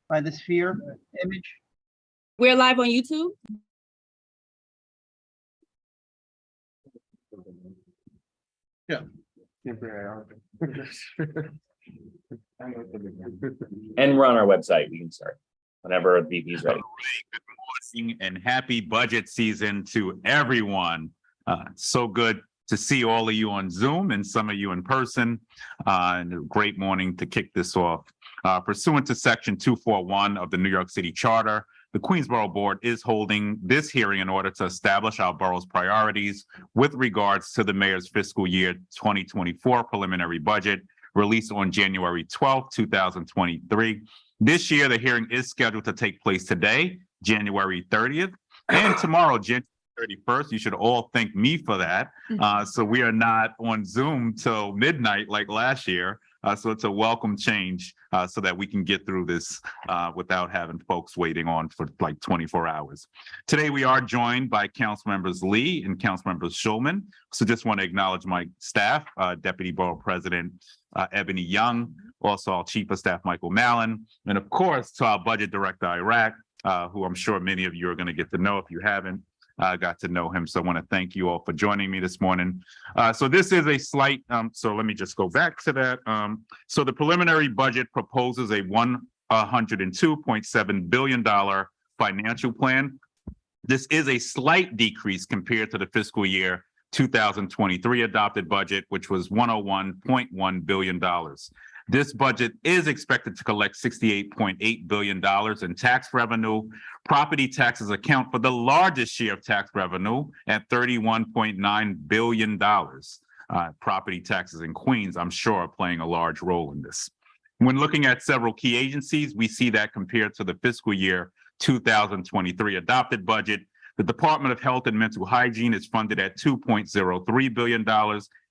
by the sphere image. We're live on YouTube. Yeah. And we're on our website. We can start whenever the VP is ready. Good morning and happy budget season to everyone. So good to see all of you on Zoom and some of you in person. And a great morning to kick this off. Pursuant to Section 241 of the New York City Charter, the Queens Borough Board is holding this hearing in order to establish our borough's priorities with regards to the mayor's fiscal year 2024 preliminary budget released on January 12, 2023. This year, the hearing is scheduled to take place today, January 30th, and tomorrow, January 31st. You should all thank me for that. So we are not on Zoom till midnight like last year. So it's a welcome change so that we can get through this without having folks waiting on for like 24 hours. Today, we are joined by Council Members Lee and Council Members Schulman. So just want to acknowledge my staff, Deputy Borough President Ebony Young, also our Chief of Staff, Michael Mallon, and of course, to our Budget Director, Iraq, who I'm sure many of you are going to get to know if you haven't. Got to know him. So I want to thank you all for joining me this morning. So this is a slight, so let me just go back to that. So the preliminary budget proposes a $102.7 billion financial plan. This is a slight decrease compared to the fiscal year 2023 adopted budget, which was $101.1 billion. This budget is expected to collect $68.8 billion in tax revenue. Property taxes account for the largest share of tax revenue at $31.9 billion. Property taxes in Queens, I'm sure, are playing a large role in this. When looking at several key agencies, we see that compared to the fiscal year 2023 adopted budget, the Department of Health and Mental Hygiene is funded at $2.03 billion,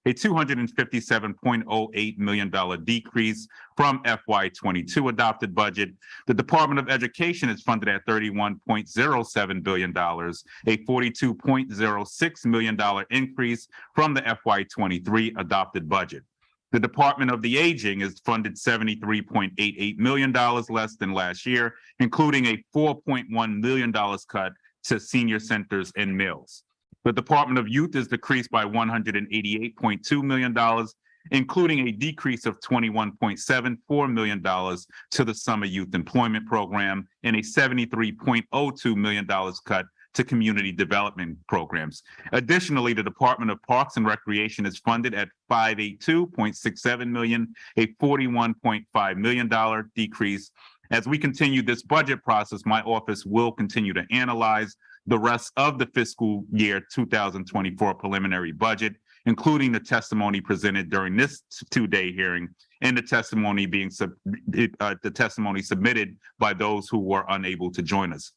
a $257.08 million decrease from FY22 adopted budget. The Department of Education is funded at $31.07 billion, a $42.06 million increase from the FY23 adopted budget. The Department of the Aging is funded $73.88 million less than last year, including a $4.1 million cut to senior centers and mills. The Department of Youth is decreased by $188.2 million, including a decrease of $21.74 million to the Summer Youth Employment Program and a $73.02 million cut to community development programs. Additionally, the Department of Parks and Recreation is funded at $582.67 million, a $41.5 million decrease. As we continue this budget process, my office will continue to analyze the rest of the fiscal year 2024 preliminary budget, including the testimony presented during this two-day hearing and the testimony submitted by those who were unable to join us.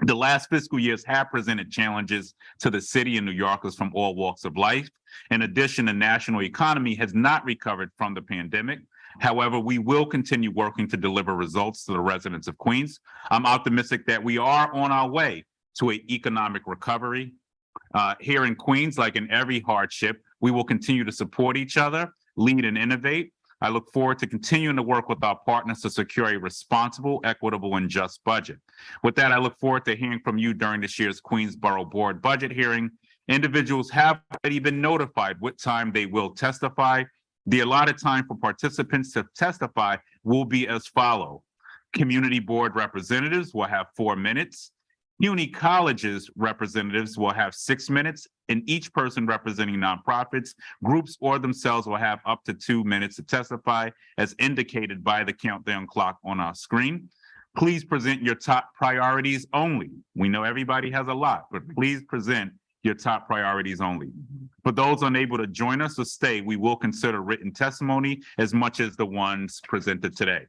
The last fiscal years have presented challenges to the city and New Yorkers from all walks of life. In addition, the national economy has not recovered from the pandemic. However, we will continue working to deliver results to the residents of Queens. I'm optimistic that we are on our way to an economic recovery. Here in Queens, like in every hardship, we will continue to support each other, lead and innovate. I look forward to continuing to work with our partners to secure a responsible, equitable, and just budget. With that, I look forward to hearing from you during this year's Queens Borough Board budget hearing. Individuals have already been notified what time they will testify. The allotted time for participants to testify will be as follows. Community board representatives will have 4 minutes. Community colleges representatives will have 6 minutes, and each person representing nonprofits, groups, or themselves will have up to 2 minutes to testify as indicated by the countdown clock on our screen. Please present your top priorities only. We know everybody has a lot, but please present your top priorities only. For those unable to join us or stay, we will consider written testimony as much as the ones presented today.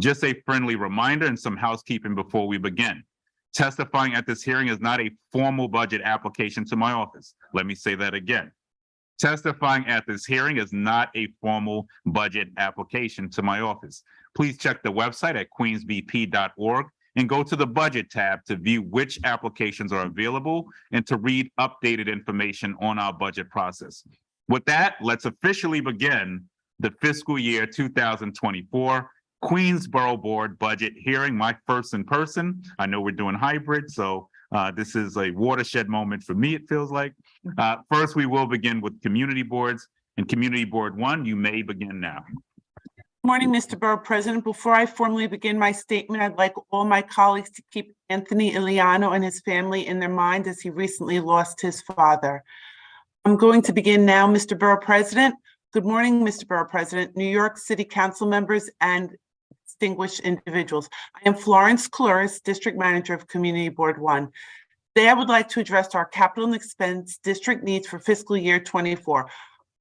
Just a friendly reminder and some housekeeping before we begin. Testifying at this hearing is not a formal budget application to my office. Let me say that again. Testifying at this hearing is not a formal budget application to my office. Please check the website at queensbp.org and go to the budget tab to view which applications are available and to read updated information on our budget process. With that, let's officially begin the fiscal year 2024 Queens Borough Board Budget hearing, my first in person. I know we're doing hybrid, so this is a watershed moment for me, it feels like. First, we will begin with community boards. And Community Board 1, you may begin now. Morning, Mr. Borough President. Before I formally begin my statement, I'd like all my colleagues to keep Anthony Iliano and his family in their mind as he recently lost his father. I'm going to begin now, Mr. Borough President. Good morning, Mr. Borough President, New York City Council members, and distinguished individuals. I am Florence Cloris, District Manager of Community Board 1. Today, I would like to address our capital and expense district needs for fiscal year 24.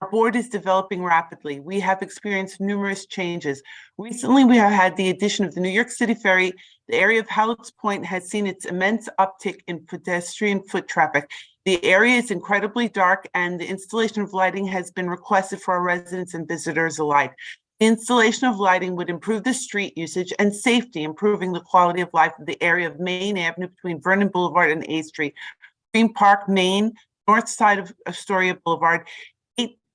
Our board is developing rapidly. We have experienced numerous changes. Recently, we have had the addition of the New York City Ferry. The area of Hallett's Point has seen its immense uptick in pedestrian foot traffic. The area is incredibly dark, and the installation of lighting has been requested for our residents and visitors alike. The installation of lighting would improve the street usage and safety, improving the quality of life of the area of Main Avenue between Vernon Boulevard and A Street, Green Park, Maine, north side of Astoria Boulevard,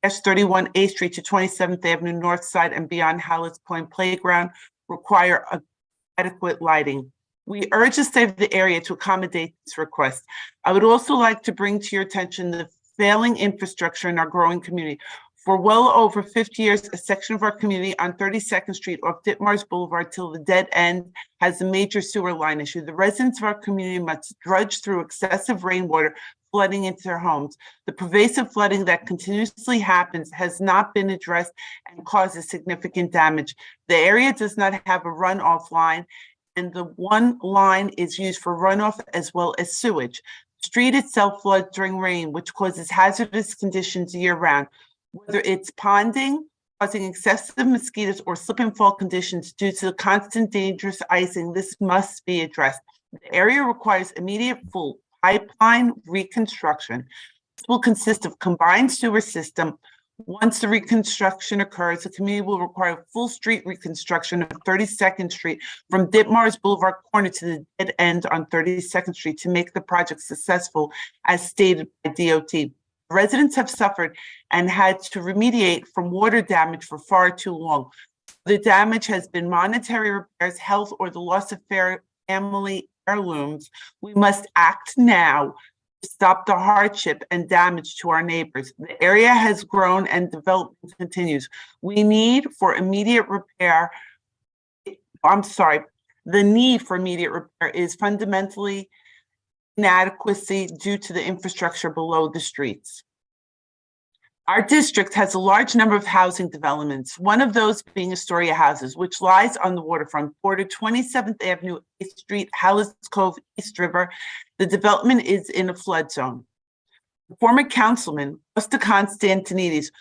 31 A Street to 27th Avenue North Side and beyond Hallett's Point Playground require adequate lighting. We urge the state of the area to accommodate this request. I would also like to bring to your attention the failing infrastructure in our growing community. For well over 50 years, a section of our community on 32nd Street off Ditmars Boulevard till the dead end has a major sewer line issue. The residents of our community must drudge through excessive rainwater flooding into their homes. The pervasive flooding that continuously happens has not been addressed and causes significant damage. The area does not have a runoff line, and the one line is used for runoff as well as sewage. The street itself floods during rain, which causes hazardous conditions year-round. Whether it's ponding, causing excessive mosquitoes, or slip and fall conditions due to the constant dangerous icing, this must be addressed. The area requires immediate full pipeline reconstruction. This will consist of combined sewer system. Once the reconstruction occurs, the community will require full street reconstruction of 32nd Street from Ditmars Boulevard corner to the dead end on 32nd Street to make the project successful, as stated by DOT. Residents have suffered and had to remediate from water damage for far too long. The damage has been monetary repairs, health, or the loss of family heirlooms. We must act now to stop the hardship and damage to our neighbors. The area has grown and development continues. We need for immediate repair. The need for immediate repair is fundamentally inadequacy due to the infrastructure below the streets. Our district has a large number of housing developments, one of those being Astoria Houses, which lies on the waterfront, bordered 27th Avenue, 8th Street, Hallett's Cove, East River. The development is in a flood zone. The former councilman, Costa Constantinides,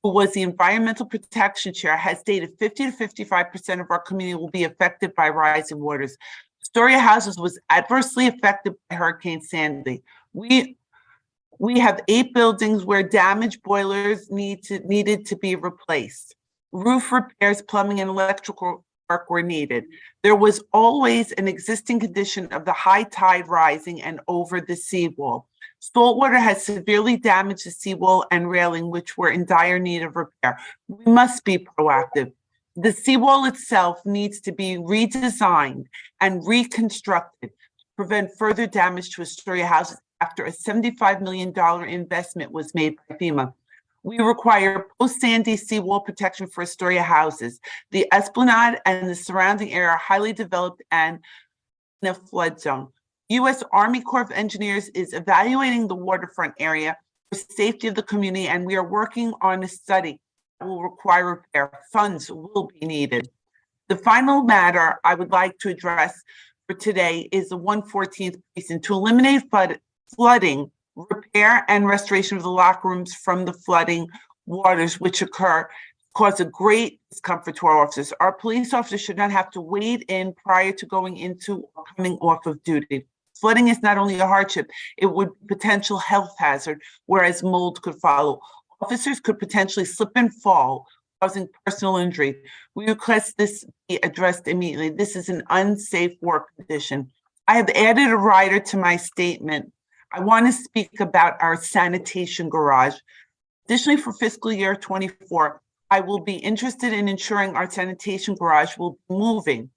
who was the environmental protection chair, has stated 50 to 55% of our community will be affected by rising waters. Astoria Houses was adversely affected by Hurricane Sandy. We have 8 buildings where damaged boilers needed to be replaced. Roof repairs, plumbing, and electrical work were needed. There was always an existing condition of the high tide rising and over the seawall. Saltwater has severely damaged the seawall and railing, which were in dire need of repair. We must be proactive. The seawall itself needs to be redesigned and reconstructed to prevent further damage to Astoria Houses after a $75 million investment was made by FEMA. We require post-Sandy seawall protection for Astoria Houses. The Esplanade and the surrounding area are highly developed and in a flood zone. U.S. Army Corps of Engineers is evaluating the waterfront area for safety of the community, and we are working on a study that will require repair. Funds will be needed. The final matter I would like to address for today is the 114th precinct to eliminate flooding, repair, and restoration of the locker rooms from the flooding waters which cause a great discomfort to our officers. Our police officers should not have to wade in prior to going into or coming off of duty. Flooding is not only a hardship, it would be a potential health hazard, whereas mold could follow. Officers could potentially slip and fall, causing personal injury. We request this be addressed immediately. This is an unsafe work condition. I have added a rider to my statement. I want to speak about our sanitation garage. Additionally, for fiscal year 24, I will be interested in ensuring our sanitation garage will be moving.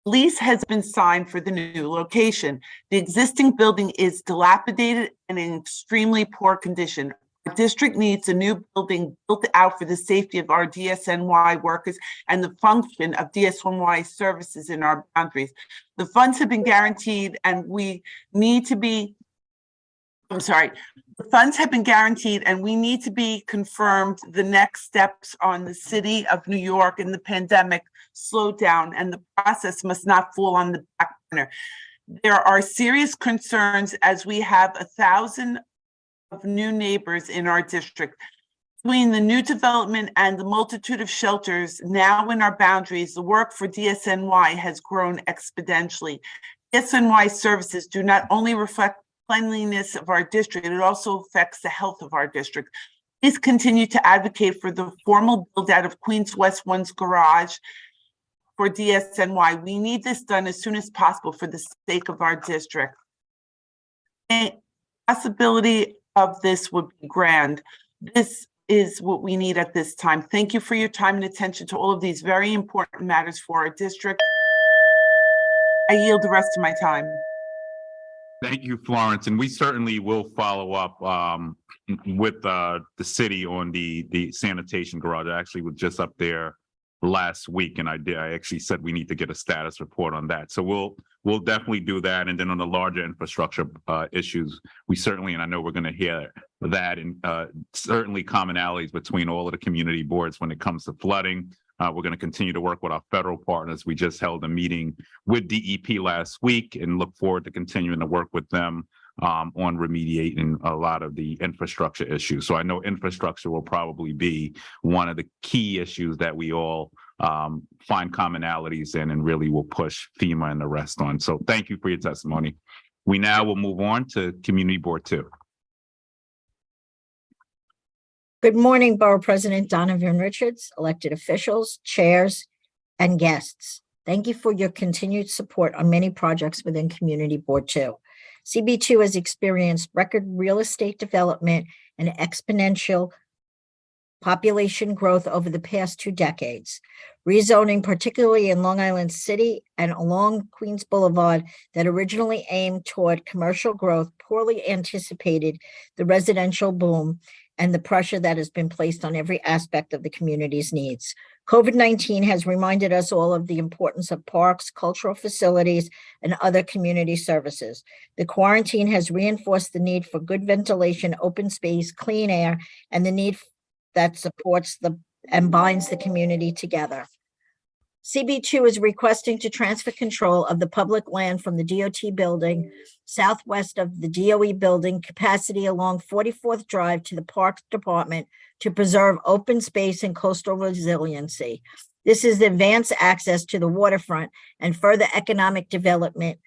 Lease has been signed for the new location. The existing building is dilapidated and in extremely poor condition. Our district needs a new building built out for the safety of our DSNY workers and the function of DSNY services in our boundaries. The funds have been guaranteed and we need to be, the funds have been guaranteed and we need to be confirmed the next steps on the city of New York and the pandemic slowed down and the process must not fall on the back burner. There are serious concerns as we have 1,000 of new neighbors in our district. Between the new development and the multitude of shelters now in our boundaries, the work for DSNY has grown exponentially. DSNY services do not only reflect cleanliness of our district, it also affects the health of our district. Please continue to advocate for the formal build out of Queens West One's garage for DSNY. We need this done as soon as possible for the sake of our district. A possibility of this would be grand. This is what we need at this time. Thank you for your time and attention to all of these very important matters for our district. I yield the rest of my time. Thank you, Florence, and we certainly will follow up with the city on the sanitation garage. I actually was just up there last week, and I actually said we need to get a status report on that. So we'll definitely do that. And then on the larger infrastructure issues, we certainly, and I know we're going to hear that, and certainly commonalities between all of the community boards when it comes to flooding. We're going to continue to work with our federal partners. We just held a meeting with DEP last week and look forward to continuing to work with them on remediating a lot of the infrastructure issues. So I know infrastructure will probably be one of the key issues that we all find commonalities in and really will push FEMA and the rest on. So thank you for your testimony. We now will move on to Community Board 2. Good morning, Borough President Donovan Richards, elected officials, chairs, and guests. Thank you for your continued support on many projects within Community Board 2. CB2 has experienced record real estate development and exponential population growth over the past 2 decades. Rezoning, particularly in Long Island City and along Queens Boulevard, that originally aimed toward commercial growth, poorly anticipated the residential boom and the pressure that has been placed on every aspect of the community's needs. COVID-19 has reminded us all of the importance of parks, cultural facilities, and other community services. The quarantine has reinforced the need for good ventilation, open space, clean air, and the need that supports and binds the community together. CB2 is requesting to transfer control of the public land from the DOT building southwest of the DOE building capacity along 44th Drive to the Parks Department to preserve open space and coastal resiliency. This is advance access to the waterfront and further economic development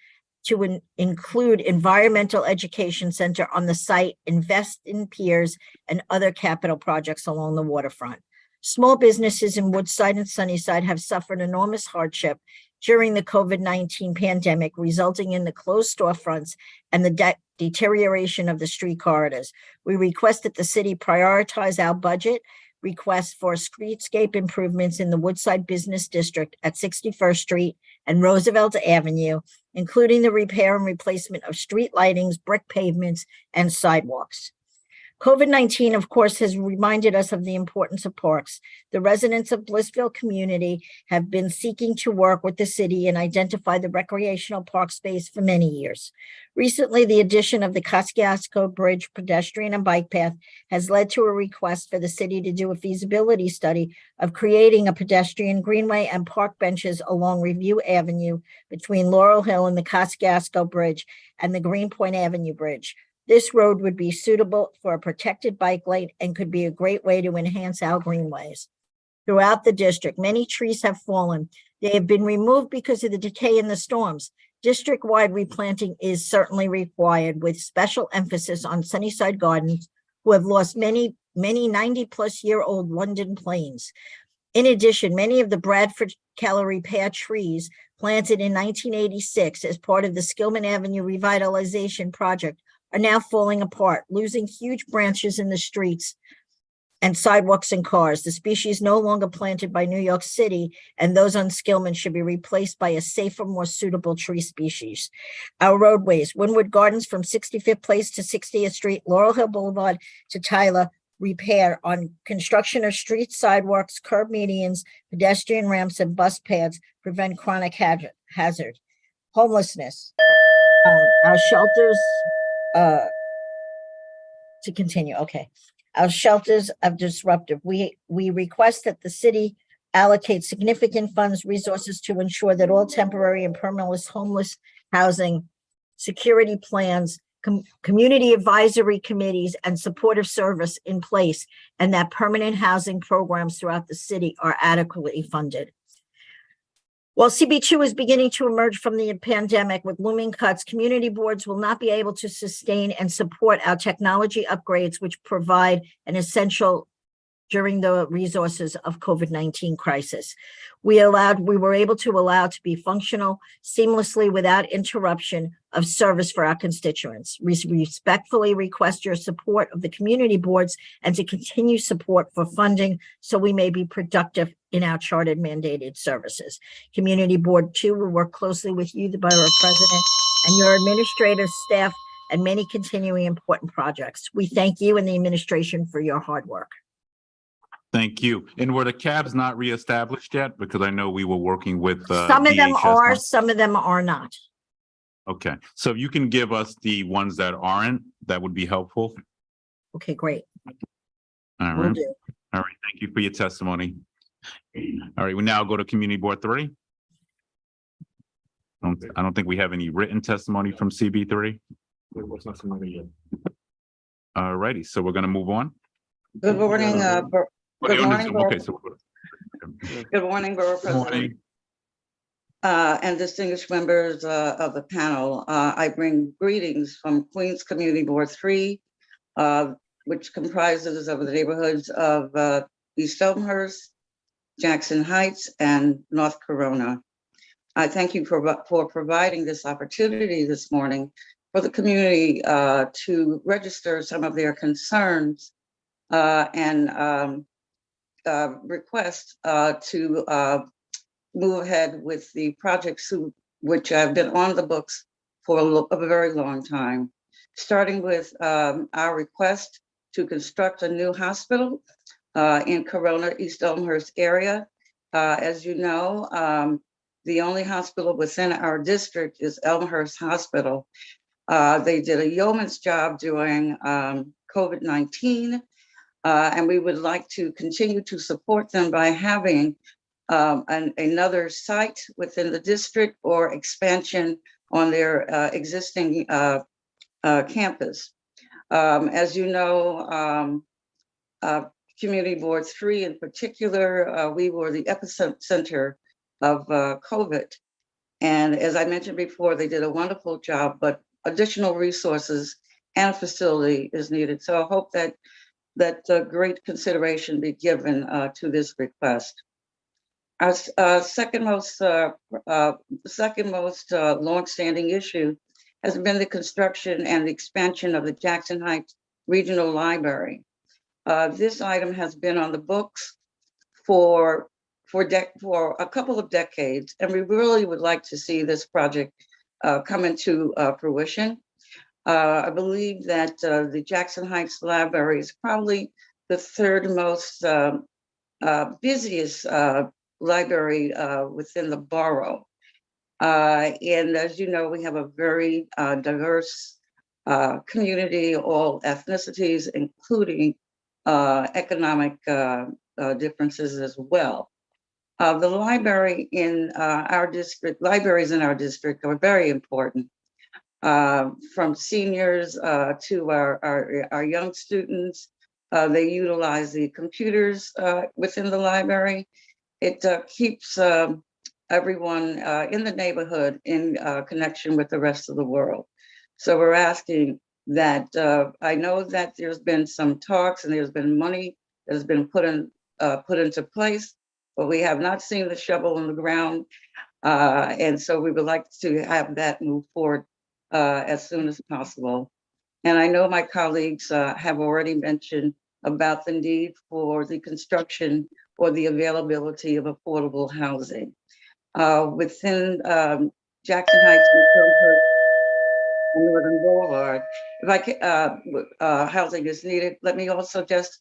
to include environmental education center on the site, invest in piers and other capital projects along the waterfront. Small businesses in Woodside and Sunnyside have suffered enormous hardship during the COVID-19 pandemic, resulting in the closed storefronts and the deterioration of the street corridors. We request that the city prioritize our budget request for streetscape improvements in the Woodside Business District at 61st Street and Roosevelt Avenue, including the repair and replacement of street lightings, brick pavements, and sidewalks. COVID-19, of course, has reminded us of the importance of parks. The residents of Blissville community have been seeking to work with the city and identify the recreational park space for many years. Recently, the addition of the Kosciuszko Bridge pedestrian and bike path has led to a request for the city to do a feasibility study of creating a pedestrian greenway and park benches along Review Avenue between Laurel Hill and the Kosciuszko Bridge and the Greenpoint Avenue Bridge. This road would be suitable for a protected bike lane and could be a great way to enhance our greenways. Throughout the district, many trees have fallen. They have been removed because of the decay in the storms. District-wide replanting is certainly required, with special emphasis on Sunnyside Gardens, who have lost many 90-plus-year-old London planes. In addition, many of the Bradford Calorie pear trees planted in 1986 as part of the Skillman Avenue Revitalization Project are now falling apart, losing huge branches in the streets and sidewalks and cars. The species no longer planted by New York City and those on Skillman should be replaced by a safer, more suitable tree species. Our roadways, Wynwood Gardens from 65th Place to 60th Street, Laurel Hill Boulevard to Tyler, repair on construction of streets, sidewalks, curb medians, pedestrian ramps, and bus paths prevent chronic hazard. Homelessness. Our shelters, to continue, okay. Our shelters are disruptive. We request that the city allocate significant funds, resources to ensure that all temporary and permanent homeless housing, security plans, community advisory committees, and supportive service in place, and that permanent housing programs throughout the city are adequately funded. While CB2 is beginning to emerge from the pandemic with looming cuts, community boards will not be able to sustain and support our technology upgrades, which provide an essential during the resources of COVID-19 crisis. We were able to allow to be functional seamlessly without interruption of service for our constituents. We respectfully request your support of the community boards and to continue support for funding so we may be productive in our chartered mandated services. Community Board 2 will work closely with you, the Borough President, and your administrative staff and many continuing important projects. We thank you and the administration for your hard work. Thank you. And were the cabs not reestablished yet? Because I know we were working with Some of them DHS are, on- some of them are not. Okay, so if you can give us the ones that aren't, that would be helpful. Okay, great. All Will right. do. All right. Thank you for your testimony. All right, we now go to Community Board 3. I don't think we have any written testimony from CB3. All righty, so we're going to move on. Good morning, good morning, Borough- Okay, so good morning, Borough President, morning. and distinguished members of the panel. I bring greetings from Queens Community Board 3, which comprises of the neighborhoods of East Elmhurst, Jackson Heights, and North Corona. I thank you for providing this opportunity this morning for the community to register some of their concerns and request to move ahead with the projects which have been on the books for a very long time, starting with our request to construct a new hospital in Corona, East Elmhurst area. As you know, the only hospital within our district is Elmhurst Hospital. They did a yeoman's job during COVID-19, and we would like to continue to support them by having another site within the district or expansion on their existing campus. As you know, Community Board 3 in particular, we were the epicenter of COVID. And as I mentioned before, they did a wonderful job, but additional resources and facility is needed. So I hope that great consideration be given to this request. Our second most longstanding issue has been the construction and the expansion of the Jackson Heights Regional Library. This item has been on the books for a couple of decades, and we really would like to see this project come into fruition. I believe that the Jackson Heights Library is probably the third most busiest library within the borough. And as you know, we have a very diverse community, all ethnicities, including economic differences as well. The library in our district, libraries in our district are very important. From seniors to our young students, they utilize the computers within the library. It keeps everyone in the neighborhood in connection with the rest of the world. So we're asking that, I know that there's been some talks and there's been money that has been put into place, but we have not seen the shovel in the ground. And so we would like to have that move forward as soon as possible. And I know my colleagues have already mentioned about the need for the construction or the availability of affordable housing. Within Jackson Heights and Tilbury and Northern Boulevard, housing is needed. Let me also just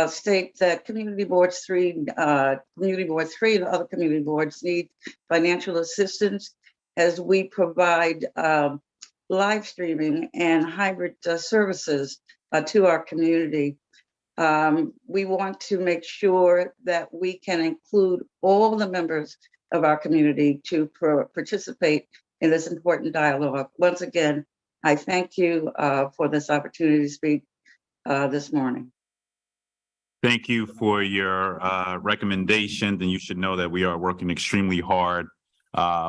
state that Community Board 3 and the other community boards need financial assistance as we provide live streaming and hybrid services to our community. We want to make sure that we can include all the members of our community to participate in this important dialogue. Once again, I thank you for this opportunity to speak this morning. Thank you for your recommendations, and you should know that we are working extremely hard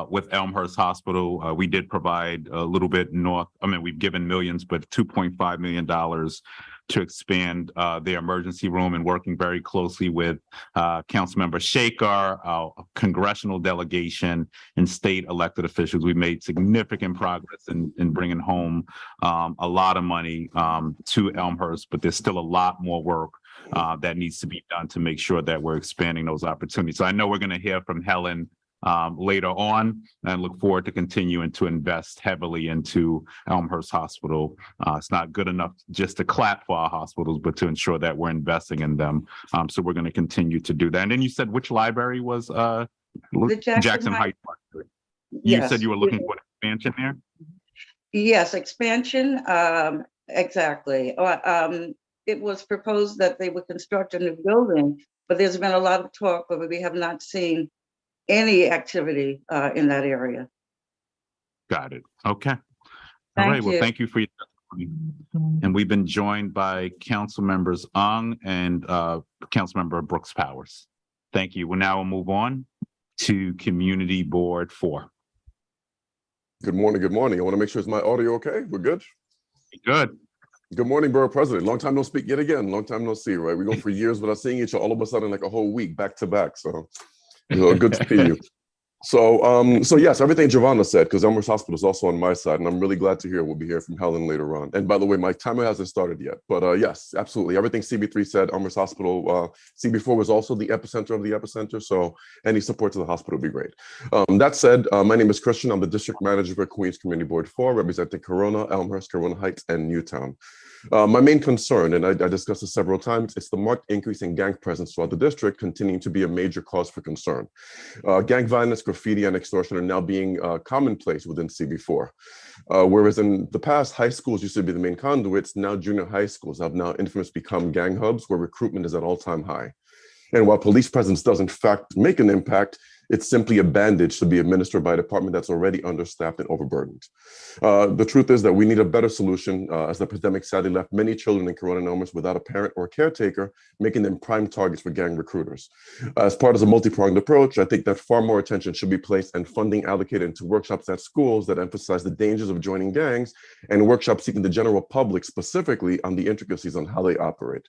with Elmhurst Hospital. We did provide a little bit we've given millions, but $2.5 million to expand their emergency room, and working very closely with Councilmember Shakar, our congressional delegation, and state elected officials. We made significant progress in bringing home a lot of money to Elmhurst, but there's still a lot more work that needs to be done to make sure that we're expanding those opportunities. So I know we're going to hear from Helen later on, and look forward to continuing to invest heavily into Elmhurst Hospital. It's not good enough just to clap for our hospitals, but to ensure that we're investing in them. So we're going to continue to do that. And then you said which library was The Jackson Heights? You Yes. said you were looking for an expansion there? Yes, expansion, exactly. It was proposed that they would construct a new building, but there's been a lot of talk, but we have not seen any activity in that area. Got it. Okay. All Thank right. Well, you. thank you for your testimony. And we've been joined by Council Members Ung and Councilmember Brooks Powers. Thank you. We'll now move on to Community Board 4. Good morning. Good morning. I want to make sure is my audio okay? We're good? Good. Good morning, Borough President. Long time no speak yet again. Long time no see, right? We go for years without seeing each other, all of a sudden like a whole week back to back. So good to see you. So yes, everything Giovanna said, because Elmhurst Hospital is also on my side, and I'm really glad to hear we'll be hearing from Helen later on. And by the way, my timer hasn't started yet, but yes, absolutely. Everything CB3 said, Elmhurst Hospital, CB4 was also the epicenter of the epicenter, so any support to the hospital would be great. That said, my name is Christian. I'm the district manager for Queens Community Board 4, representing Corona, Elmhurst, Corona Heights, and Newtown. My main concern, and I discussed this several times, it's the marked increase in gang presence throughout the district continuing to be a major cause for concern. Gang violence, graffiti, and extortion are now being commonplace within CB4. Whereas in the past, high schools used to be the main conduits, now junior high schools have now infamously become gang hubs where recruitment is at all-time high. And while police presence does in fact make an impact, it's simply a bandage to be administered by a department that's already understaffed and overburdened. The truth is that we need a better solution as the pandemic sadly left many children in Corona and Elmhurst without a parent or caretaker, making them prime targets for gang recruiters. As part of a multi-pronged approach, I think that far more attention should be placed and funding allocated into workshops at schools that emphasize the dangers of joining gangs, and workshops seeking the general public specifically on the intricacies on how they operate.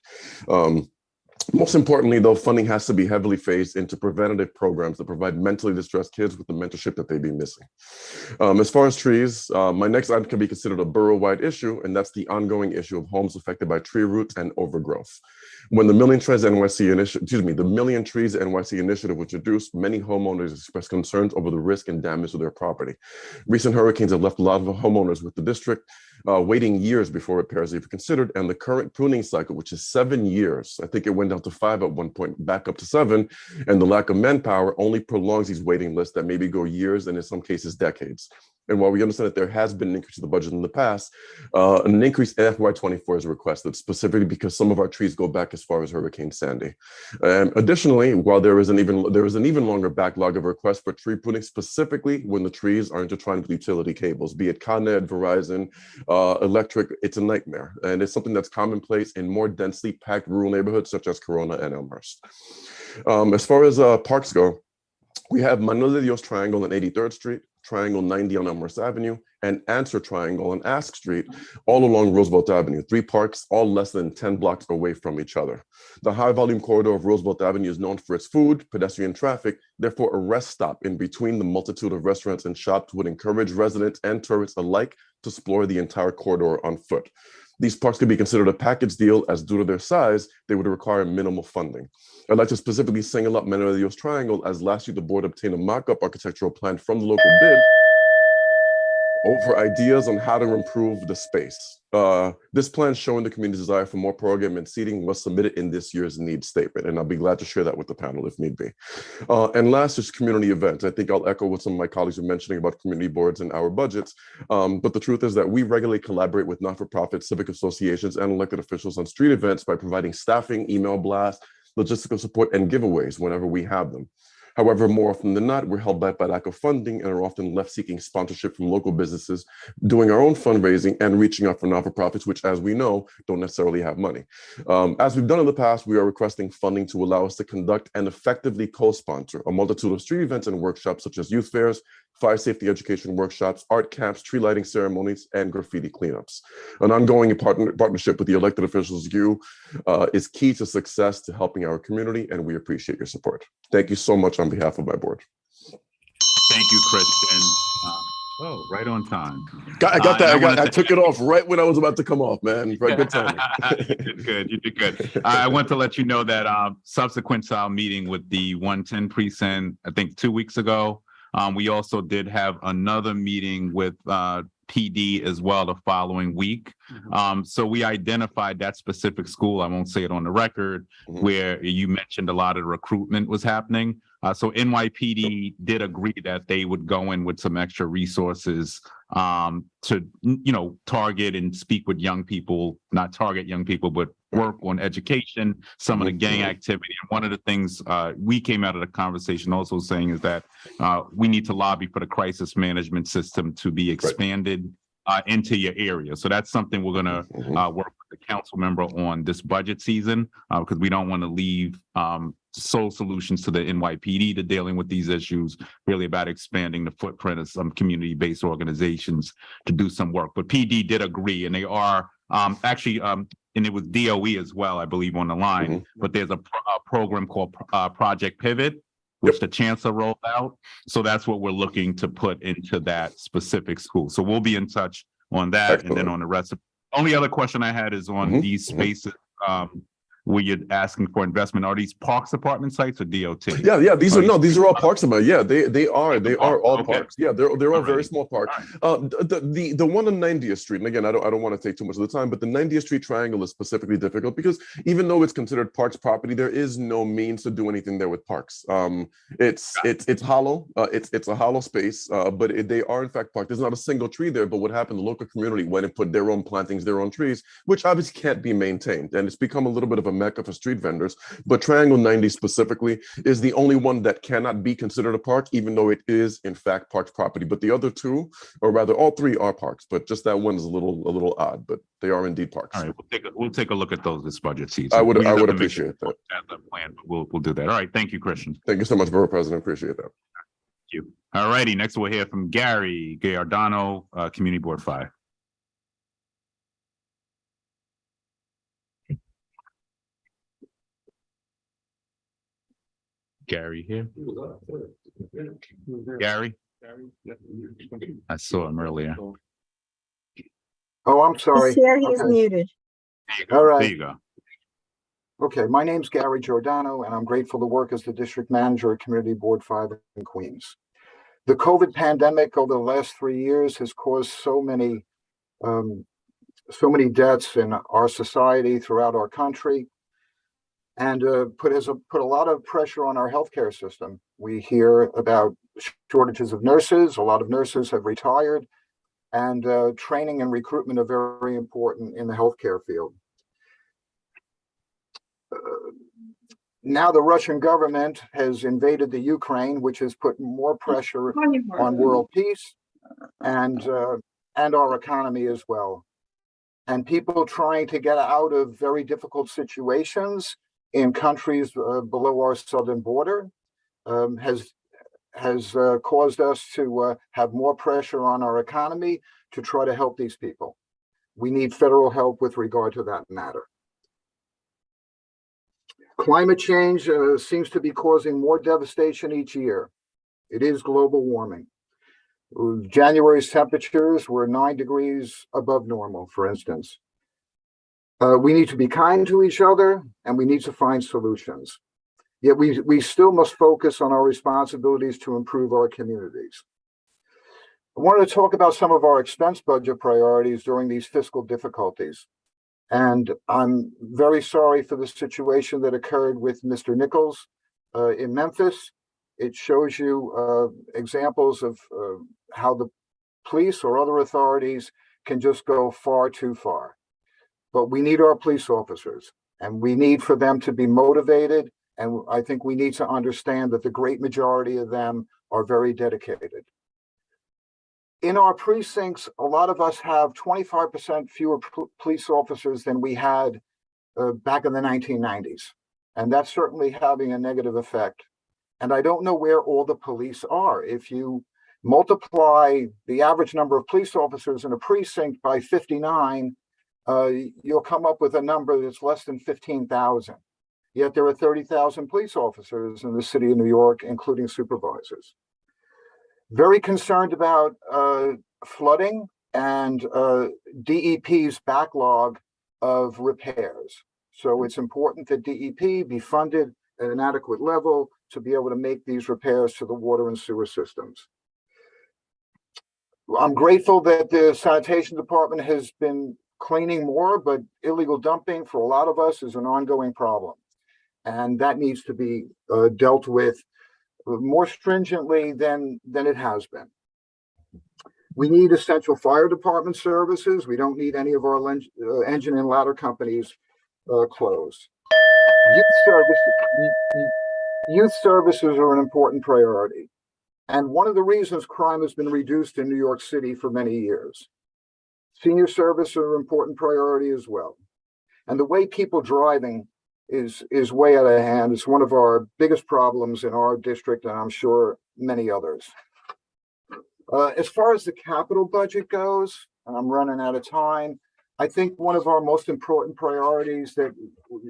Most importantly, though, funding has to be heavily phased into preventative programs that provide mentally distressed kids with the mentorship that they'd be missing. As far as trees, my next item can be considered a borough-wide issue, and that's the ongoing issue of homes affected by tree roots and overgrowth. When the Million Trees NYC initiative was introduced, many homeowners expressed concerns over the risk and damage to their property. Recent hurricanes have left a lot of homeowners with the district waiting years before repairs are even considered, and the current pruning cycle, which is 7 years, I think it went down to 5 at one point, back up to 7, and the lack of manpower only prolongs these waiting lists that maybe go years and in some cases decades. And while we understand that there has been an increase in the budget in the past, an increase in FY24 is requested, specifically because some of our trees go back as far as Hurricane Sandy. Additionally, while there is an even longer backlog of requests for tree pruning, specifically when the trees are intertwined with utility cables, be it Con Ed, Verizon, electric, it's a nightmare. And it's something that's commonplace in more densely packed rural neighborhoods such as Corona and Elmhurst. As far as parks go, we have Manuel de Dios Triangle on 83rd Street, Triangle 90 on Elmhurst Avenue, and Answer Triangle on Ask Street, all along Roosevelt Avenue. 3 parks, all less than 10 blocks away from each other. The high volume corridor of Roosevelt Avenue is known for its food, pedestrian traffic. Therefore, a rest stop in between the multitude of restaurants and shops would encourage residents and tourists alike to explore the entire corridor on foot. These parks could be considered a package deal as due to their size, they would require minimal funding. I'd like to specifically single out Menor Triangle, as last year the board obtained a mock-up architectural plan from the local bid over ideas on how to improve the space. This plan showing the community's desire for more program and seating was submitted in this year's needs statement, and I'll be glad to share that with the panel if need be. And last is community events. I think I'll echo what some of my colleagues were mentioning about community boards and our budgets, but the truth is that we regularly collaborate with not-for-profit civic associations and elected officials on street events by providing staffing, email blasts, logistical support, and giveaways whenever we have them. However, more often than not, we're held back by lack of funding and are often left seeking sponsorship from local businesses, doing our own fundraising and reaching out for non-for-profits, which, as we know, don't necessarily have money. As we've done in the past, we are requesting funding to allow us to conduct and effectively co-sponsor a multitude of street events and workshops such as youth fairs, fire safety education workshops, art camps, tree lighting ceremonies, and graffiti cleanups. An ongoing partnership with the elected officials is key to success to helping our community, and we appreciate your support. Thank you so much on behalf of my board. Thank you, Christian. Right on time. I got that. I took it off right when I was about to come off, man. Right, good timing. You did good. You did good. I want to let you know that subsequent to our meeting with the 110 precinct, I think 2 weeks ago, we also did have another meeting with PD as well the following week. So we identified that specific school, I won't say it on the record, where you mentioned a lot of recruitment was happening. So NYPD did agree that they would go in with some extra resources to, target and speak with young people, not target young people, but work on education, some of the gang activity. And one of the things we came out of the conversation also saying is that we need to lobby for the crisis management system to be expanded into your area. So that's something we're going to work with the council member on this budget season, because we don't want to leave sole solutions to the NYPD to dealing with these issues, really about expanding the footprint of some community-based organizations to do some work. But PD did agree, and they are actually, and it was DOE as well, I believe, on the line, but there's a program called Project Pivot, which the chancellor rolled out. So that's what we're looking to put into that specific school. So we'll be in touch on that. Excellent. And then on the rest of, only other question I had is on these spaces where you're asking for investment. Are these Parks Department sites or DOT? Yeah. These are all parks. Yeah, they are all parks. Yeah, they're all very small parks. The one on 90th Street, and again, I don't want to take too much of the time, but the 90th Street Triangle is specifically difficult because even though it's considered parks property, there is no means to do anything there with parks. It's hollow. It's a hollow space, but they are in fact parked. There's not a single tree there. But what happened? The local community went and put their own plantings, their own trees, which obviously can't be maintained, and it's become a little bit of a mecca for street vendors. But Triangle 90 specifically is the only one that cannot be considered a park, even though it is in fact parks property. But the other two, or rather all three, are parks, but just that one is a little odd, but they are indeed parks. All right, we'll take a look at those this budget season. I would appreciate that. As a plan, but we'll do that. All right, thank you, Christian. Thank you so much, Borough President. Appreciate that. Thank you. All righty, next we'll hear from Gary Giordano, Community Board 5. Gary here? Gary? I saw him earlier. Oh, I'm sorry. Chair, he's muted. All right. There you go. Okay, my name's Gary Giordano, and I'm grateful to work as the district manager at Community Board 5 in Queens. The COVID pandemic over the last 3 years has caused so many deaths in our society throughout our country, and put a lot of pressure on our healthcare system. We hear about shortages of nurses. A lot of nurses have retired, and training and recruitment are very important in the healthcare field. Now the Russian government has invaded the Ukraine, which has put more pressure on world peace and our economy as well. And people trying to get out of very difficult situations in countries below our southern border has caused us to have more pressure on our economy to try to help these people. We need federal help with regard to that matter. Climate change seems to be causing more devastation each year. It is global warming. January's temperatures were 9 degrees above normal, for instance. We need to be kind to each other, and we need to find solutions. Yet we still must focus on our responsibilities to improve our communities. I wanted to talk about some of our expense budget priorities during these fiscal difficulties. And I'm very sorry for the situation that occurred with Mr. Nichols in Memphis. It shows you examples of how the police or other authorities can just go far too far. But we need our police officers, and we need for them to be motivated. And I think we need to understand that the great majority of them are very dedicated. In our precincts, a lot of us have 25% fewer police officers than we had back in the 1990s. And that's certainly having a negative effect. And I don't know where all the police are. If you multiply the average number of police officers in a precinct by 59, you'll come up with a number that's less than 15,000. Yet there are 30,000 police officers in the city of New York, including supervisors. Very concerned about flooding and DEP's backlog of repairs. So it's important that DEP be funded at an adequate level to be able to make these repairs to the water and sewer systems. I'm grateful that the sanitation department has been cleaning more, but illegal dumping for a lot of us is an ongoing problem. And that needs to be dealt with more stringently than it has been. We need essential fire department services. We don't need any of our engine and ladder companies closed. Youth services are an important priority. And one of the reasons crime has been reduced in New York City for many years. Senior services are an important priority as well. And the way people driving is way out of hand. It's one of our biggest problems in our district, and I'm sure many others. As far as the capital budget goes, and I'm running out of time, I think one of our most important priorities that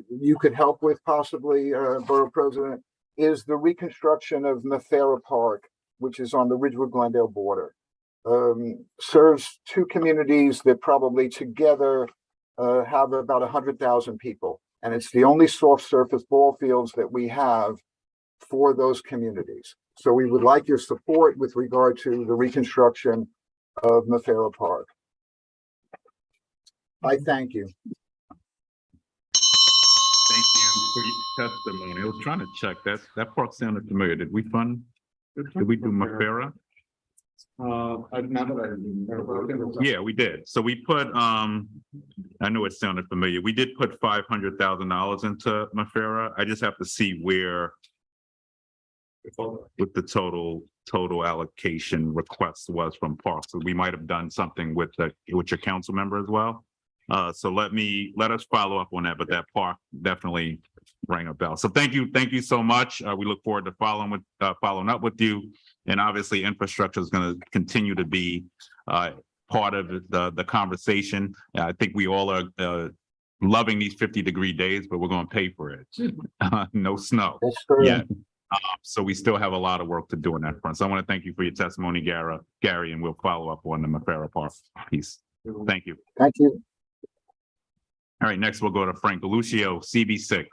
you could help with possibly, Borough President, is the reconstruction of Mafera Park, which is on the Ridgewood-Glendale border. Serves two communities that probably together have about 100,000 people. And it's the only soft surface ball fields that we have for those communities. So we would like your support with regard to the reconstruction of Mafera Park. I thank you. Thank you for your testimony. I was trying to check that part sounded familiar. Did we do Mafera? Yeah, we did. So we put, I know it sounded familiar. We did put $500,000 into Mafera. I just have to see where with the total allocation request was from Parks. So we might have done something with your council member as well. So let us follow up on that, but that park definitely rang a bell. So thank you so much. We look forward to following up with you. And obviously infrastructure is going to continue to be part of the conversation. I think we all are loving these 50-degree days, but we're going to pay for it. No snow. Yeah. So we still have a lot of work to do on that front. So I want to thank you for your testimony, Gary, and we'll follow up on the Mafera Park piece. Thank you. Thank you. All right, next we'll go to Frank Lucio, CB6.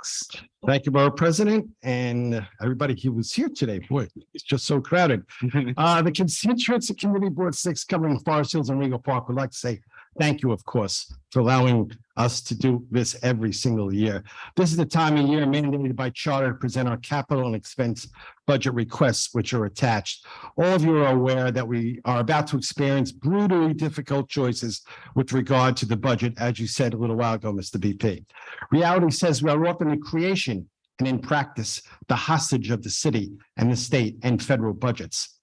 Thank you, Borough President, and everybody who was here today. Boy, it's just so crowded. The constituents of Community Board 6 covering Forest Hills and Regal Park would like to say thank you, of course, for allowing us to do this every single year. This is the time of year mandated by charter to present our capital and expense budget requests, which are attached. All of you are aware that we are about to experience brutally difficult choices with regard to the budget, as you said a little while ago, Mr. BP. Reality says we are often in creation and in practice the hostage of the city and the state and federal budgets.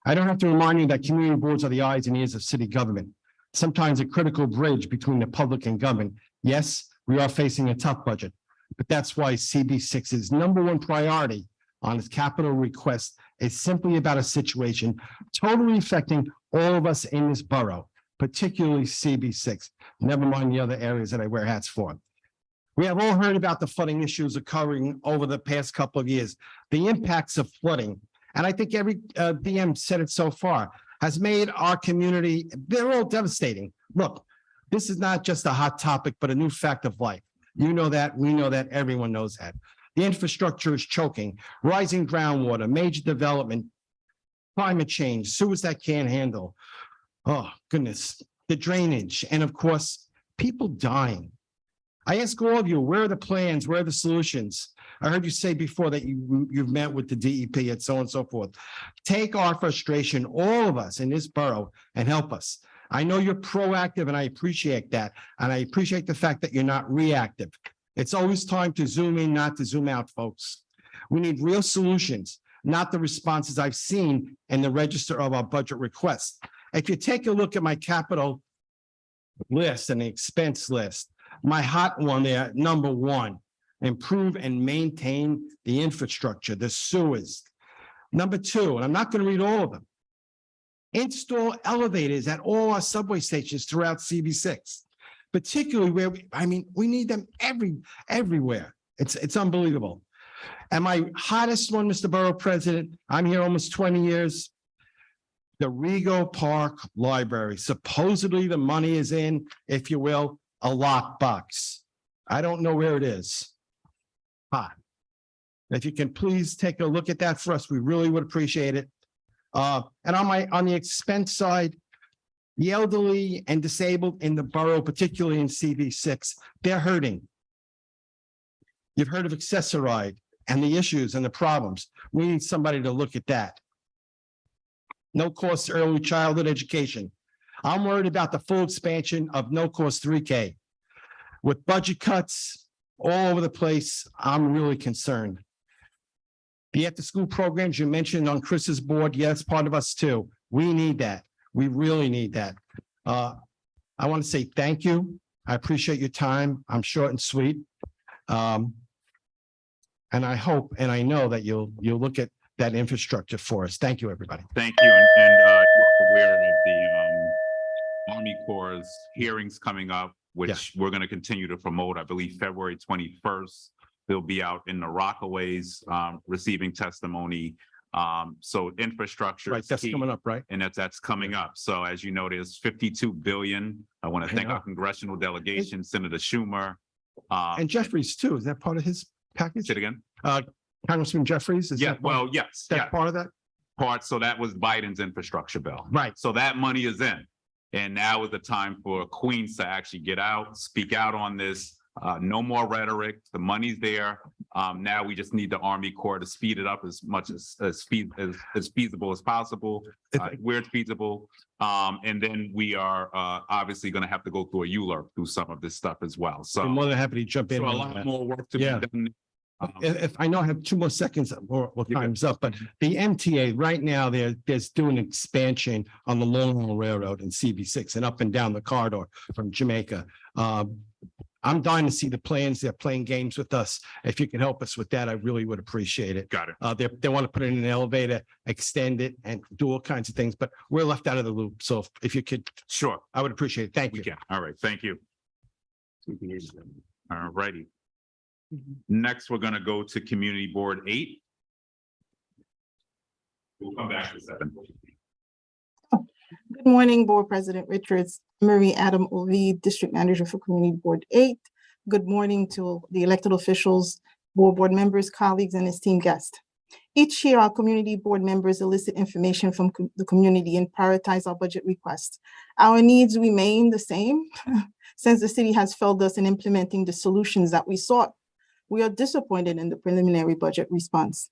I don't have to remind you that community boards are the eyes and ears of city government, sometimes a critical bridge between the public and government. Yes, we are facing a tough budget, but that's why CB6's #1 priority on its capital request is simply about a situation totally affecting all of us in this borough, particularly CB6, never mind the other areas that I wear hats for. We have all heard about the flooding issues occurring over the past couple of years, the impacts of flooding. And I think every DM said it so far, has made our community, they're all devastating. Look, This is not just a hot topic, but a new fact of life. You know that, we know that, everyone knows that. The infrastructure is choking, rising groundwater, major development, climate change, sewers that can't handle. Oh, goodness, the drainage, and of course, people dying. I ask all of you, where are the plans? Where are the solutions? I heard you say before that you've met with the DEP and so on and so forth. Take our frustration, all of us in this borough, and help us. I know you're proactive and I appreciate that. And I appreciate the fact that you're not reactive. It's always time to zoom in, not to zoom out, folks. We need real solutions, not the responses I've seen in the register of our budget requests. If you take a look at my capital list and the expense list, my hot one there, number one, improve and maintain the infrastructure, the sewers. Number two, and I'm not going to read all of them, install elevators at all our subway stations throughout CV6, particularly where we need them everywhere. It's unbelievable. And my hottest one, Mr. Borough President, I'm here almost 20 years. The Rego Park Library. Supposedly the money is in, if you will, a lockbox. I don't know where it is. Hot. If you can please take a look at that for us, we really would appreciate it. And on the expense side, the elderly and disabled in the borough, particularly in CV6, they're hurting. You've heard of accessoride and the issues and the problems. We need somebody to look at that. No cost early childhood education. I'm worried about the full expansion of no cost 3K. With budget cuts all over the place, I'm really concerned. The after-school programs you mentioned on Chris's board, yeah, that's part of us too. We need that. We really need that. I want to say thank you. I appreciate your time. I'm short and sweet. And I hope and I know that you'll look at that infrastructure for us. Thank you, everybody. Thank you. And you're aware of the Army Corps' hearings coming up, which we're going to continue to promote. I believe February 21st, they'll be out in the Rockaways receiving testimony. So infrastructure. Right, that's coming up, right? And that's coming up. So as you know, there's 52 billion. I want to thank our congressional delegation, Senator Schumer. And Jeffries too. Is that part of his package? Say it again. Congressman Jeffries? Is Yeah, that well, yes. that part of that? So that was Biden's infrastructure bill. Right. So that money is in. And now is the time for Queens to actually get out, speak out on this. No more rhetoric. The money's there. Now we just need the Army Corps to speed it up as much as feasible as possible, where it's feasible. And then we are obviously going to have to go through a ULURP through some of this stuff as well. So I'm more than happy to jump in. so a on lot that. more work to be done. If I know I have 2 more seconds, or time's up, but the MTA right now, there's doing expansion on the Long Island Railroad and CV6 and up and down the corridor from Jamaica. I'm dying to see the plans. They're playing games with us. If you can help us with that, I really would appreciate it. Got it. They want to put in an elevator, extend it, and do all kinds of things, but we're left out of the loop. So if you could, Sure. I would appreciate it. Thank We you. can. All right. Thank you. All righty. Next, we're going to go to Community Board 8. We'll come back to 7. Good morning, Board President Richards, Marie Adam Ovid, District Manager for Community Board 8. Good morning to the elected officials, board members, colleagues, and esteemed guests. Each year, our community board members elicit information from the community and prioritize our budget requests. Our needs remain the same since the city has failed us in implementing the solutions that we sought. We are disappointed in the preliminary budget response.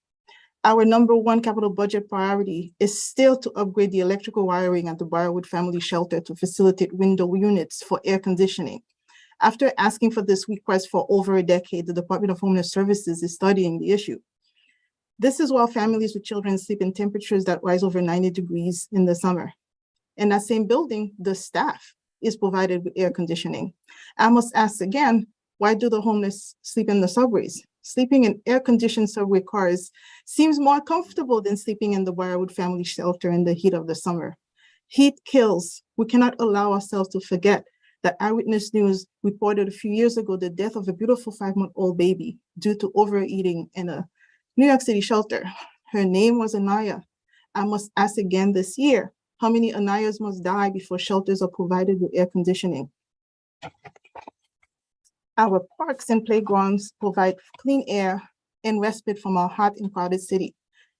Our number one capital budget priority is still to upgrade the electrical wiring at the Briarwood Family Shelter to facilitate window units for air conditioning. After asking for this request for over a decade, the Department of Homeland Services is studying the issue. This is while families with children sleep in temperatures that rise over 90 degrees in the summer. In that same building, the staff is provided with air conditioning. I must ask again, why do the homeless sleep in the subways? Sleeping in air-conditioned subway cars seems more comfortable than sleeping in the Briarwood Family Shelter in the heat of the summer. Heat kills. We cannot allow ourselves to forget that Eyewitness News reported a few years ago the death of a beautiful 5-month-old baby due to overeating in a New York City shelter. Her name was Anaya. I must ask again this year, how many Anayas must die before shelters are provided with air conditioning? Our parks and playgrounds provide clean air and respite from our hot and crowded city.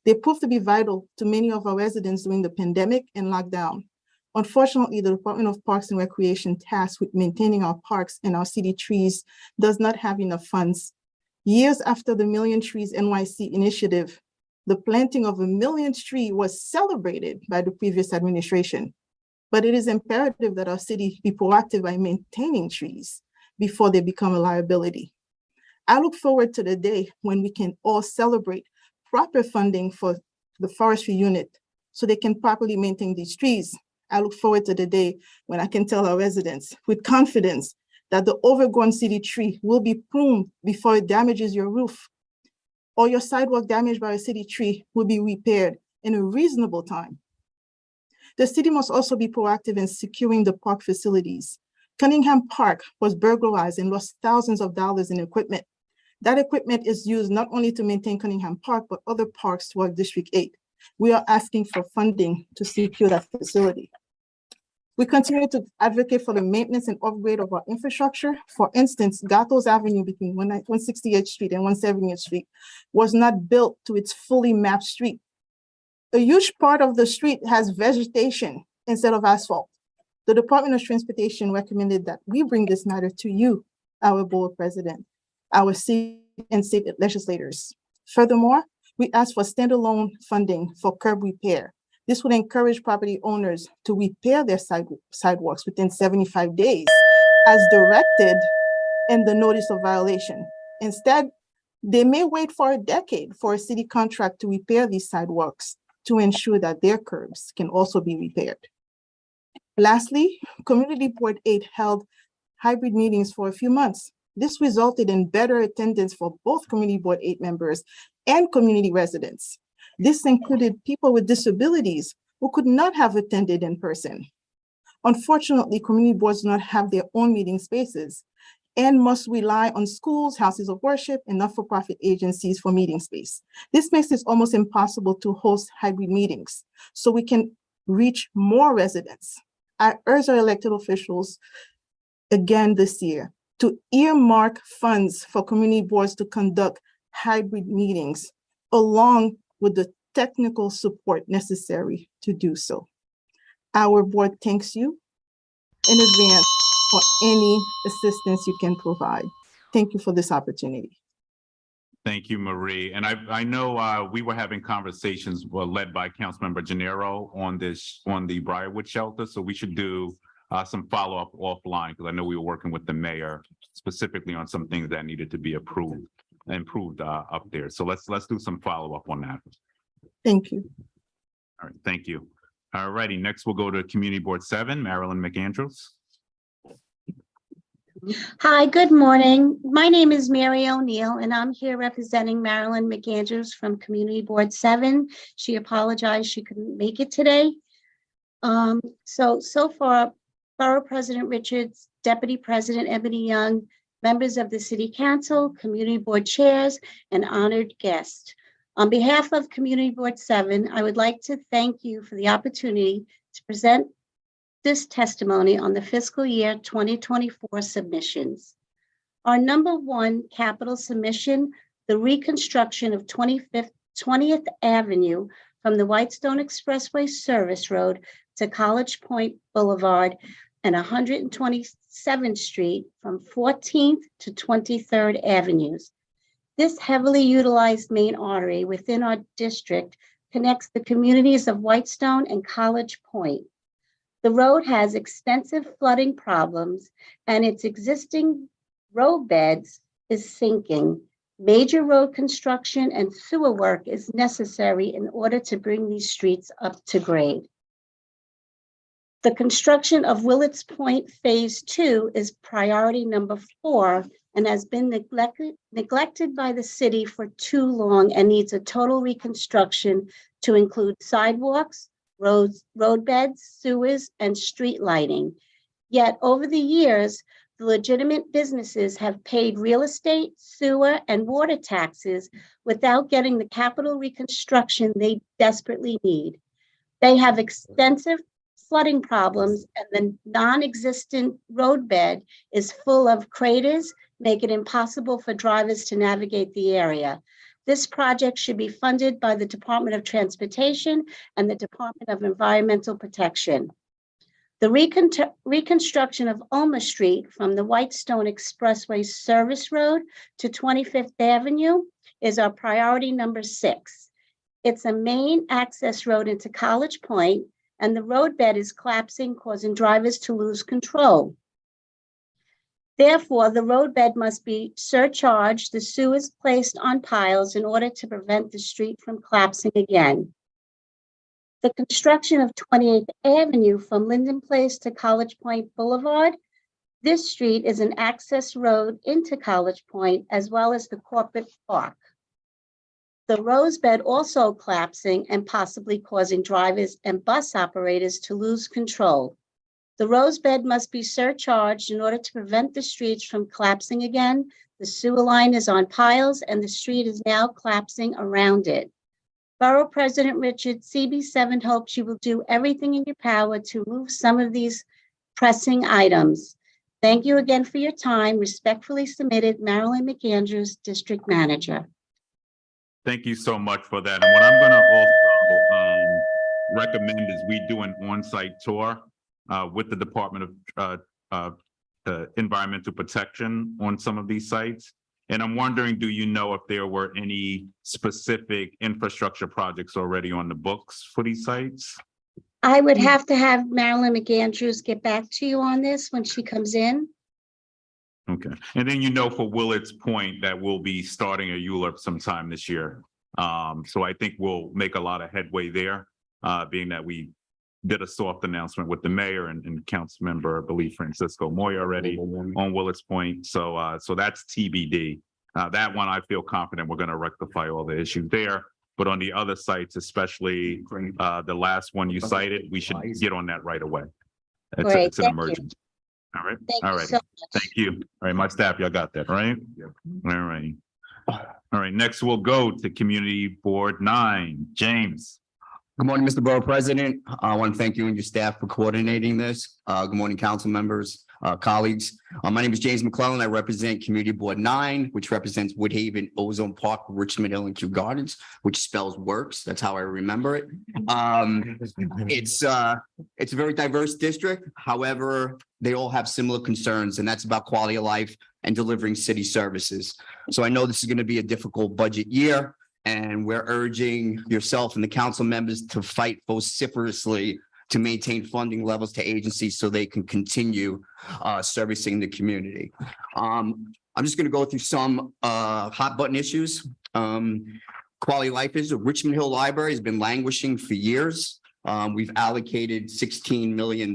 They proved to be vital to many of our residents during the pandemic and lockdown. Unfortunately, the Department of Parks and Recreation tasked with maintaining our parks and our city trees does not have enough funds. Years after the Million Trees NYC initiative, the planting of 1 million trees was celebrated by the previous administration. But it is imperative that our city be proactive by maintaining trees before they become a liability. I look forward to the day when we can all celebrate proper funding for the forestry unit so they can properly maintain these trees. I look forward to the day when I can tell our residents with confidence that the overgrown city tree will be pruned before it damages your roof, or your sidewalk damaged by a city tree will be repaired in a reasonable time. The city must also be proactive in securing the park facilities. Cunningham Park was burglarized and lost thousands of dollars in equipment. That equipment is used not only to maintain Cunningham Park, but other parks throughout District 8. We are asking for funding to secure that facility. We continue to advocate for the maintenance and upgrade of our infrastructure. For instance, Gatos Avenue between 168th Street and 170th Street was not built to its fully mapped street. A huge part of the street has vegetation instead of asphalt. The Department of Transportation recommended that we bring this matter to you, our board president, our city and state legislators. Furthermore, we ask for standalone funding for curb repair. This would encourage property owners to repair their sidewalks within 75 days, as directed in the notice of violation. Instead, they may wait for a decade for a city contract to repair these sidewalks to ensure that their curbs can also be repaired. Lastly, Community Board 8 held hybrid meetings for a few months. This resulted in better attendance for both Community Board 8 members and community residents. This included people with disabilities who could not have attended in person. Unfortunately, community boards do not have their own meeting spaces and must rely on schools, houses of worship, and not-for-profit agencies for meeting space. This makes it almost impossible to host hybrid meetings so we can reach more residents. I urge our elected officials again this year to earmark funds for community boards to conduct hybrid meetings, along with the technical support necessary to do so. Our board thanks you in advance for any assistance you can provide. Thank you for this opportunity. Thank you, Marie. And I know we were having conversations led by Councilmember Gennaro on the Briarwood shelter. So we should do some follow-up offline, because I know we were working with the mayor specifically on some things that needed to be improved up there. So let's do some follow-up on that. Thank you. All right, thank you. All righty, next we'll go to Community Board 7, Marilyn McAndrews. Hi, good morning. My name is Mary O'Neill, and I'm here representing Marilyn McAndrews from Community Board 7. She apologized she couldn't make it today. So far, Borough President Richards, Deputy President Ebony Young, members of the City Council, Community Board chairs, and honored guests. On behalf of Community Board 7, I would like to thank you for the opportunity to present this testimony on the fiscal year 2024 submissions. Our number one capital submission, the reconstruction of 20th Avenue from the Whitestone Expressway Service Road to College Point Boulevard and 127th Street from 14th to 23rd Avenues. This heavily utilized main artery within our district connects the communities of Whitestone and College Point. The road has extensive flooding problems, and its existing road beds is sinking. Major road construction and sewer work is necessary in order to bring these streets up to grade. The construction of Willets Point Phase 2 is priority number 4 and has been neglected by the city for too long and needs a total reconstruction to include sidewalks, road beds, sewers, and street lighting. Yet over the years, the legitimate businesses have paid real estate, sewer, and water taxes without getting the capital reconstruction they desperately need. They have extensive flooding problems, and the non-existent roadbed is full of craters, make it impossible for drivers to navigate the area. This project should be funded by the Department of Transportation and the Department of Environmental Protection. The reconstruction of Ulmer Street from the Whitestone Expressway Service Road to 25th Avenue is our priority number 6. It's a main access road into College Point, and the roadbed is collapsing, causing drivers to lose control. Therefore, the roadbed must be surcharged, the sewers placed on piles in order to prevent the street from collapsing again. The construction of 28th Avenue from Linden Place to College Point Boulevard. This street is an access road into College Point as well as the corporate park. The rosebed also collapsing and possibly causing drivers and bus operators to lose control. The rosebed must be surcharged in order to prevent the streets from collapsing again. The sewer line is on piles and the street is now collapsing around it. Borough President Richard, CB7 hopes you will do everything in your power to move some of these pressing items. Thank you again for your time. Respectfully submitted, Marilyn McAndrews, District Manager. Thank you so much for that. And what I'm going to also recommend is we do an on-site tour with the Department of Environmental Protection on some of these sites. And I'm wondering, do you know if there were any specific infrastructure projects already on the books for these sites? I would have to have Marilyn McAndrews get back to you on this when she comes in. Okay. And then, you know, for Willard's Point, that we'll be starting a ULURP sometime this year. So I think we'll make a lot of headway there, being that we did a soft announcement with the mayor and council member, I believe, Francisco Moy already on Willard's Point. So so that's TBD. That one, I feel confident we're going to rectify all the issues there. But on the other sites, especially the last one you cited, we should get on that right away. It's an emergency. All right. All right. Thank you. All right. My staff, y'all got that, right? All right. All right. Next, we'll go to Community Board 9. James. Good morning, Mr. Borough President. I want to thank you and your staff for coordinating this. Good morning, council members, colleagues. My name is James McClellan. I represent Community Board 9, which represents Woodhaven, Ozone Park, Richmond Hill, and Kew Gardens, which spells works. That's how I remember it. It's a very diverse district. However, they all have similar concerns, and that's about quality of life and delivering city services. So I know this is going to be a difficult budget year, and we're urging yourself and the council members to fight vociferously to maintain funding levels to agencies so they can continue servicing the community. I'm just going to go through some hot button issues. Quality of life is Richmond Hill Library has been languishing for years. We've allocated $16 million.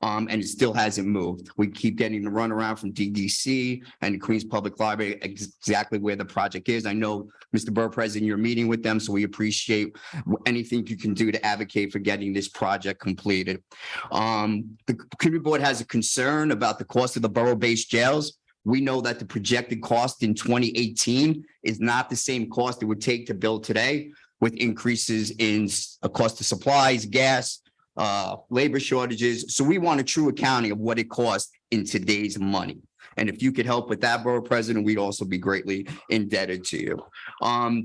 And it still hasn't moved. We keep getting the runaround from DDC and the Queens Public Library exactly where the project is. I know, Mr. Borough President, you're meeting with them, so we appreciate anything you can do to advocate for getting this project completed. The Community Board has a concern about the cost of the borough-based jails. We know that the projected cost in 2018 is not the same cost it would take to build today, with increases in cost of supplies, gas, labor shortages. So we want a true accounting of what it costs in today's money. And if you could help with that, Borough President, we'd also be greatly indebted to you.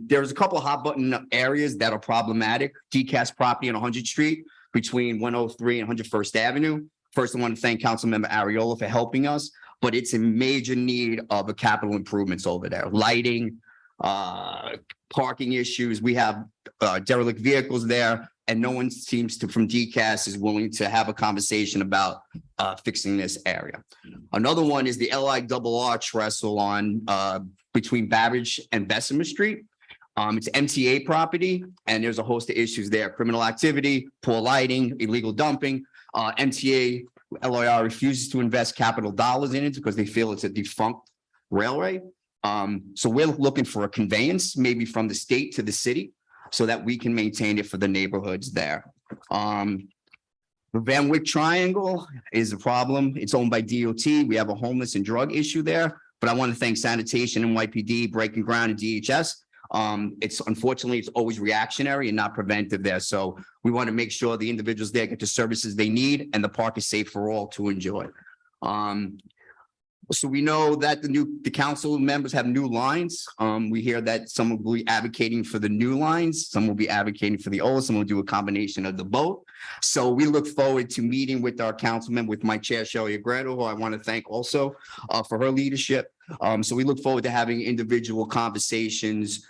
There's a couple of hot button areas that are problematic. DCAS property on 100th Street between 103 and 101st Avenue. First, I want to thank Councilmember Ariola for helping us, but it's in major need of a capital improvements over there. Lighting, parking issues. We have derelict vehicles there. And no one seems to, from DCAS, is willing to have a conversation about fixing this area. Another one is the LIRR trestle on between Babbage and Bessemer Street. It's MTA property, and there's a host of issues there: criminal activity, poor lighting, illegal dumping. MTA LIRR refuses to invest capital dollars in it because they feel it's a defunct railway. So we're looking for a conveyance, maybe from the state to the city, so that we can maintain it for the neighborhoods there. The Van Wyck Triangle is a problem. It's owned by DOT. We have a homeless and drug issue there, but I want to thank Sanitation, NYPD, Breaking Ground, and DHS It's unfortunately, it's always reactionary and not preventive there. So we want to make sure the individuals there get the services they need and the park is safe for all to enjoy. So we know that the council members have new lines. We hear that some will be advocating for the new lines, some will be advocating for the old, some will do a combination of the both. So we look forward to meeting with our council member, with my chair, Shelley Agredo, who I want to thank also for her leadership. So we look forward to having individual conversations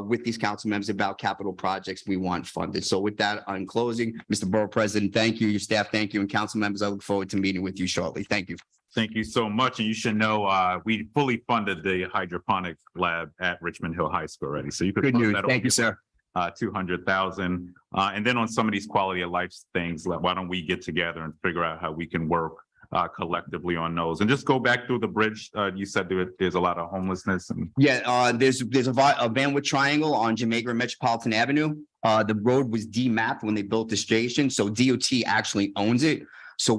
with these council members about capital projects we want funded. So with that, I'm closing. Mr. Borough President, thank you. Your staff, thank you. And council members, I look forward to meeting with you shortly. Thank you. Thank you so much. And you should know, we fully funded the hydroponic lab at Richmond Hill High School already. So you could. Good news. Thank you, sir. 200,000. And then on some of these quality of life things, why don't we get together and figure out how we can work collectively on those, and just go back through the bridge. You said there's a lot of homelessness. And yeah, there's a bandwidth triangle on Jamaica and Metropolitan Avenue. The road was demapped when they built the station, so DOT actually owns it. So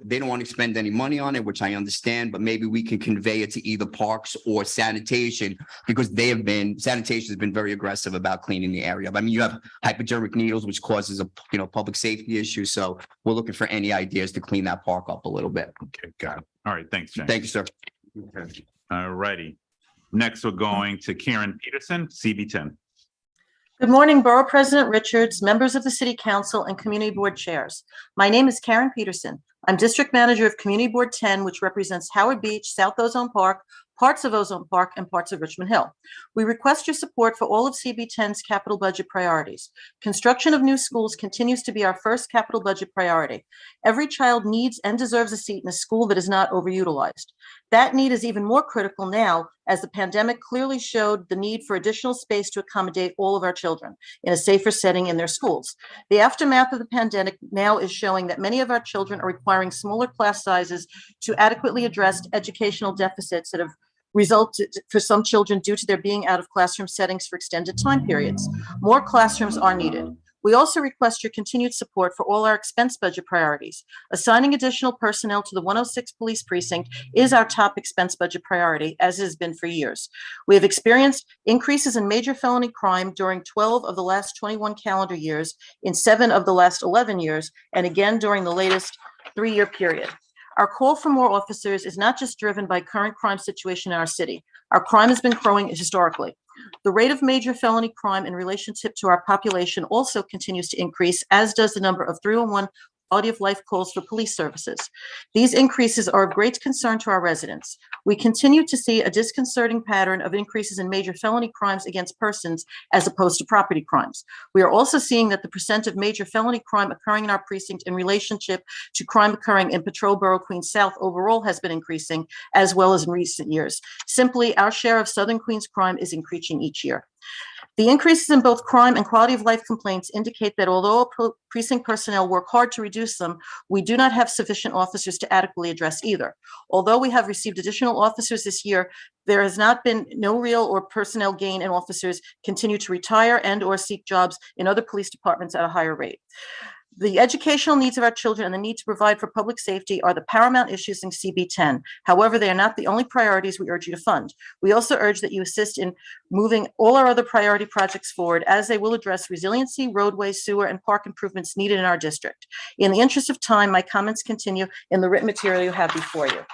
they don't want to spend any money on it, which I understand, but maybe we can convey it to either parks or sanitation, because sanitation has been very aggressive about cleaning the area. I mean, you have hypodermic needles, which causes a public safety issue. So we're looking for any ideas to clean that park up a little bit. Okay, got it. All right, thanks, James. Thank you, sir. Okay. All righty. Next, we're going to Karen Peterson, CB10. Good morning, Borough President Richards, members of the City Council, and Community Board chairs. My name is Karen Peterson. I'm District Manager of Community Board 10, which represents Howard Beach, South Ozone Park, parts of Ozone Park, and parts of Richmond Hill. We request your support for all of CB10's capital budget priorities. Construction of new schools continues to be our first capital budget priority. Every child needs and deserves a seat in a school that is not overutilized. That need is even more critical now, as the pandemic clearly showed the need for additional space to accommodate all of our children in a safer setting in their schools. The aftermath of the pandemic now is showing that many of our children are requiring smaller class sizes to adequately address educational deficits that have resulted for some children due to their being out of classroom settings for extended time periods. More classrooms are needed. We also request your continued support for all our expense budget priorities. Assigning additional personnel to the 106 Police Precinct is our top expense budget priority, as it has been for years. We have experienced increases in major felony crime during 12 of the last 21 calendar years, in 7 of the last 11 years, and again during the latest 3-year period. Our call for more officers is not just driven by current crime situation in our city. Our crime has been growing historically. The rate of major felony crime in relationship to our population also continues to increase, as does the number of 311 quality of life calls for police services. These increases are of great concern to our residents. We continue to see a disconcerting pattern of increases in major felony crimes against persons as opposed to property crimes. We are also seeing that the percent of major felony crime occurring in our precinct in relationship to crime occurring in Patrol Borough Queens South overall has been increasing, as well as in recent years. Simply, our share of Southern Queens crime is increasing each year. The increases in both crime and quality of life complaints indicate that although precinct personnel work hard to reduce them, we do not have sufficient officers to adequately address either. Although we have received additional officers this year, there has not been no real or personnel gain, and officers continue to retire and or seek jobs in other police departments at a higher rate. The educational needs of our children and the need to provide for public safety are the paramount issues in CB10. However, they are not the only priorities we urge you to fund. We also urge that you assist in moving all our other priority projects forward, as they will address resiliency, roadway, sewer, and park improvements needed in our district. In the interest of time, my comments continue in the written material you have before you.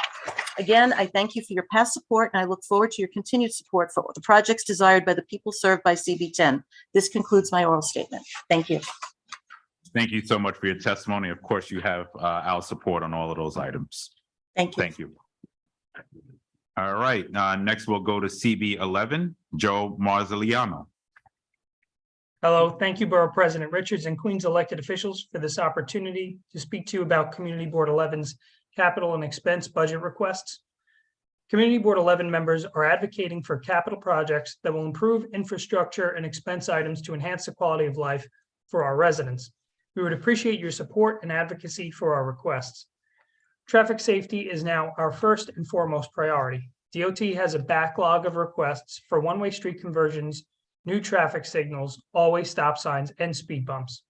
Again, I thank you for your past support, and I look forward to your continued support for the projects desired by the people served by CB10. This concludes my oral statement. Thank you. Thank you so much for your testimony. Of course, you have our support on all of those items. Thank you. Thank you. All right, next we'll go to CB11, Joe Marziliano. Hello, thank you, Borough President Richards and Queens elected officials, for this opportunity to speak to you about Community Board 11's capital and expense budget requests. Community Board 11 members are advocating for capital projects that will improve infrastructure and expense items to enhance the quality of life for our residents. We would appreciate your support and advocacy for our requests. Traffic safety is now our first and foremost priority. DOT has a backlog of requests for one-way street conversions, new traffic signals, all-way stop signs, and speed bumps.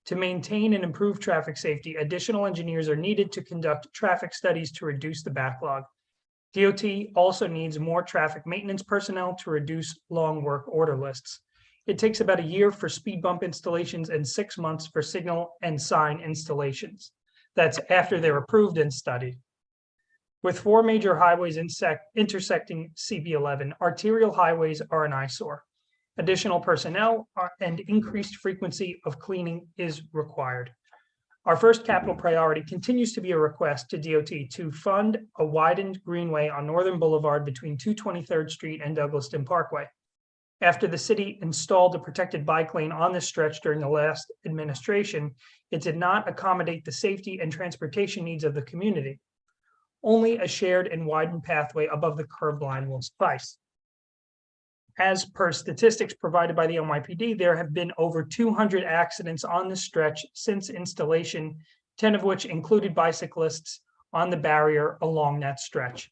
To maintain and improve traffic safety, additional engineers are needed to conduct traffic studies to reduce the backlog. DOT also needs more traffic maintenance personnel to reduce long work order lists. It takes about a year for speed bump installations and 6 months for signal and sign installations. That's after they're approved and studied. With 4 major highways intersecting CB11, arterial highways are an eyesore. Additional personnel and increased frequency of cleaning is required. Our first capital priority continues to be a request to DOT to fund a widened greenway on Northern Boulevard between 223rd Street and Douglaston Parkway. After the city installed a protected bike lane on this stretch during the last administration, it did not accommodate the safety and transportation needs of the community. Only a shared and widened pathway above the curb line will suffice. As per statistics provided by the NYPD, there have been over 200 accidents on this stretch since installation, 10 of which included bicyclists on the barrier along that stretch.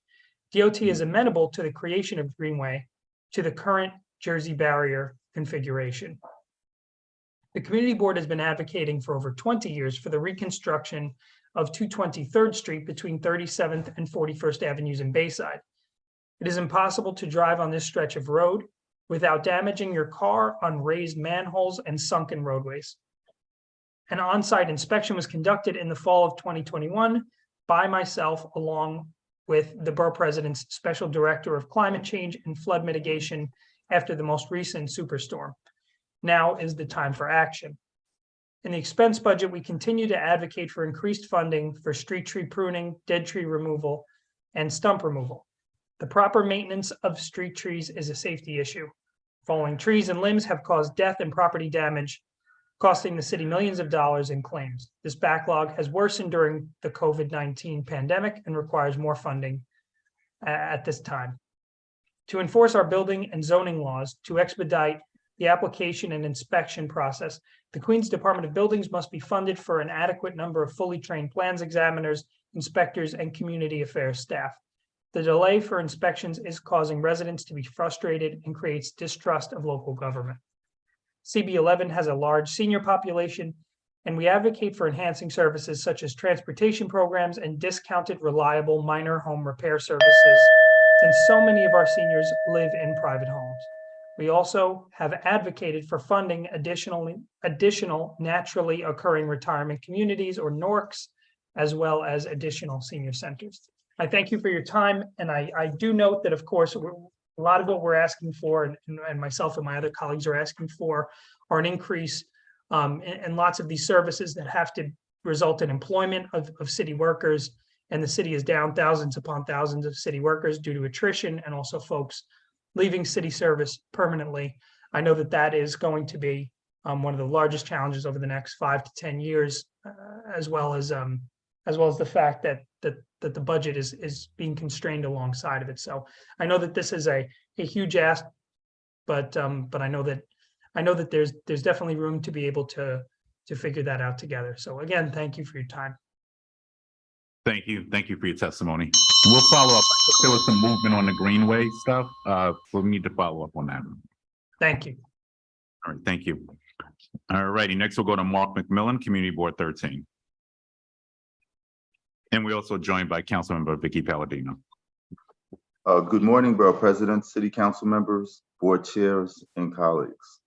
DOT is amenable to the creation of Greenway to the current Jersey barrier configuration. The Community Board has been advocating for over 20 years for the reconstruction of 223rd Street between 37th and 41st Avenues in Bayside. It is impossible to drive on this stretch of road without damaging your car on raised manholes and sunken roadways. An on-site inspection was conducted in the fall of 2021 by myself, along with the Borough President's Special Director of Climate Change and Flood Mitigation after the most recent superstorm. Now is the time for action. In the expense budget, we continue to advocate for increased funding for street tree pruning, dead tree removal, and stump removal. The proper maintenance of street trees is a safety issue. Falling trees and limbs have caused death and property damage, costing the city millions of dollars in claims. This backlog has worsened during the COVID-19 pandemic and requires more funding at this time. To enforce our building and zoning laws, to expedite the application and inspection process, the Queens Department of Buildings must be funded for an adequate number of fully trained plans examiners, inspectors, and community affairs staff. The delay for inspections is causing residents to be frustrated and creates distrust of local government. CB11 has a large senior population, and we advocate for enhancing services such as transportation programs and discounted, reliable minor home repair services, since so many of our seniors live in private homes. We also have advocated for funding additional naturally occurring retirement communities, or NORCs, as well as additional senior centers. I thank you for your time, and I do note that, of course, a lot of what we're asking for, and myself and my other colleagues are asking for, are an increase in lots of these services that have to result in employment of city workers, and the city is down thousands upon thousands of city workers due to attrition and also folks leaving city service permanently. I know that that is going to be one of the largest challenges over the next 5 to 10 years, as well as the fact that the budget is being constrained alongside of it. So I know that this is a huge ask, but I know that there's definitely room to be able to figure that out together. So again, thank you for your time. Thank you for your testimony. We'll follow up. There was some movement on the Greenway stuff. We'll need to follow up on that. Thank you. All right, thank you. All righty, next we'll go to Mark McMillan, Community Board 13. And we're also joined by Councilmember Vicky Palladino. Good morning, Borough President, City Council members, board chairs, and colleagues.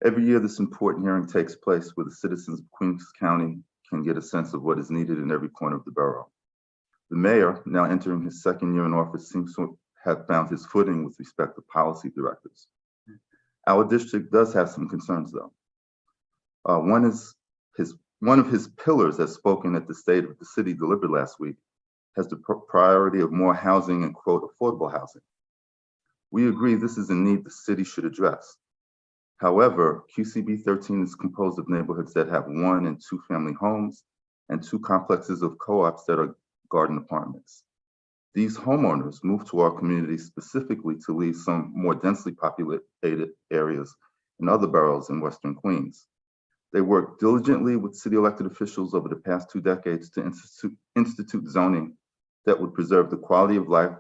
Every year this important hearing takes place where the citizens of Queens County can get a sense of what is needed in every corner of the borough. The mayor, now entering his second year in office, seems to have found his footing with respect to policy directives. Our district does have some concerns, though. One of his pillars, as spoken at the State of the City delivered last week, has the priority of more housing and, quote, affordable housing. We agree this is a need the city should address. However, QCB 13 is composed of neighborhoods that have 1 and 2 family homes and 2 complexes of co-ops that are garden apartments. These homeowners moved to our community specifically to leave some more densely populated areas in other boroughs in Western Queens. They worked diligently with city elected officials over the past 2 decades to institute zoning that would preserve the quality of life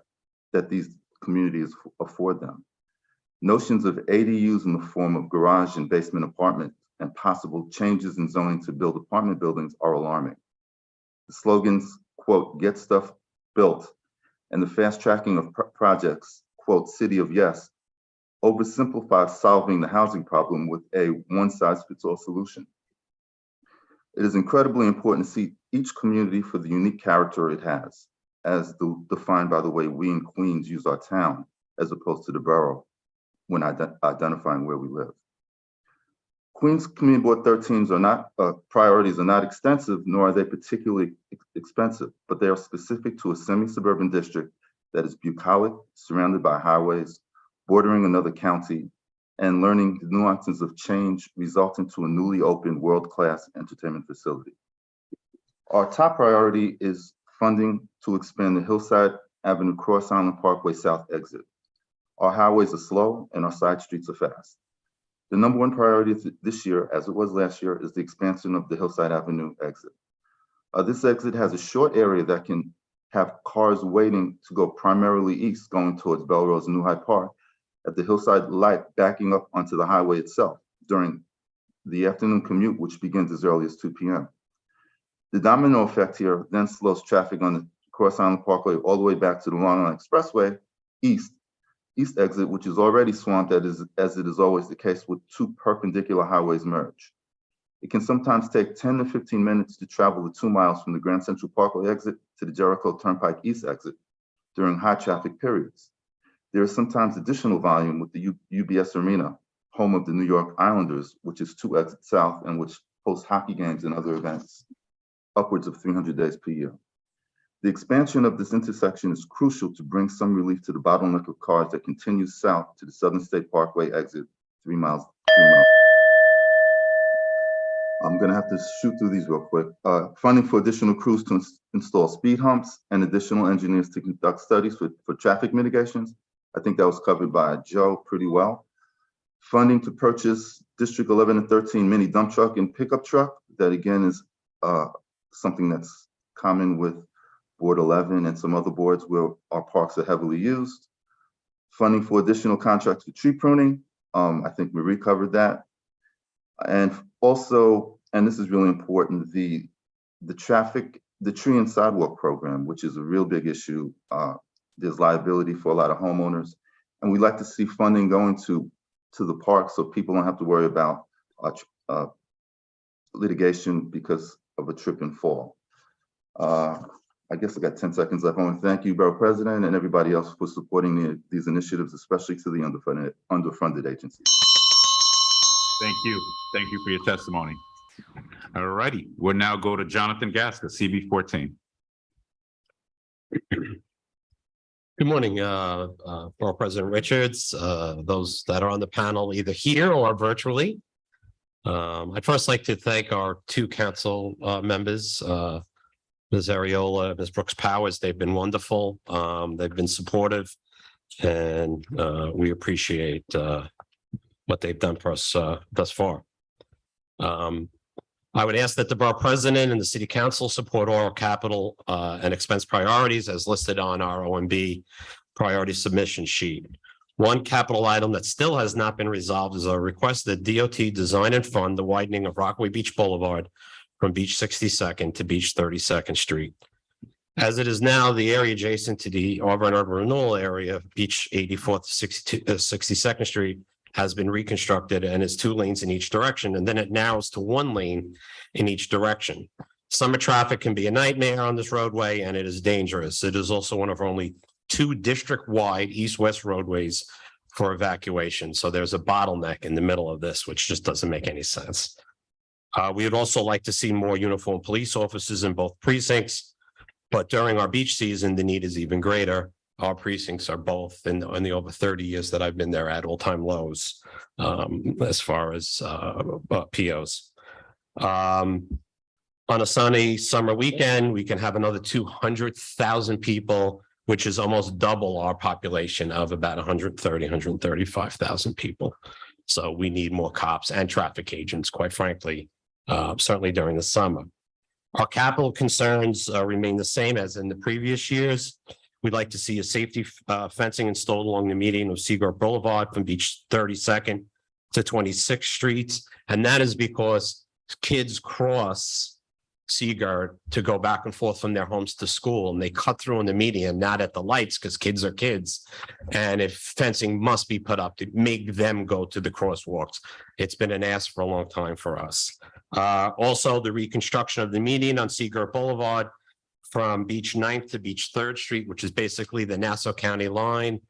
that these communities afford them. Notions of ADUs in the form of garage and basement apartments and possible changes in zoning to build apartment buildings are alarming. The slogans, quote, "Get stuff built," and the fast tracking of projects, quote, city of yes, oversimplifies solving the housing problem with a one-size-fits-all solution. It is incredibly important to see each community for the unique character it has, as defined by the way we in Queens use our town, as opposed to the borough when identifying where we live. Queens Community Board 13s are not, priorities are not extensive, nor are they particularly expensive, but they are specific to a semi-suburban district that is bucolic, surrounded by highways, bordering another county, and learning the nuances of change resulting to a newly opened world-class entertainment facility. Our top priority is funding to expand the Hillside Avenue Cross Island Parkway South exit. Our highways are slow and our side streets are fast. The number one priority this year, as it was last year, is the expansion of the Hillside Avenue exit. This exit has a short area that can have cars waiting to go primarily east, going towards Belrose and New Hyde Park, at the Hillside light backing up onto the highway itself during the afternoon commute, which begins as early as 2 p.m. The domino effect here then slows traffic on the Cross Island Parkway all the way back to the Long Island Expressway east exit, which is already swamped as it is always the case with two perpendicular highways merge. It can sometimes take 10 to 15 minutes to travel the 2 miles from the Grand Central Parkway exit to the Jericho Turnpike East exit during high traffic periods. There is sometimes additional volume with the UBS Arena, home of the New York Islanders, which is 2 exits south and which hosts hockey games and other events upwards of 300 days per year. The expansion of this intersection is crucial to bring some relief to the bottleneck of cars that continues south to the Southern State Parkway exit 3 miles. I'm gonna have to shoot through these real quick. Funding for additional crews to install speed humps and additional engineers to conduct studies for traffic mitigations. I think that was covered by Joe pretty well. Funding to purchase District 11 and 13 mini dump truck and pickup truck. That again is something that's common with Board 11 and some other boards where our parks are heavily used. Funding for additional contracts for tree pruning. I think Marie covered that. And also, and this is really important, the tree and sidewalk program, which is a real big issue. There's liability for a lot of homeowners, and we'd like to see funding going to the park so people don't have to worry about litigation because of a trip and fall. I guess I got 10 seconds left. I want to thank you, Borough President, and everybody else for supporting these initiatives, especially to the underfunded agencies. Thank you. Thank you for your testimony. All righty, we'll now go to Jonathan Gasker, CB 14. Good morning, Borough President Richards, those that are on the panel either here or virtually. I'd first like to thank our 2 council members, Ms. Ariola, Ms. Brooks Powers. They've been wonderful. They've been supportive, and we appreciate what they've done for us thus far. I would ask that the Borough President and the City Council support all capital and expense priorities as listed on our OMB priority submission sheet. One capital item that still has not been resolved is a request that DOT design and fund the widening of Rockaway Beach Boulevard from Beach 62nd to Beach 32nd Street. As it is now, the area adjacent to the Auburn Urban Renewal Area, Beach 84th to 62nd Street, has been reconstructed and is 2 lanes in each direction, and then it narrows to 1 lane in each direction. Summer traffic can be a nightmare on this roadway, and it is dangerous. It is also one of only 2 district-wide east-west roadways for evacuation. So there's a bottleneck in the middle of this, which just doesn't make any sense. We would also like to see more uniformed police officers in both precincts, but during our beach season, the need is even greater. Our precincts are both in the over 30 years that I've been there at all-time lows as far as POs. On a sunny summer weekend, we can have another 200,000 people, which is almost double our population of about 135,000 people. So we need more cops and traffic agents, quite frankly, certainly during the summer. Our capital concerns remain the same as in the previous years. We'd like to see a safety fencing installed along the median of Seagull Boulevard from Beach 32nd to 26th Street. And that is because kids cross Seagirt to go back and forth from their homes to school, and they cut through in the median, not at the lights, because kids are kids. And if fencing must be put up to make them go to the crosswalks, it's been an ask for a long time for us. Also, the reconstruction of the median on Seagirt Boulevard from Beach 9th to Beach 3rd Street, which is basically the Nassau County line,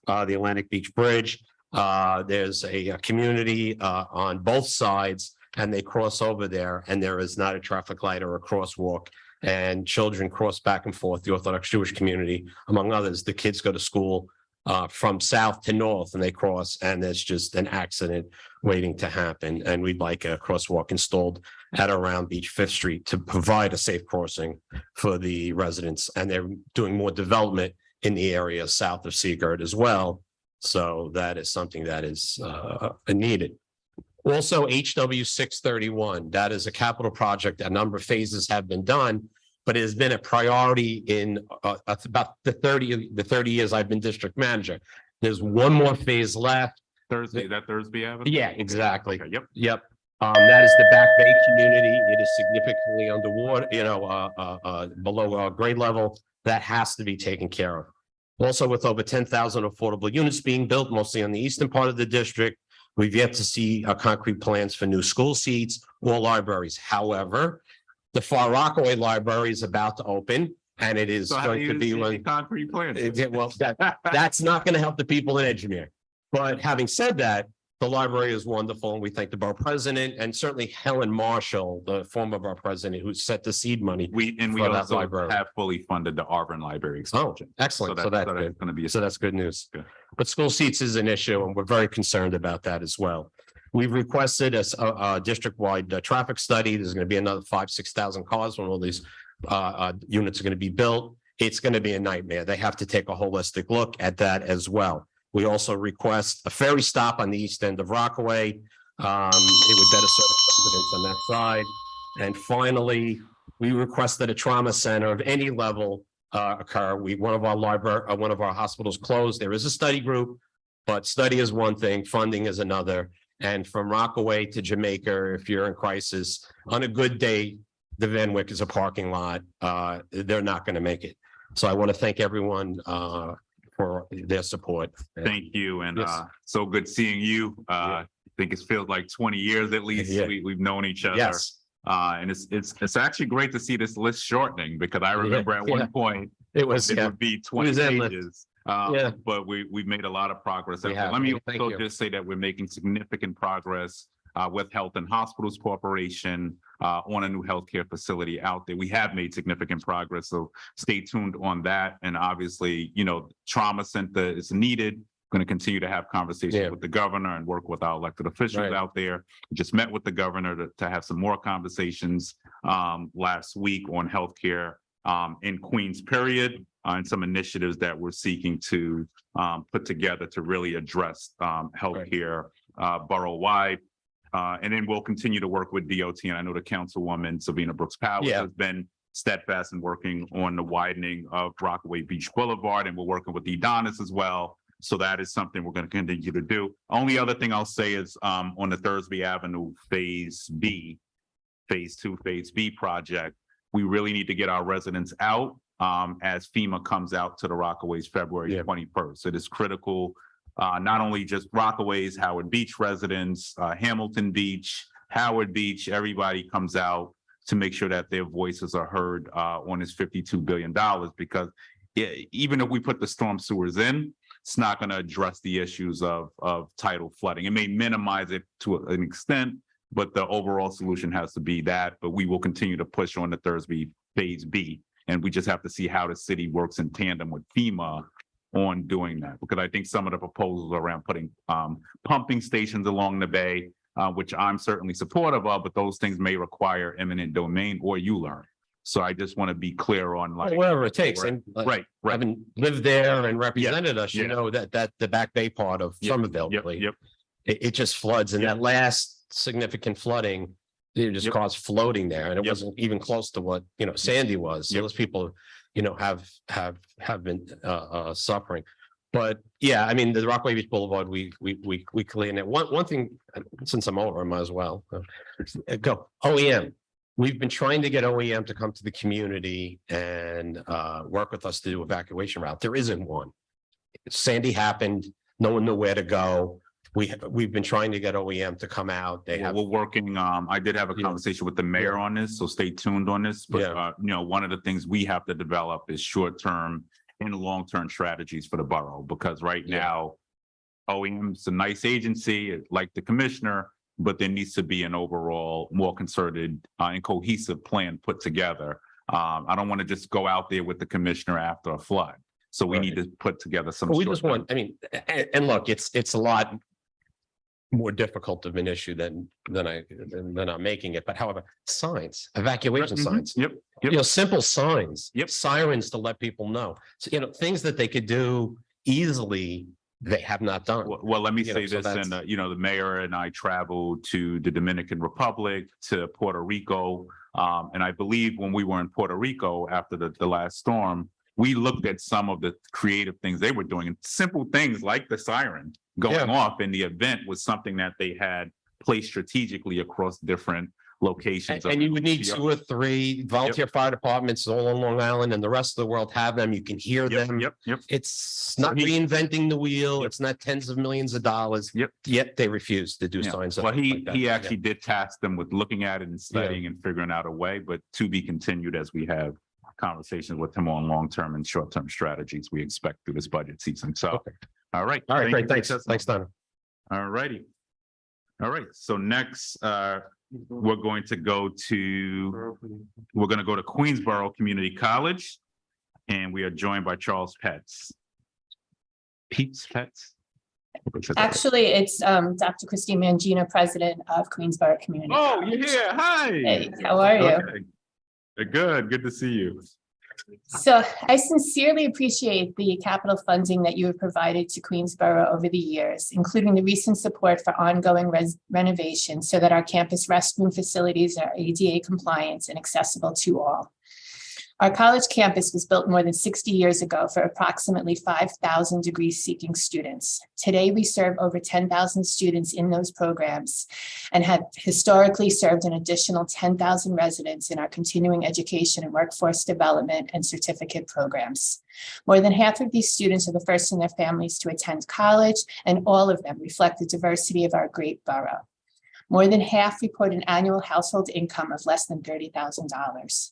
the Atlantic Beach Bridge. There's a community on both sides, and they cross over there, and there is not a traffic light or a crosswalk, and children cross back and forth. The Orthodox Jewish community, among others, the kids go to school from south to north, and they cross, and there's just an accident waiting to happen. And we'd like a crosswalk installed at around Beach 5th Street to provide a safe crossing for the residents. And they're doing more development in the area south of Seagirt as well. So that is something that is needed. Also, HW 631, that is a capital project. A number of phases have been done, but it has been a priority in about the 30 years I've been district manager. There's one more phase left. Thursday, that Thursday Avenue? Yeah, exactly. Okay, yep. Yep. That is the Back Bay community. It is significantly underwater, below grade level. That has to be taken care of. Also, with over 10,000 affordable units being built, mostly on the eastern part of the district, we've yet to see concrete plans for new school seats or libraries. However, the Far Rockaway Library is about to open, and it is going to be one concrete plans. Well, that's not going to help the people in Edgemere. But having said that, the library is wonderful, and we thank the borough president and certainly Helen Marshall, the former borough president, who set the seed money. We for that also library. have fully funded the Auburn Library Oh, expansion. excellent. So So that's that's good. going to be So that's good news. Good. But school seats is an issue, and we're very concerned about that as well. We've requested a district-wide traffic study. There's going to be another 5,000-6,000 cars when all these units are going to be built. It's going to be a nightmare. They have to take a holistic look at that as well. We also request a ferry stop on the east end of Rockaway. It would better serve residents on that side. And finally, we requested a trauma center of any level occur. One of our hospitals closed. There is a study group, but study is one thing, funding is another. And from Rockaway to Jamaica, if you're in crisis, on a good day, the Van Wyck is a parking lot. They're not going to make it. So I want to thank everyone for their support. Thank you, and Yes. so good seeing you. I think it feels like 20 years at least. Yeah. We've known each other. Yes. And it's actually great to see this list shortening, because I remember at one point It was, it yeah. would be 20 endless. pages. Yeah. But we've made a lot of progress. We have. Let me Thank also you. just say that we're making significant progress with Health and Hospitals Corporation on a new healthcare facility out there. We have made significant progress, so stay tuned on that. And obviously, trauma center is needed. Going to continue to have conversations with the governor and work with our elected officials out there. Just met with the governor to have some more conversations last week on healthcare in Queens, period, and some initiatives that we're seeking to put together to really address healthcare borough-wide. And then we'll continue to work with DOT. And I know the Councilwoman Sabina Brooks Powers has been steadfast in working on the widening of Rockaway Beach Boulevard, and we're working with the Adonis as well. So that is something we're going to continue to do. Only other thing I'll say is on the Thursby Avenue Phase 2, Phase B project, we really need to get our residents out as FEMA comes out to the Rockaways February 21st. It is critical. Not only just Rockaways, Howard Beach residents, Hamilton Beach, Howard Beach, everybody comes out to make sure that their voices are heard on this $52 billion, because even if we put the storm sewers in, it's not going to address the issues of tidal flooding. It may minimize it to an extent, but the overall solution has to be that. But we will continue to push on the Thursby Phase B, and we just have to see how the city works in tandem with FEMA on doing that, because I think some of the proposals around putting pumping stations along the bay, which I'm certainly supportive of, but those things may require eminent domain or ULERN. So I just want to be clear on Whatever it takes. And right. having lived there and represented us, you know that the Back Bay part of Somerville, it just floods, and that last significant flooding, it just caused floating there, and it wasn't even close to what Sandy was. So those people have been suffering. But yeah, I mean, the Rockaway Beach Boulevard, we clean it. One thing, since I'm over, I might as well go OEM. we've been trying to get OEM to come to the community and work with us to do evacuation route. There isn't one. Sandy happened. No one knew where to go. We've been trying to get OEM to come out. We're working, I did have a conversation with the mayor on this, so stay tuned on this. But, one of the things we have to develop is short-term and long-term strategies for the borough, because right now, OEM's a nice agency, like the commissioner, but there needs to be an overall more concerted and cohesive plan put together. I don't want to just go out there with the commissioner after a flood. So we need to put together some. We just want, and look, it's a lot more difficult of an issue than I'm making it. But however, signs, evacuation signs. Yep. Simple signs. Sirens to let people know. So, things that they could do easily, they have not done. Well, let me say this, and the mayor and I traveled to the Dominican Republic, to Puerto Rico, and I believe when we were in Puerto Rico after the last storm, we looked at some of the creative things they were doing, and simple things like the siren going off in the event was something that they had placed strategically across different locations. And you would need 2 or 3 volunteer fire departments all on Long Island, and the rest of the world have them. You can hear them. It's not reinventing the wheel. It's not tens of millions of dollars. Yet they refuse to do signs. Well, he actually did task them with looking at it and studying and figuring out a way, but to be continued as we have conversations with him on long-term and short-term strategies we expect through this budget season. So, all right. Great. Thanks. Thanks, Donovan. All righty. All right. So next, we're going to go to Queens Borough Community College, and we are joined by Charles Petts. Petts? Actually, it's Dr. Christine Mangino, president of Queens Borough Community Oh, College. you're here. Hi. Hey, how are you? Okay. Good to see you. So I sincerely appreciate the capital funding that you have provided to Queens Borough over the years, including the recent support for ongoing renovation so that our campus restroom facilities are ADA compliant and accessible to all. Our college campus was built more than 60 years ago for approximately 5,000 degree-seeking students. Today, we serve over 10,000 students in those programs and have historically served an additional 10,000 residents in our continuing education and workforce development and certificate programs. More than half of these students are the first in their families to attend college, and all of them reflect the diversity of our great borough. More than half report an annual household income of less than $30,000.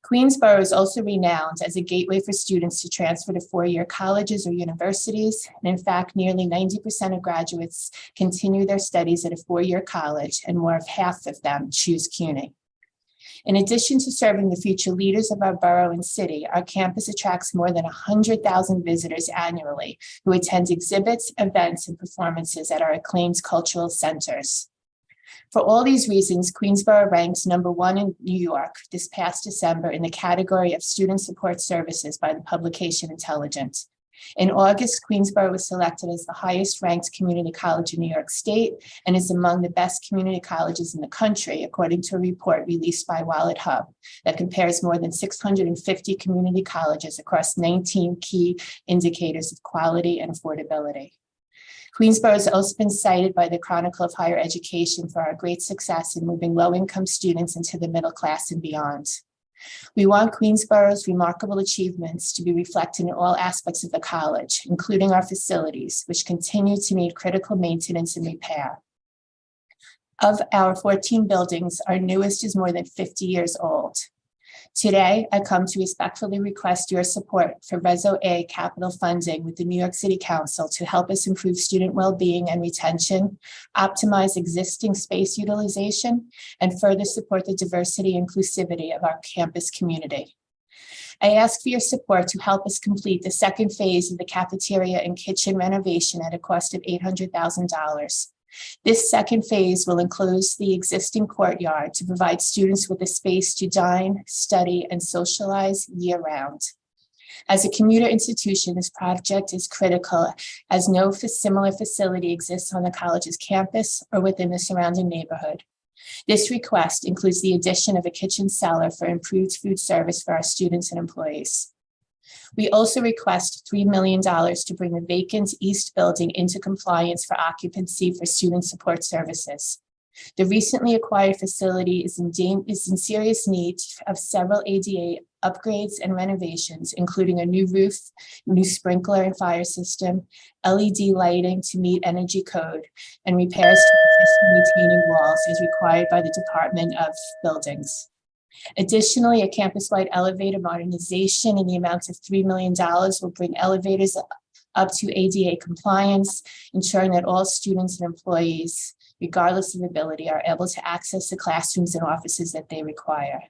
Queens Borough is also renowned as a gateway for students to transfer to 4-year colleges or universities. And in fact, nearly 90% of graduates continue their studies at a 4-year college, and more of half of them choose CUNY. In addition to serving the future leaders of our borough and city, our campus attracts more than 100,000 visitors annually who attend exhibits, events, and performances at our acclaimed cultural centers. For all these reasons, Queens Borough ranks #1 in New York this past December in the category of student support services by the publication Intelligent. In August, Queens Borough was selected as the highest ranked community college in New York State and is among the best community colleges in the country, according to a report released by Wallet Hub that compares more than 650 community colleges across 19 key indicators of quality and affordability. Queens Borough has also been cited by the Chronicle of Higher Education for our great success in moving low-income students into the middle class and beyond. We want Queens Borough's remarkable achievements to be reflected in all aspects of the college, including our facilities, which continue to need critical maintenance and repair. Of our 14 buildings, our newest is more than 50 years old. Today, I come to respectfully request your support for Reso A capital funding with the New York City Council to help us improve student well-being and retention, optimize existing space utilization, and further support the diversity and inclusivity of our campus community. I ask for your support to help us complete the second phase of the cafeteria and kitchen renovation at a cost of $800,000. This second phase will enclose the existing courtyard to provide students with a space to dine, study, and socialize year-round. As a commuter institution, this project is critical as no similar facility exists on the college's campus or within the surrounding neighborhood. This request includes the addition of a kitchen cellar for improved food service for our students and employees. We also request $3 million to bring the vacant East Building into compliance for occupancy for student support services. The recently acquired facility is in serious need of several ADA upgrades and renovations, including a new roof, new sprinkler and fire system, LED lighting to meet energy code, and repairs to existing retaining walls as required by the Department of Buildings. Additionally, a campus-wide elevator modernization in the amount of $3 million will bring elevators up to ADA compliance, ensuring that all students and employees, regardless of ability, are able to access the classrooms and offices that they require.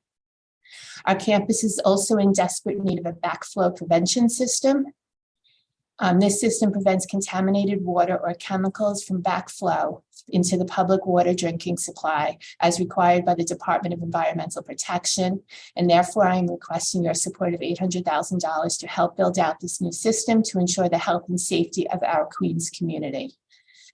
Our campus is also in desperate need of a backflow prevention system. This system prevents contaminated water or chemicals from backflow into the public water drinking supply as required by the Department of Environmental Protection. And therefore, I am requesting your support of $800,000 to help build out this new system to ensure the health and safety of our Queens community.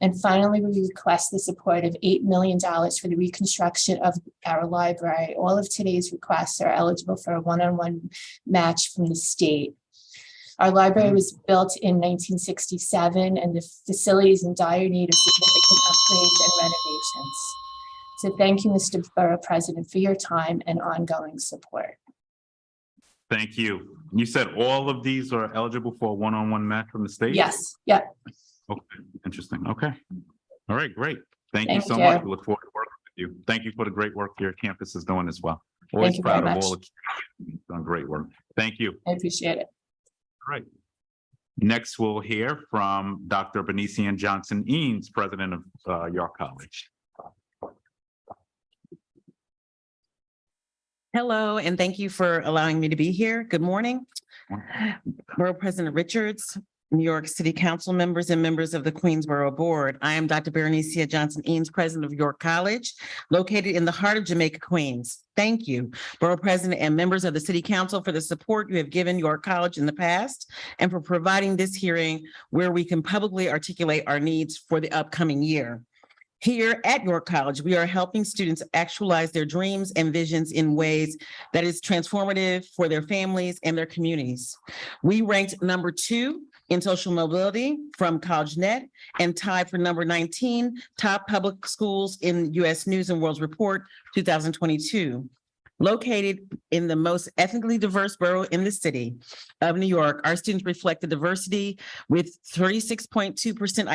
And finally, we request the support of $8 million for the reconstruction of our library. All of today's requests are eligible for a one-on-one match from the state. Our library was built in 1967, and the facility is in dire need of significant upgrades and renovations. So thank you, Mr. Borough President, for your time and ongoing support. Thank you. You said all of these are eligible for a one-on-one match from the state? Yes, yeah. Okay, interesting. Okay. All right, great. Thank you Thank so you. much. We look forward to working with you. Thank you for the great work your campus is doing as well. Always you very proud of much. all the kids doing great work. Thank you. I appreciate it. All right. Next, we'll hear from Dr. Benicia Johnson Eanes, president of York College. Hello, and thank you for allowing me to be here. Good morning. Borough President Richards, New York City Council members and members of the Queens Borough Board. I am Dr. Benicia Johnson Eanes, president of York College, located in the heart of Jamaica, Queens. Thank you, Borough President and members of the City Council, for the support you have given York College in the past and for providing this hearing where we can publicly articulate our needs for the upcoming year. Here at York College, we are helping students actualize their dreams and visions in ways that is transformative for their families and their communities. We ranked number 2 in social mobility from CollegeNet and tied for number 19 top public schools in U.S. News and World Report 2022. Located in the most ethnically diverse borough in the city of New York, our students reflect the diversity with 36.2%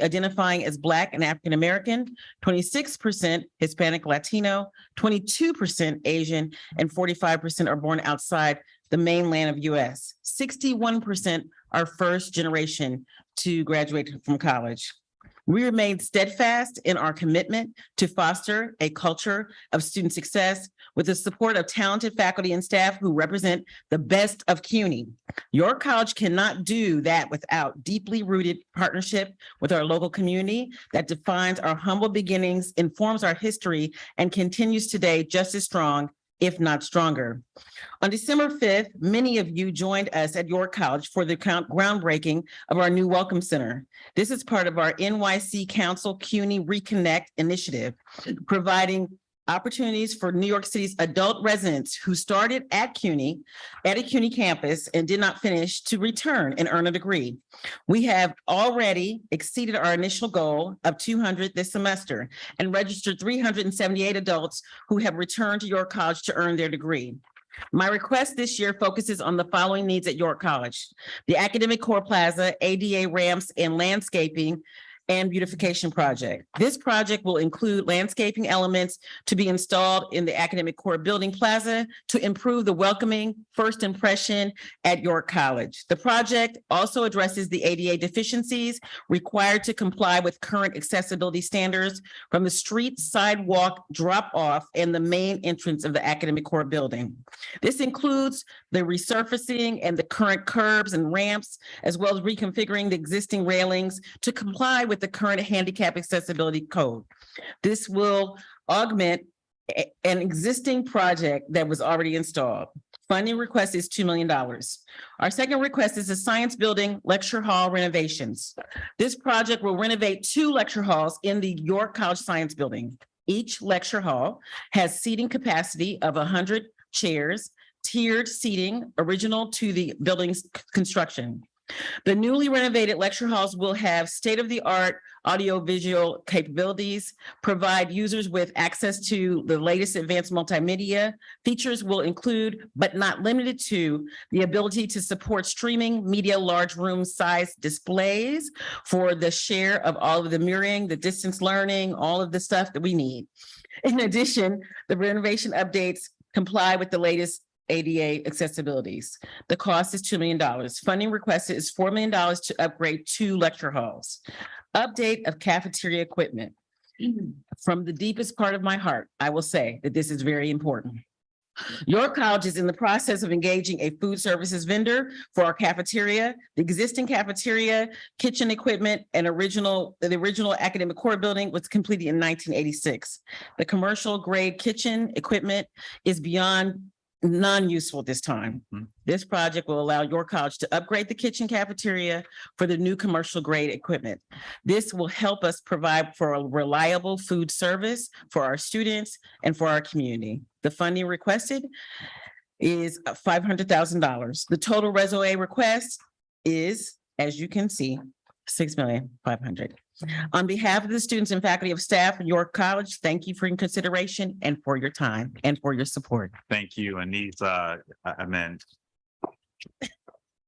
identifying as Black and African American, 26% Hispanic Latino, 22% Asian, and 45% are born outside the mainland of US. 61% are first generation to graduate from college. We remain steadfast in our commitment to foster a culture of student success with the support of talented faculty and staff who represent the best of CUNY. York College cannot do that without deeply rooted partnership with our local community that defines our humble beginnings, informs our history, and continues today just as strong, if not stronger. On December 5th, many of you joined us at York College for the groundbreaking of our new Welcome Center. This is part of our NYC Council CUNY Reconnect initiative, providing opportunities for New York City's adult residents who started at CUNY, at a CUNY campus and did not finish to return and earn a degree. We have already exceeded our initial goal of 200 this semester and registered 378 adults who have returned to York College to earn their degree. My request this year focuses on the following needs at York College: the Academic Core Plaza, ADA ramps, and landscaping and beautification project. This project will include landscaping elements to be installed in the Academic Core Building Plaza to improve the welcoming first impression at York College. The project also addresses the ADA deficiencies required to comply with current accessibility standards from the street sidewalk drop-off and the main entrance of the Academic Core building. This includes the resurfacing and the current curbs and ramps, as well as reconfiguring the existing railings to comply with the current handicap accessibility code. This will augment an existing project that was already installed. Funding request is $2 million. Our second request is a science building lecture hall renovations. This project will renovate 2 lecture halls in the York College Science Building. Each lecture hall has seating capacity of 100 chairs, tiered seating original to the building's construction. The newly renovated lecture halls will have state-of-the-art audio-visual capabilities, provide users with access to the latest advanced multimedia. Features will include, but not limited to, the ability to support streaming media, large room size displays for the share of all of the mirroring, the distance learning, all of the stuff that we need. In addition, the renovation updates comply with the latest ADA accessibilities. The cost is $2 million. Funding requested is $4 million to upgrade 2 lecture halls. Update of cafeteria equipment. From the deepest part of my heart, I will say that this is very important. Your college is in the process of engaging a food services vendor for our cafeteria. The existing cafeteria, kitchen equipment, and the original academic core building was completed in 1986. The commercial grade kitchen equipment is beyond non-useful at this time. This project will allow your college to upgrade the kitchen cafeteria for the new commercial grade equipment. This will help us provide for a reliable food service for our students and for our community. The funding requested is $500,000. The total resume request is, as you can see, $6,500,000. On behalf of the students and faculty of staff in York College, thank you for your consideration and for your time and for your support. Thank you. And these, I mean,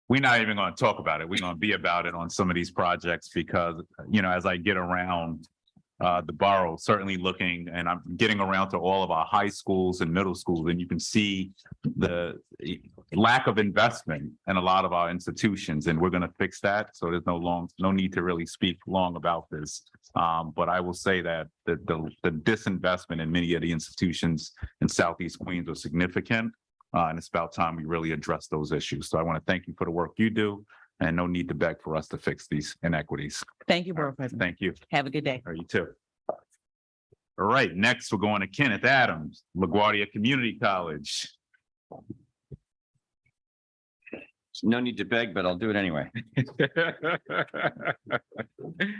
we're not even going to talk about it. We're going to be about it on some of these projects because, you know, as I get around the borough, certainly looking, and I'm getting around to all of our high schools and middle schools, and you can see the lack of investment in a lot of our institutions, and we're going to fix that. So there's no need to really speak long about this. But I will say that the disinvestment in many of the institutions in Southeast Queens was significant, and it's about time we really address those issues. So I want to thank you for the work you do, and no need to beg for us to fix these inequities. Thank you, Borough President. Thank you. Have a good day. You too. All right, next we're going to Kenneth Adams, LaGuardia Community College. No need to beg, but I'll do it anyway. Good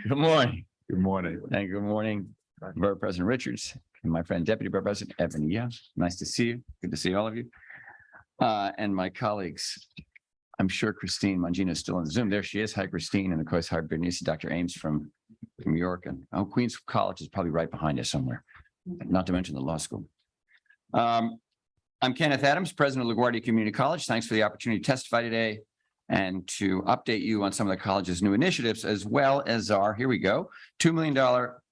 morning. Good morning. And good morning, Borough President Richards and my friend Deputy Borough President Evan. Yeah, nice to see you. Good to see all of you. And my colleagues. I'm sure Christine Mangino is still on Zoom. There she is. Hi, Christine. And of course, hi, Bernice, Dr. Ames from New York. And Queens College is probably right behind us somewhere, not to mention the law school. I'm Kenneth Adams, president of LaGuardia Community College. Thanks for the opportunity to testify today and to update you on some of the college's new initiatives, as well as our, here we go, $2 million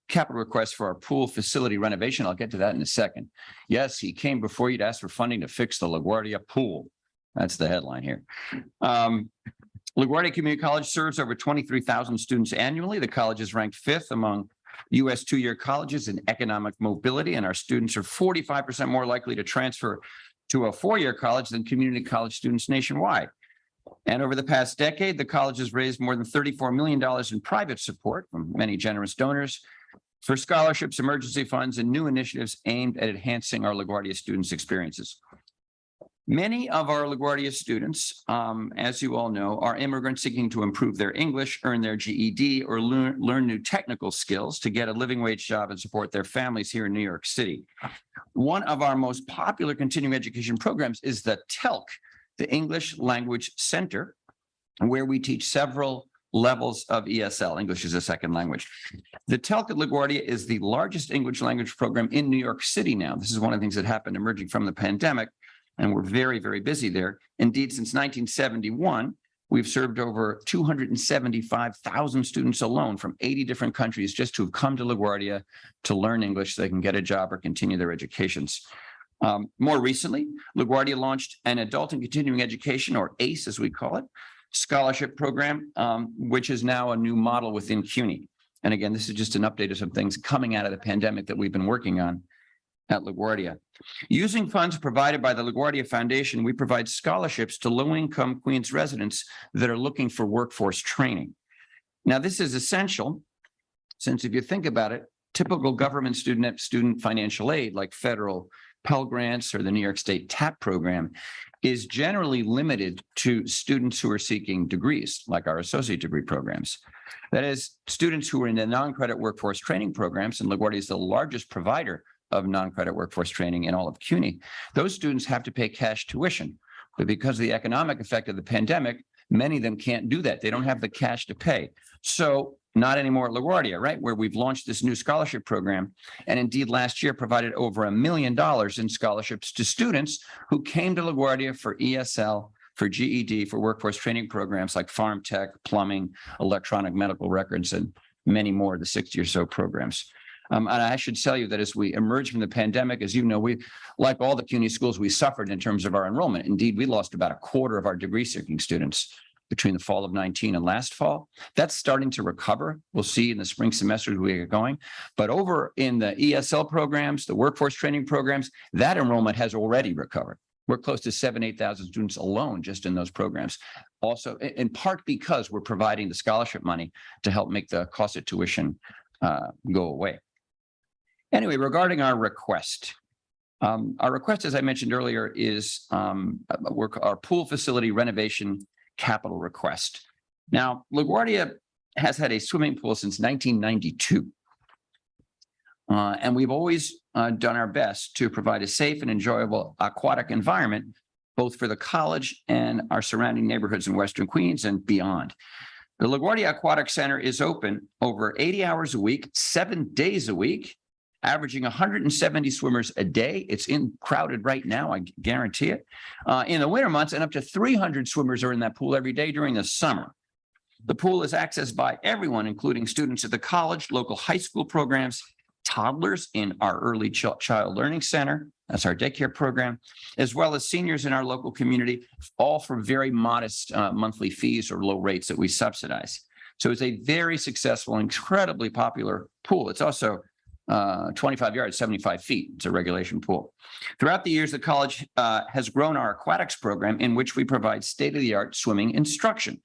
capital request for our pool facility renovation. I'll get to that in a second. Yes, he came before you to ask for funding to fix the LaGuardia pool. That's the headline here. LaGuardia Community College serves over 23,000 students annually. The college is ranked 5th among U.S. two-year colleges in economic mobility, and our students are 45% more likely to transfer to a 4-year college than community college students nationwide. And over the past decade, the college has raised more than $34 million in private support from many generous donors for scholarships, emergency funds, and new initiatives aimed at enhancing our LaGuardia students' experiences. Many of our LaGuardia students, as you all know, are immigrants seeking to improve their English, earn their GED, or learn new technical skills to get a living wage job and support their families here in New York City. One of our most popular continuing education programs is the TELC, the English Language Center, where we teach several levels of ESL, English as a second language. The TELC at LaGuardia is the largest English language program in New York City now. This is one of the things that happened emerging from the pandemic. And we're very, very busy there. Indeed, since 1971, we've served over 275,000 students alone from 80 different countries just who've come to LaGuardia to learn English so they can get a job or continue their educations. More recently, LaGuardia launched an adult and continuing education, or ACE as we call it, scholarship program, which is now a new model within CUNY. And again, this is just an update of some things coming out of the pandemic that we've been working on at LaGuardia. Using funds provided by the LaGuardia Foundation, we provide scholarships to low-income Queens residents that are looking for workforce training. Now, this is essential since if you think about it, typical government student financial aid like federal Pell Grants or the New York State TAP program is generally limited to students who are seeking degrees like our associate degree programs. That is, students who are in the non-credit workforce training programs, and LaGuardia is the largest provider of non-credit workforce training in all of CUNY. Those students have to pay cash tuition, but because of the economic effect of the pandemic, Many of them can't do that. They don't have the cash to pay. So not anymore at LaGuardia, right? Where we've launched this new scholarship program. And indeed, last year provided over $1 million in scholarships to students who came to LaGuardia for ESL, for GED, for workforce training programs like farm tech, plumbing, electronic medical records, and many more of the 60 or so programs. And I should tell you that as we emerge from the pandemic, as you know, we, like all the CUNY schools, we suffered in terms of our enrollment. Indeed, we lost about a quarter of our degree-seeking students between the fall of 19 and last fall. That's starting to recover. We'll see in the spring semester as we get going. But over in the ESL programs, the workforce training programs, that enrollment has already recovered. We're close to 8,000 students alone just in those programs. Also, in part because we're providing the scholarship money to help make the cost of tuition go away. Anyway, regarding our request, as I mentioned earlier, is our pool facility renovation capital request. Now, LaGuardia has had a swimming pool since 1992. And we've always done our best to provide a safe and enjoyable aquatic environment, both for the college and our surrounding neighborhoods in Western Queens and beyond. The LaGuardia Aquatic Center is open over 80 hours a week, 7 days a week, averaging 170 swimmers a day. It's crowded right now, I guarantee it. In the winter months, and up to 300 swimmers are in that pool every day during the summer. The pool is accessed by everyone, including students at the college, local high school programs, toddlers in our early child learning center, that's our daycare program, as well as seniors in our local community, all for very modest monthly fees or low rates that we subsidize. So it's a very successful, incredibly popular pool. It's also 25 yards, 75 feet. It's a regulation pool. Throughout the years, the college has grown our aquatics program, in which we provide state-of-the-art swimming instruction.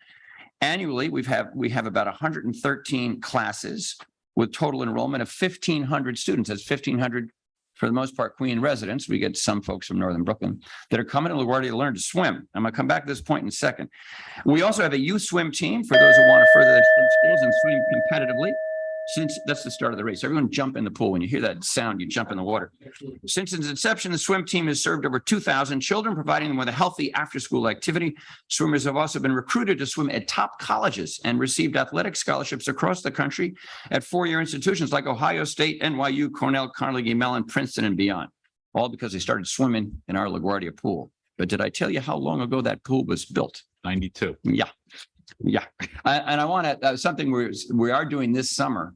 Annually, we have about 113 classes with total enrollment of 1,500 students. That's 1,500, for the most part, Queen residents. We get some folks from Northern Brooklyn that are coming to LaGuardia to learn to swim. I'm going to come back to this point in a second. We also have a youth swim team for those who want to further their swim skills and swim competitively. Since that's the start of the race, everyone jump in the pool. When you hear that sound, you jump in the water. Since its inception, the swim team has served over 2,000 children, providing them with a healthy after-school activity. Swimmers have also been recruited to swim at top colleges and received athletic scholarships across the country at four-year institutions like Ohio State, NYU, Cornell, Carnegie Mellon, Princeton, and beyond, all because they started swimming in our LaGuardia pool. But did I tell you how long ago that pool was built? 92. Yeah. Yeah. And I want to, something we are doing this summer.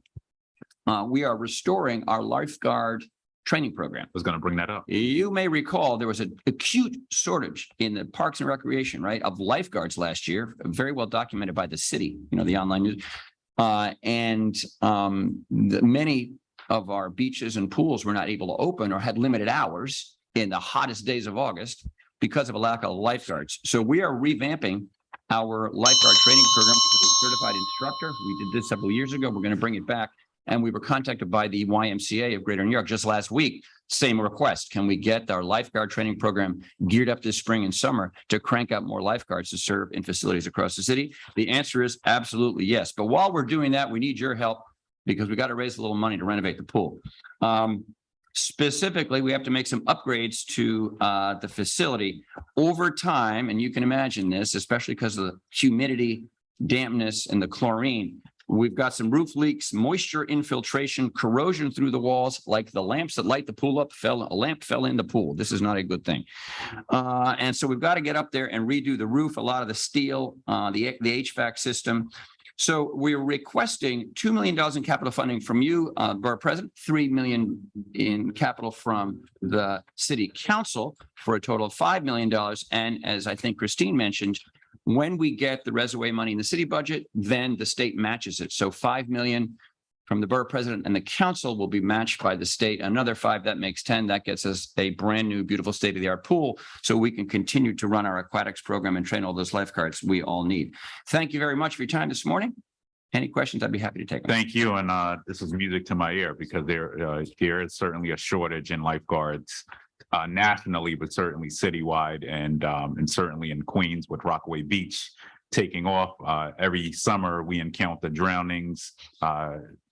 We are restoring our lifeguard training program. I was going to bring that up. You may recall there was an acute shortage in the Parks and Recreation, right, of lifeguards last year, very well documented by the city, the online news. Many of our beaches and pools were not able to open or had limited hours in the hottest days of August because of a lack of lifeguards. So we are revamping our lifeguard training program with a certified instructor. We did this several years ago. We're going to bring it back. And we were contacted by the YMCA of Greater New York just last week. Same request. Can we get our lifeguard training program geared up this spring and summer to crank out more lifeguards to serve in facilities across the city? The answer is absolutely yes. But while we're doing that, we need your help because we got to raise a little money to renovate the pool. Specifically, we have to make some upgrades to the facility over time. And you can imagine this, especially because of the humidity, dampness, and the chlorine. We've got some roof leaks, moisture infiltration, corrosion through the walls, like the lamps that light the pool up, a lamp fell in the pool. This is not a good thing. And so we've got to get up there and redo the roof, a lot of the steel, the HVAC system. So we're requesting $2 million in capital funding from you, Borough President, $3 million in capital from the City Council for a total of $5 million. And as I think Christine mentioned, when we get the reservoir money in the city budget, then the state matches it. So $5 million from the Borough President and the Council will be matched by the state. Another 5, that makes 10. That gets us a brand new, beautiful state-of-the-art pool so we can continue to run our aquatics program and train all those lifeguards we all need. Thank you very much for your time this morning. Any questions? I'd be happy to take them. Thank you. And this is music to my ear because there is certainly a shortage in lifeguards nationally, but certainly citywide, and certainly in Queens with Rockaway Beach taking off. Every summer we encounter drownings,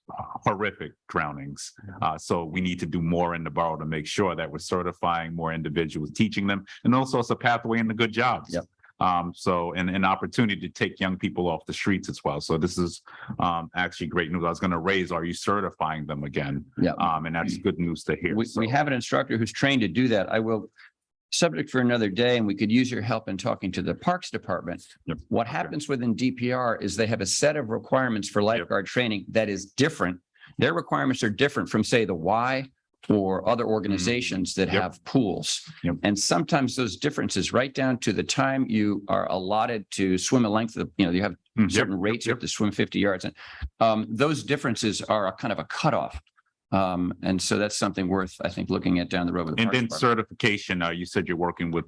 horrific drownings. So we need to do more in the borough to make sure that we're certifying more individuals, teaching them, and also it's a pathway into good jobs. Yep. So an opportunity to take young people off the streets as well. So this is actually great news. I was going to raise, are you certifying them again? Yeah. And that's good news to hear. We have an instructor who's trained to do that. I will, subject for another day, and we could use your help in talking to the Parks Department. Yep. What happens within DPR is they have a set of requirements for lifeguard training that is different. Their requirements are different from, say, the Y or other organizations that Yep. have pools. Yep. And sometimes those differences, right down to the time you are allotted to swim a length of, you have certain rates, you have to swim 50 yards. And those differences are a kind of a cutoff. And so that's something worth, I think, looking at down the road. With the And Parks then Department. certification, you said you're working with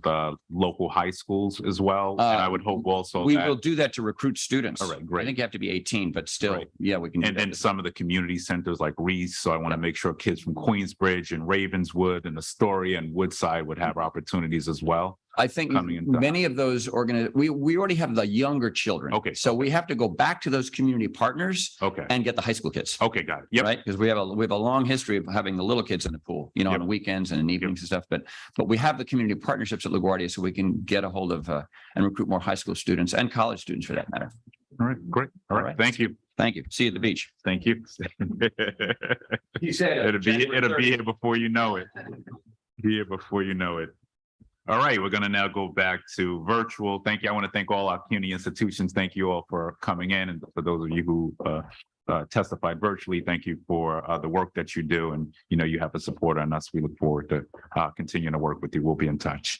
local high schools as well. And I would hope also We that- will do that to recruit students. All right, great. I think you have to be 18, but still, Right. yeah, we can. do And that. then some of the community centers like Reese. So I want to make sure kids from Queensbridge and Ravenswood and Astoria and Woodside would have opportunities as well. I think coming into- many of those we already have the younger children. Okay. So we have to go back to those community partners Okay. and get the high school kids. Okay, got it. Yep. Right? Because we have a long history of having the little kids in the pool, on the weekends and in evenings and stuff. But we have the community partnerships at LaGuardia, so we can get a hold of and recruit more high school students and college students for that matter. All right, great. All right. Thank you. Thank you. See you at the beach. Thank you. You said it. It'll be here before you know it. Be here before you know it. All right, we're going to now go back to virtual. Thank you. I want to thank all our CUNY institutions. Thank you all for coming in. And for those of you who testified virtually, thank you for the work that you do. And, you have a support on us. We look forward to continuing to work with you. We'll be in touch.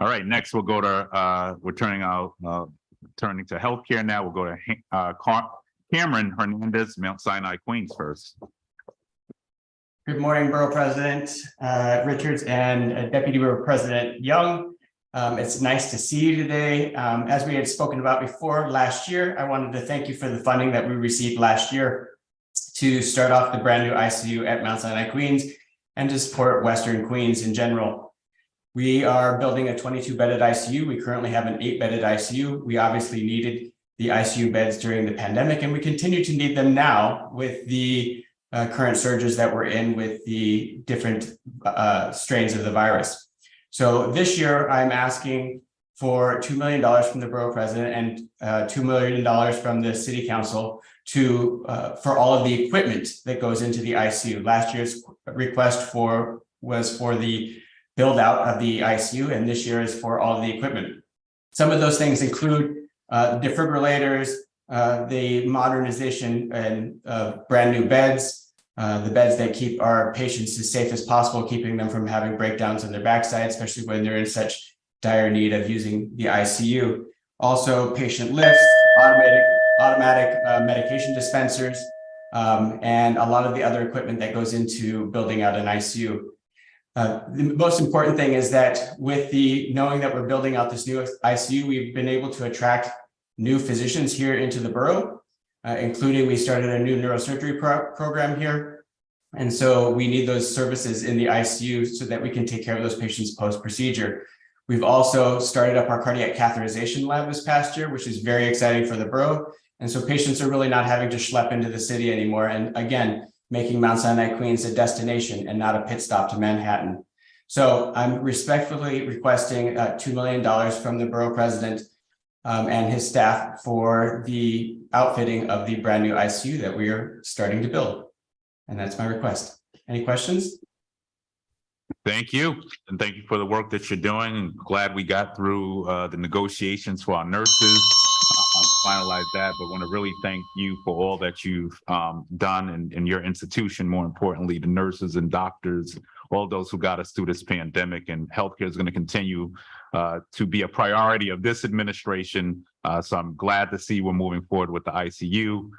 All right, next we'll go to, we're turning to healthcare now. We'll go to Cameron Hernandez, Mount Sinai, Queens first. Good morning, Borough President Richards and Deputy Borough President Young. It's nice to see you today. As we had spoken about before last year, I wanted to thank you for the funding that we received last year to start off the brand new ICU at Mount Sinai, Queens, and to support Western Queens in general. We are building a 22-bedded ICU. We currently have an 8-bedded ICU. We obviously needed the ICU beds during the pandemic, and we continue to need them now with the current surges that we're in with the different strains of the virus. So this year, I'm asking for $2 million from the Borough President and $2 million from the City Council for all of the equipment that goes into the ICU. Last year's request was for the build out of the ICU, and this year is for all of the equipment. Some of those things include defibrillators, the modernization and brand new beds, the beds that keep our patients as safe as possible, keeping them from having breakdowns on their backside, especially when they're in such dire need of using the ICU. Also, patient lifts, automatic medication dispensers, and a lot of the other equipment that goes into building out an ICU. The most important thing is that with knowing that we're building out this new ICU, we've been able to attract new physicians here into the borough, including we started a new neurosurgery program here. And so we need those services in the ICU so that we can take care of those patients post-procedure. We've also started up our cardiac catheterization lab this past year, which is very exciting for the borough. And so patients are really not having to schlep into the city anymore. And again, making Mount Sinai, Queens a destination and not a pit stop to Manhattan. So I'm respectfully requesting $2 million from the borough president and his staff for the outfitting of the brand new ICU that we are starting to build. And that's my request. Any questions? Thank you. And thank you for the work that you're doing. And glad we got through the negotiations for our nurses. Finalize that, but want to really thank you for all that you've done in your institution, more importantly, the nurses and doctors, all those who got us through this pandemic. And healthcare is going to continue to be a priority of this administration. So I'm glad to see we're moving forward with the ICU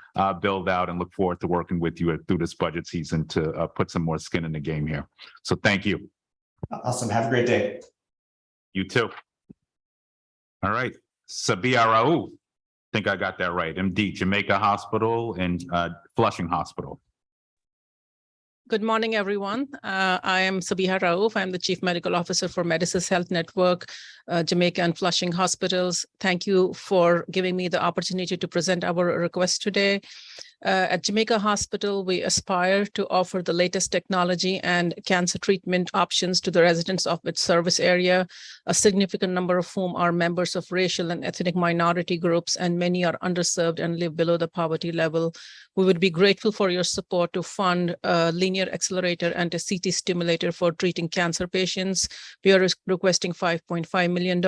build out and look forward to working with you through this budget season to put some more skin in the game here. So thank you. Awesome. Have a great day. You too. All right. Sabia Raouf. I think I got that right. MD, Jamaica Hospital and Flushing Hospital. Good morning, everyone. I am Sabiha Raouf. I'm the Chief Medical Officer for Medicis Health Network, Jamaica and Flushing Hospitals. Thank you for giving me the opportunity to present our request today. At Jamaica Hospital, we aspire to offer the latest technology and cancer treatment options to the residents of its service area, a significant number of whom are members of racial and ethnic minority groups, and many are underserved and live below the poverty level. We would be grateful for your support to fund a linear accelerator and a CT stimulator for treating cancer patients. We are requesting $5.5 million.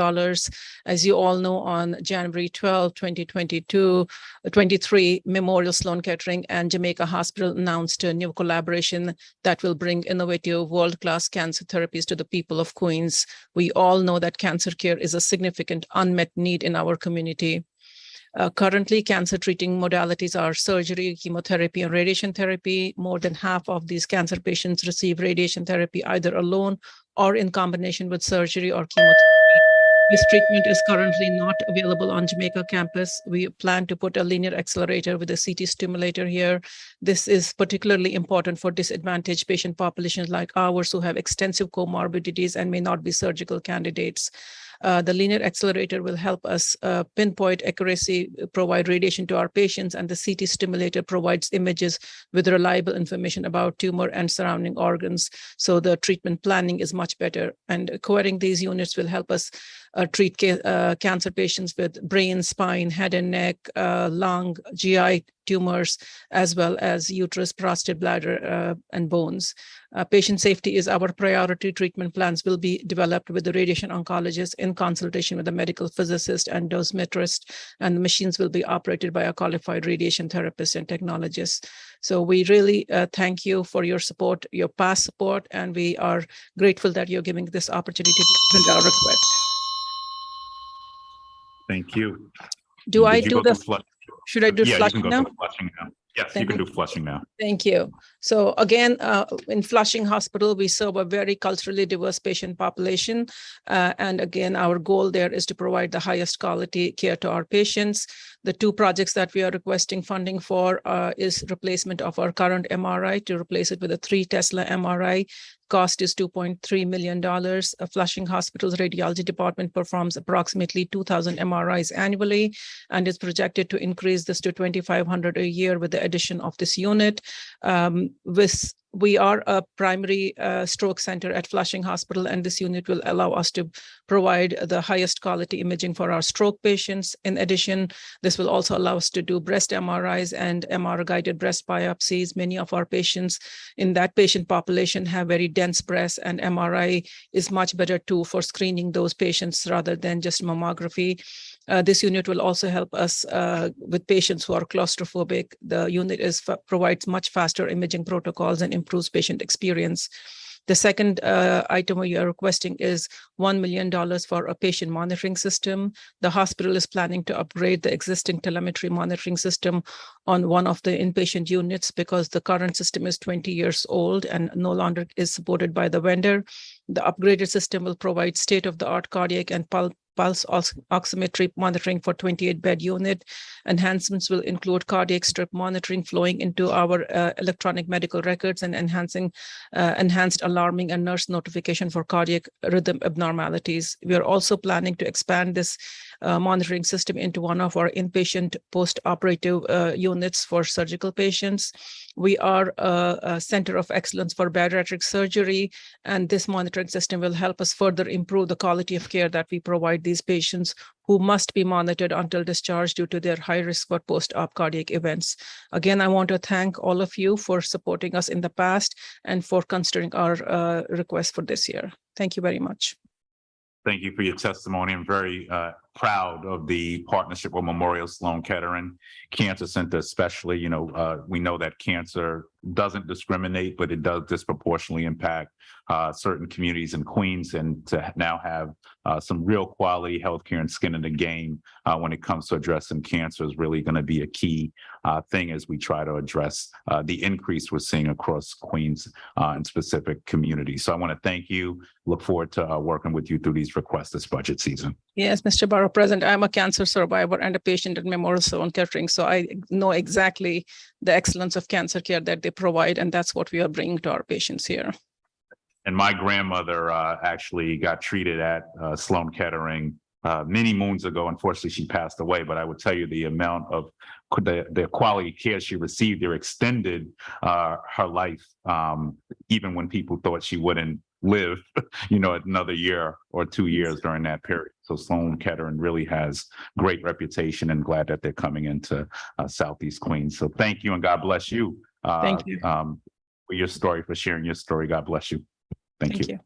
As you all know, on January 12, 2023, Memorial Sloan Kettering and Jamaica Hospital announced a new collaboration that will bring innovative world-class cancer therapies to the people of Queens. We all know that cancer care is a significant unmet need in our community. Currently, cancer treating modalities are surgery, chemotherapy, and radiation therapy. More than half of these cancer patients receive radiation therapy either alone or in combination with surgery or chemotherapy. This treatment is currently not available on Jamaica campus. We plan to put a linear accelerator with a CT stimulator here. This is particularly important for disadvantaged patient populations like ours who have extensive comorbidities and may not be surgical candidates. The linear accelerator will help us pinpoint accuracy, provide radiation to our patients, and the CT stimulator provides images with reliable information about tumor and surrounding organs. So the treatment planning is much better. And acquiring these units will help us treat cancer patients with brain, spine, head and neck, lung, GI tumors, as well as uterus, prostate, bladder, and bones. Patient safety is our priority. Treatment plans will be developed with the radiation oncologist in consultation with the medical physicist and dosimetrist, and the machines will be operated by a qualified radiation therapist and technologist. So we really thank you for your support, your past support, and we are grateful that you're giving this opportunity to defend our request. Thank you. Do I do the, should I do yeah, flushing you can now? go to flushing now. Yes, Thank you can you. do flushing now. Thank you. So again, in Flushing Hospital, we serve a very culturally diverse patient population. And again, our goal there is to provide the highest quality care to our patients. The two projects that we are requesting funding for is replacement of our current MRI to replace it with a 3 Tesla MRI. Cost is $2.3 million. Flushing Hospital's radiology department performs approximately 2,000 MRIs annually and is projected to increase this to 2,500 a year with the addition of this unit. We are a primary stroke center at Flushing Hospital, and this unit will allow us to provide the highest quality imaging for our stroke patients. In addition, this will also allow us to do breast MRIs and MR-guided breast biopsies. Many of our patients in that patient population have very dense breasts, and MRI is much better tool for screening those patients rather than just mammography. This unit will also help us with patients who are claustrophobic. The unit provides much faster imaging protocols and improves patient experience. The second item we are requesting is $1 million for a patient monitoring system. The hospital is planning to upgrade the existing telemetry monitoring system on one of the inpatient units because the current system is 20 years old and no longer is supported by the vendor. The upgraded system will provide state-of-the-art cardiac and pulse oximetry monitoring for 28-bed unit. Enhancements will include cardiac strip monitoring flowing into our electronic medical records and enhanced alarming and nurse notification for cardiac rhythm abnormalities. We are also planning to expand this monitoring system into one of our inpatient post-operative units for surgical patients. We are a center of excellence for bariatric surgery, and this monitoring system will help us further improve the quality of care that we provide these patients who must be monitored until discharge due to their high risk for post-op cardiac events. Again, I want to thank all of you for supporting us in the past and for considering our request for this year. Thank you very much. Thank you for your testimony. I'm very proud of the partnership with Memorial Sloan Kettering Cancer Center, especially. You know, we know that cancer doesn't discriminate, but it does disproportionately impact certain communities in Queens, and to now have some real quality healthcare and skin in the game when it comes to addressing cancer is really going to be a key thing as we try to address the increase we're seeing across Queens and specific communities. So I want to thank you. Look forward to working with you through these requests this budget season. Yes, Mr. Borough President, I'm a cancer survivor and a patient at Memorial Sloan Kettering, so I know exactly the excellence of cancer care that they provide, and that's what we are bringing to our patients here. And my grandmother actually got treated at Sloan Kettering many moons ago. Unfortunately, she passed away, but I would tell you the amount of the quality care she received there extended her life, even when people thought she wouldn't live, another year or 2 years during that period. So Sloan Kettering really has great reputation, and glad that they're coming into Southeast Queens. So thank you, and God bless you. Thank you. For your story, for sharing your story. God bless you. Thank you.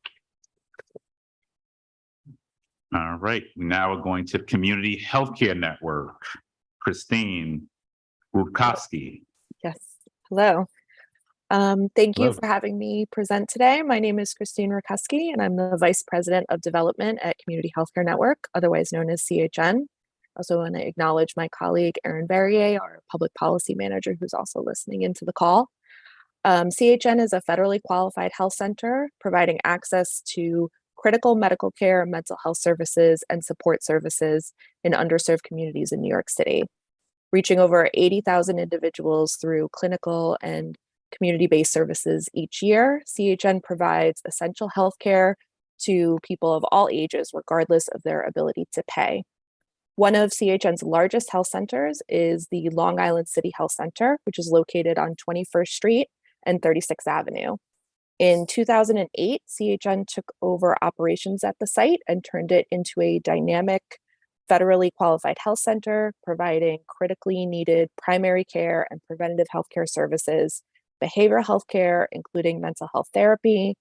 All right, now we're going to Community Healthcare Network. Christine Rutkowski. Yes, hello. Thank you Hello. for having me present today. My name is Christine Rutkowski, and I'm the Vice President of Development at Community Healthcare Network, otherwise known as CHN. I also want to acknowledge my colleague, Erin Verrier, our Public Policy Manager, who's also listening into the call. CHN is a federally qualified health center providing access to critical medical care, mental health services, and support services in underserved communities in New York City, reaching over 80,000 individuals through clinical and community-based services each year. CHN provides essential health care to people of all ages, regardless of their ability to pay. One of CHN's largest health centers is the Long Island City Health Center, which is located on 21st Street and 36th Avenue. In 2008, CHN took over operations at the site and turned it into a dynamic, federally qualified health center, providing critically needed primary care and preventative healthcare services, behavioral health care, including mental health therapy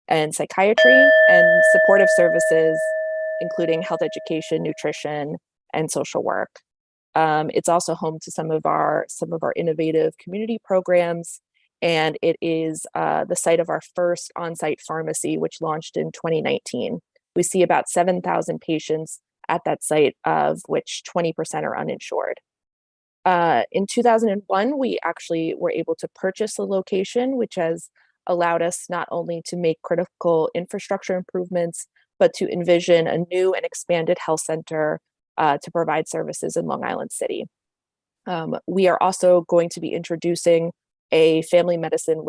and psychiatry, and supportive services, including health education, nutrition, and social work. It's also home to some of our innovative community programs, and it is the site of our first on-site pharmacy, which launched in 2019. We see about 7,000 patients at that site, of which 20% are uninsured. In 2001, we actually were able to purchase the location, which has allowed us not only to make critical infrastructure improvements, but to envision a new and expanded health center to provide services in Long Island City. We are also going to be introducing a family medicine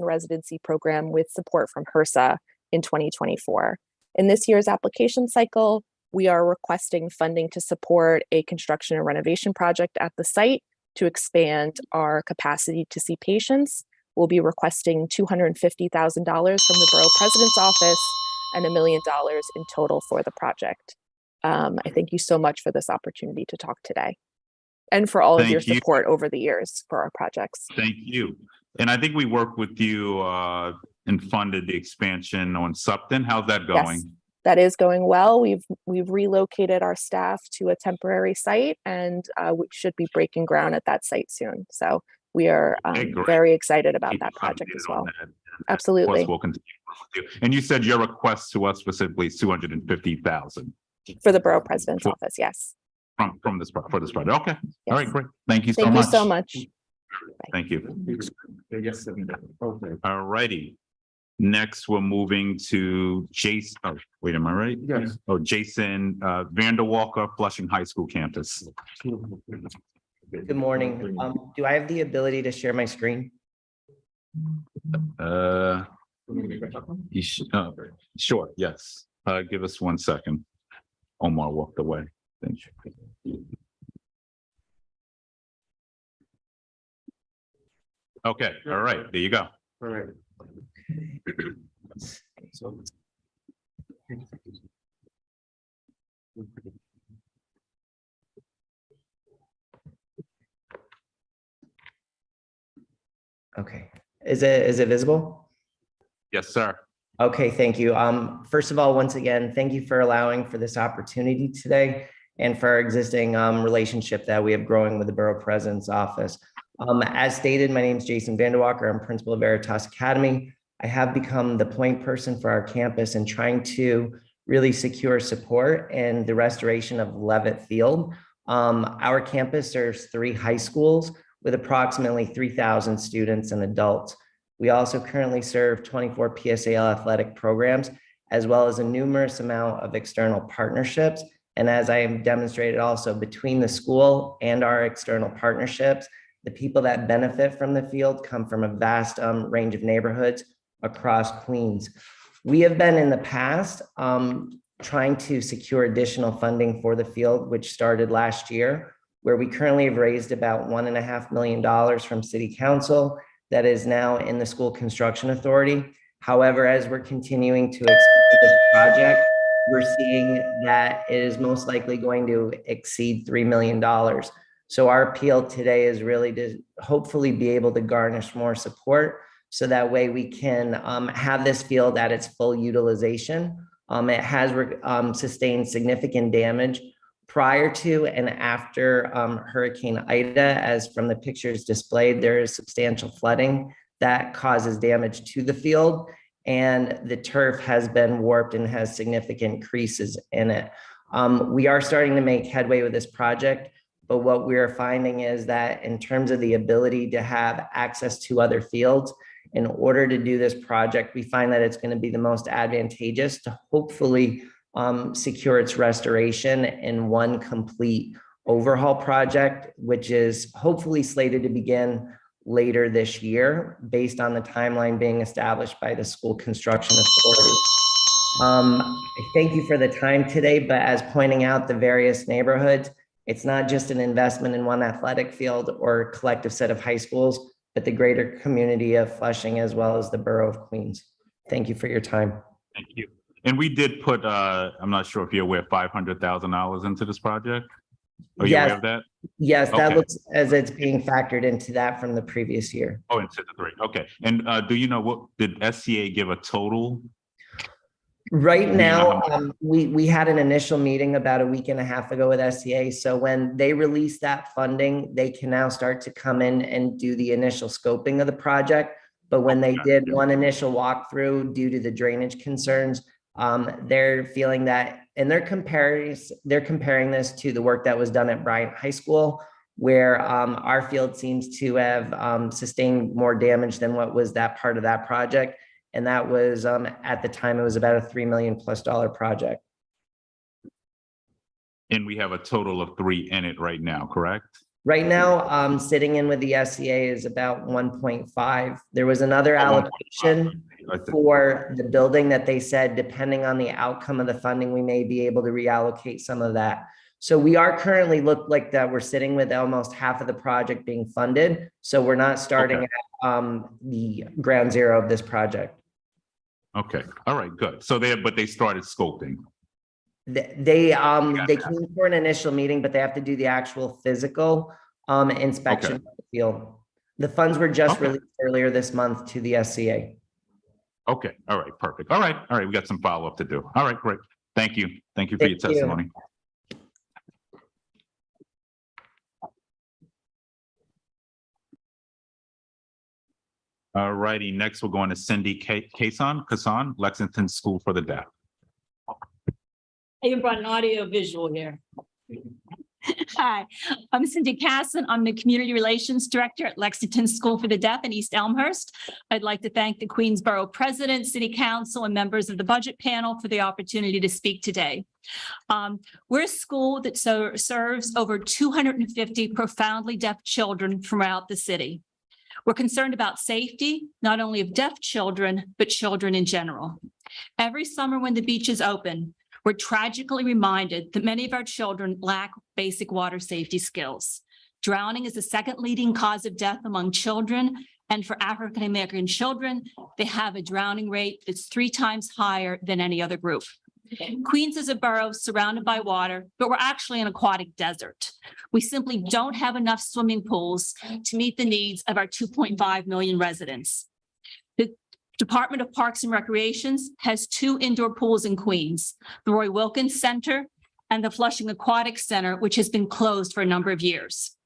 residency program with support from HRSA in 2024. In this year's application cycle, we are requesting funding to support a construction and renovation project at the site to expand our capacity to see patients. We'll be requesting $250,000 from the Borough President's Office and $1 million in total for the project. I thank you so much for this opportunity to talk today, and for all of your support over the years for our projects. Thank you. And I think we worked with you and funded the expansion on Supton. How's that going? Yes, that is going well. We've relocated our staff to a temporary site, and we should be breaking ground at that site soon. So we are very excited about that project as well. Absolutely. We'll continue. And you said your request to us specifically is $250,000 for the Borough President's Office. Yes. For this project. Okay. Yes. All right, great. Thank you so much. much. Thank you so much. Thank you. All righty. Next, we're moving to Jason. Oh, wait, am I right? Yes. Oh, Jason Vanderwalker, Flushing High School campus. Good morning. Do I have the ability to share my screen? Sure. Yes. Give us 1 second. Omar walked away. Thank you. Okay. All right. There you go. All right. Okay. Is it visible? Yes, sir. Okay, thank you. First of all, once again, thank you for allowing for this opportunity today and for our existing relationship that we have growing with the Borough President's Office. As stated, my name is Jason Vanderwalker. I'm principal of Veritas Academy. I have become the point person for our campus and trying to really secure support and the restoration of Levitt Field. Our campus serves 3 high schools with approximately 3,000 students and adults. We also currently serve 24 PSAL athletic programs, as well as a numerous amount of external partnerships. And as I have demonstrated also between the school and our external partnerships, the people that benefit from the field come from a vast range of neighborhoods across Queens. We have been in the past trying to secure additional funding for the field, which started last year, where we currently have raised about $1.5 million from City Council that is now in the School Construction Authority. However, as we're continuing to expand this project, we're seeing that it is most likely going to exceed $3 million. So our appeal today is really to hopefully be able to garnish more support so that way we can have this field at its full utilization. It has sustained significant damage prior to and after Hurricane Ida. As from the pictures displayed, there is substantial flooding that causes damage to the field, and the turf has been warped and has significant creases in it. We are starting to make headway with this project, but what we are finding is that in terms of the ability to have access to other fields, in order to do this project, we find that it's going to be the most advantageous to hopefully secure its restoration in one complete overhaul project, which is hopefully slated to begin later this year based on the timeline being established by the School Construction Authority. I thank you for the time today, but as pointing out the various neighborhoods, it's not just an investment in one athletic field or collective set of high schools, but the greater community of Flushing as well as the borough of Queens. Thank you for your time. Thank you. And we did put, I'm not sure if you're aware, $500,000 into this project. Are you aware of that? Yes, that Okay. looks as it's being factored into that from the previous year. Oh, into the 3. Okay. And do you know what, did SCA give a total? Right Do you know now, how much? we had an initial meeting about a week and a half ago with SCA. So when they release that funding, they can now start to come in and do the initial scoping of the project. But when they did one initial walkthrough due to the drainage concerns, they're feeling that, and they're comparing this to the work that was done at Bryant High School, where our field seems to have sustained more damage than what was that part of that project. And that was at the time, it was about a $3 million+ project. And we have a total of 3 in it right now, correct? Right now, sitting in with the SCA is about 1.5. There was another allocation for the building that they said, depending on the outcome of the funding, we may be able to reallocate some of that. So we are currently look like that we're sitting with almost half of the project being funded. So we're not starting at the ground zero of this project. Okay. All right, good. So but they started scoping. They came for an initial meeting, but they have to do the actual physical inspection of the field. The funds were just released earlier this month to the SCA. Okay. All right. Perfect. All right. All right. We got some follow-up to do. All right. Great. Thank you. Thank you for your testimony. All righty. Next, we're going to Cindy Kasson, Lexington School for the Deaf. I even brought an audio visual here. Hi, I'm Cindy Casson. I'm the Community Relations Director at Lexington School for the Deaf in East Elmhurst. I'd like to thank the Queens Borough President, City Council, and members of the Budget Panel for the opportunity to speak today. We're a school that serves over 250 profoundly deaf children throughout the city. We're concerned about safety, not only of deaf children, but children in general. Every summer when the beach is open, we're tragically reminded that many of our children lack basic water safety skills. Drowning is the second leading cause of death among children, and for African American children, they have a drowning rate that's 3 times higher than any other group. Queens is a borough surrounded by water, but we're actually an aquatic desert. We simply don't have enough swimming pools to meet the needs of our 2.5 million residents. The Department of Parks and Recreations has 2 indoor pools in Queens, the Roy Wilkins Center and the Flushing Aquatic Center, which has been closed for a number of years.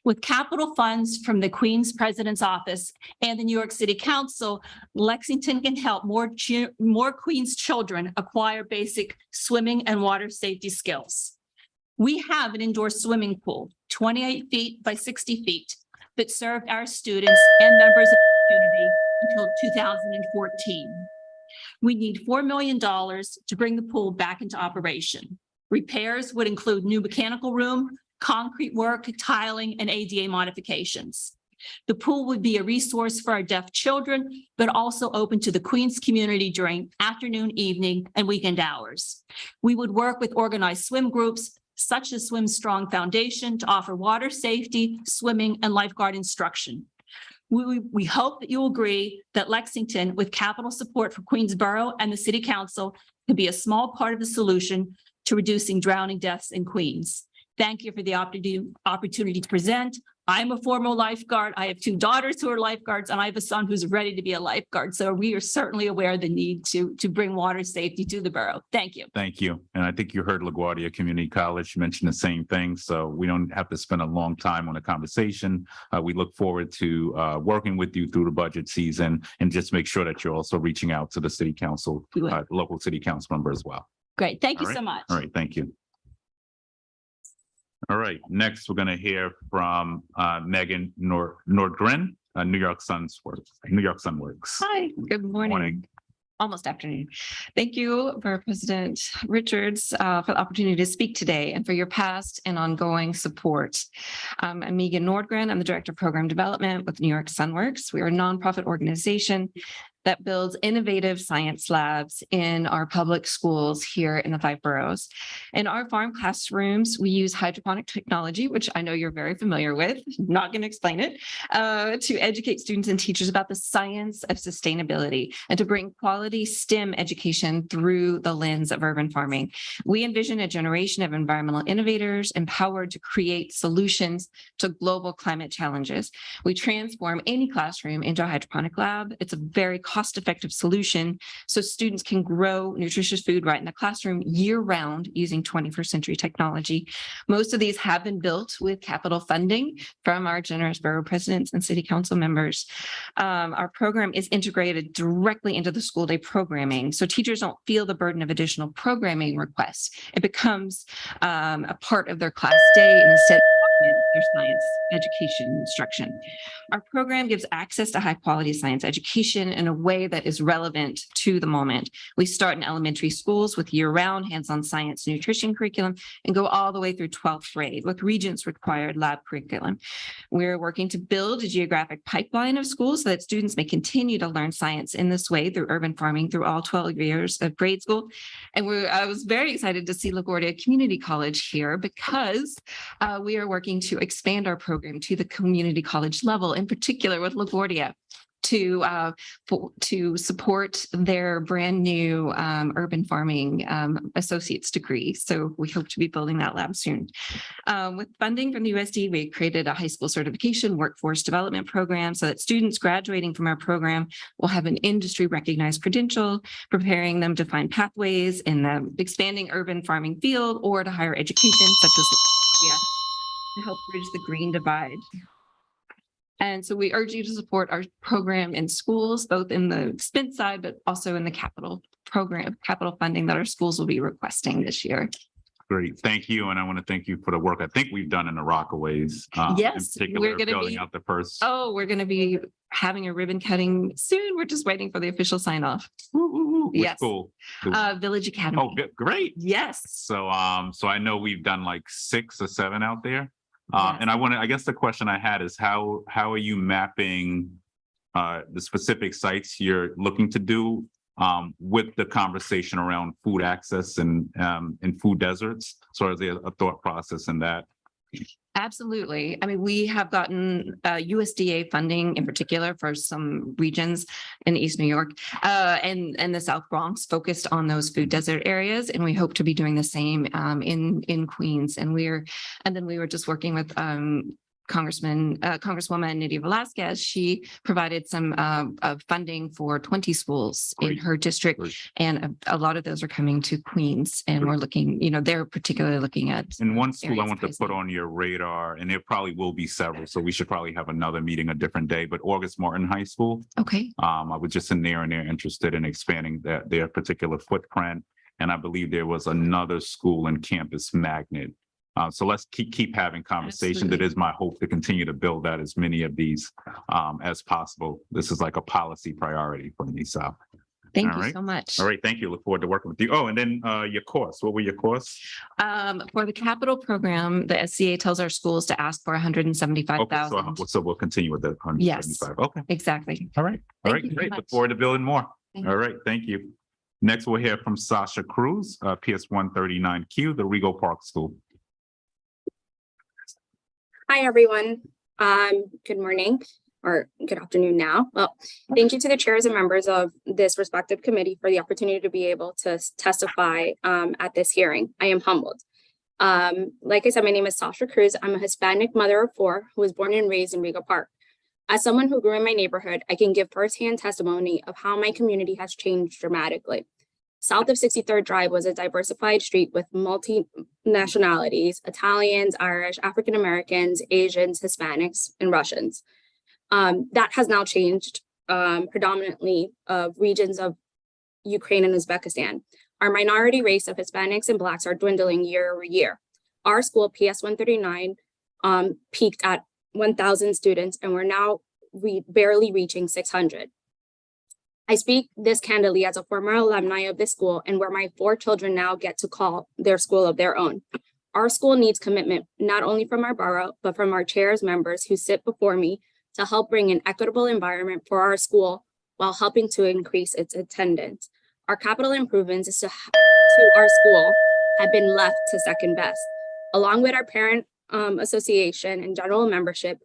With capital funds from the Queens President's Office and the New York City Council, Lexington can help more Queens children acquire basic swimming and water safety skills. We have an indoor swimming pool, 28 feet by 60 feet, that served our students and members of the community until 2014. We need $4 million to bring the pool back into operation. Repairs would include new mechanical room, concrete work, tiling, and ADA modifications. The pool would be a resource for our deaf children, but also open to the Queens community during afternoon, evening, and weekend hours. We would work with organized swim groups such as Swim Strong Foundation to offer water safety, swimming, and lifeguard instruction. We hope that you will agree that Lexington, with capital support from Queens Borough and the City Council, can be a small part of the solution to reducing drowning deaths in Queens. Thank you for the opportunity to present. I'm a former lifeguard. I have 2 daughters who are lifeguards, and I have a son who's ready to be a lifeguard. So we are certainly aware of the need to bring water safety to the borough. Thank you. Thank you. And I think you heard LaGuardia Community College mention the same thing. So we don't have to spend a long time on a conversation. We look forward to working with you through the budget season, and just make sure that you're also reaching out to the city council, local city council member as well. Great. Thank you so much. All right. Thank you. All right, next we're going to hear from Megan Nordgren, New York Sunworks. Hi, good morning. Almost afternoon. Thank you, Borough President Richards, for the opportunity to speak today and for your past and ongoing support. I'm Megan Nordgren. I'm the Director of Program Development with New York Sunworks. We are a nonprofit organization that builds innovative science labs in our public schools here in the 5 boroughs. In our farm classrooms, we use hydroponic technology, which I know you're very familiar with. I'm not going to explain it, to educate students and teachers about the science of sustainability and to bring quality STEM education through the lens of urban farming. We envision a generation of environmental innovators empowered to create solutions to global climate challenges. We transform any classroom into a hydroponic lab. It's a very cost-effective solution so students can grow nutritious food right in the classroom year-round using 21st century technology. Most of these have been built with capital funding from our generous borough presidents and city council members. Our program is integrated directly into the school day programming, so teachers don't feel the burden of additional programming requests. It becomes a part of their class day and instead their science education instruction. Our program gives access to high quality science education in a way that is relevant to the moment. We start in elementary schools with year-round hands-on science nutrition curriculum and go all the way through 12th grade with Regents required lab curriculum. We're working to build a geographic pipeline of schools so that students may continue to learn science in this way through urban farming through all 12 years of grade school. And I was very excited to see LaGuardia Community College here because we are working to expand our program to the community college level, in particular with LaGuardia, to support their brand new urban farming associate's degree. So we hope to be building that lab soon. With funding from the USD, we created a high school certification workforce development program so that students graduating from our program will have an industry recognized credential, preparing them to find pathways in the expanding urban farming field or to higher education, such as to help bridge the green divide. And so we urge you to support our program in schools, both in the expense side, but also in the capital program, capital funding that our schools will be requesting this year. Great. Thank you. And I want to thank you for the work I think we've done in the Rockaways. Yes, we're going to be out the first. Oh, we're going to be having a ribbon cutting soon. We're just waiting for the official sign off. Which yes. School? Village Academy. Oh, great. Yes. So I know we've done like 6 or 7 out there. And I guess the question I had is how are you mapping the specific sites you're looking to do with the conversation around food access and food deserts? So is there a thought process in that? Absolutely. I mean, we have gotten USDA funding in particular for some regions in East New York and the South Bronx focused on those food desert areas. And we hope to be doing the same in Queens. And then we were just working with Congresswoman Nydia Velasquez. She provided some funding for 20 schools in her district, and a lot of those are coming to Queens. And we're looking, they're particularly looking at. And one school I want to put on your radar, and there probably will be several, so we should probably have another meeting a different day. But August Martin High School. Okay. I was just in there, and they're interested in expanding their particular footprint. And I believe there was another school in Campus Magnet. So let's keep having conversations. Absolutely. It is my hope to continue to build out as many of these as possible. This is like a policy priority for me. So Thank All you right. so much. All right, thank you. Look forward to working with you. Oh, and then your course. What were your course? For the capital program, the SCA tells our schools to ask for Okay, 175,000. so we'll continue with the 175. Okay. Exactly. All right. All Thank right. you so Great. much. Look forward to building more. Thank All you. right. Thank you. Next, we'll hear from Sasha Cruz, PS 139Q, the Rego Park School. Hi, everyone. Good morning or good afternoon now. Well, thank you to the chairs and members of this respective committee for the opportunity to be able to testify at this hearing. I am humbled. Like I said, my name is Sasha Cruz. I'm a Hispanic mother of 4 who was born and raised in Rego Park. As someone who grew in my neighborhood, I can give firsthand testimony of how my community has changed dramatically. South of 63rd Drive was a diversified street with multi-nationalities, Italians, Irish, African-Americans, Asians, Hispanics, and Russians. That has now changed predominantly of regions of Ukraine and Uzbekistan. Our minority race of Hispanics and Blacks are dwindling year over year. Our school, PS 139, peaked at 1,000 students, and we're now barely reaching 600. I speak this candidly as a former alumni of this school and where my 4 children now get to call their school of their own. Our school needs commitment, not only from our borough, but from our chairs members who sit before me to help bring an equitable environment for our school while helping to increase its attendance. Our capital improvements to our school have been left to second best. Along with our parent association and general membership,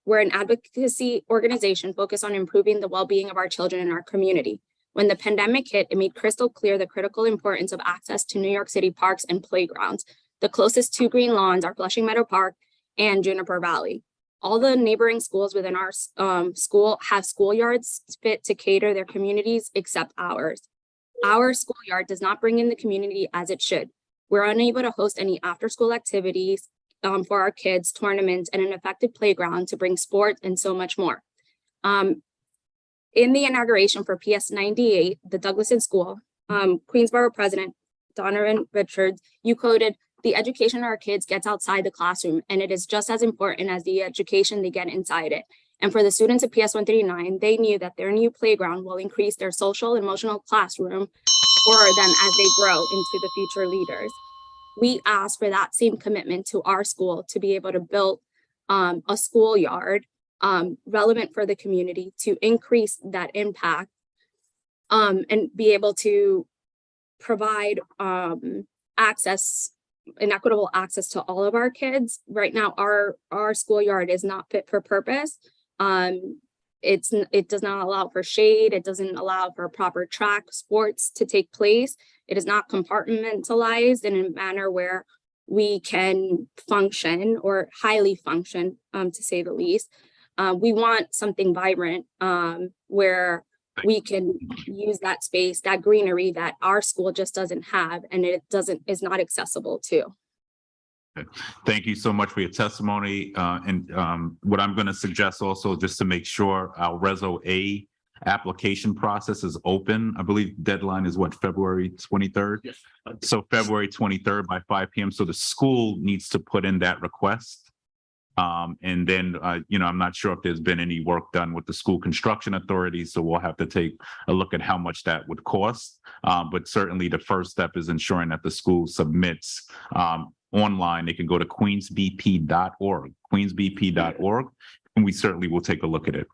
we're an advocacy organization focused on improving the well-being of our children in our community. When the pandemic hit, it made crystal clear the critical importance of access to New York City parks and playgrounds. The closest 2 green lawns are Flushing Meadow Park and Juniper Valley. All the neighboring schools within our school have schoolyards fit to cater their communities except ours. Our schoolyard does not bring in the community as it should. We're unable to host any after-school activities for our kids, tournaments, and an effective playground to bring sports and so much more. In the inauguration for PS 98, the Douglaston School, Queens Borough President Donovan Richards, you quoted, "The education our kids gets outside the classroom, and it is just as important as the education they get inside it." And for the students at PS 139, they knew that their new playground will increase their social, emotional classroom for them as they grow into the future leaders. We ask for that same commitment to our school to be able to build a schoolyard relevant for the community to increase that impact and be able to provide access and equitable access to all of our kids. Right now, our schoolyard is not fit for purpose. It does not allow for shade. It doesn't allow for proper track sports to take place. It is not compartmentalized in a manner where we can function or highly function, to say the least. We want something vibrant where we can use that space, that greenery that our school just doesn't have, and is not accessible to. Thank you so much for your testimony. And what I'm going to suggest also, just to make sure our Reso A application process is open. I believe deadline is what, February 23rd? Yes. So February 23rd by 5 p.m. So the school needs to put in that request. And then, I'm not sure if there's been any work done with the school construction authority, so we'll have to take a look at how much that would cost. But certainly the first step is ensuring that the school submits online. They can go to queensbp.org, queensbp.org, and we certainly will take a look at it.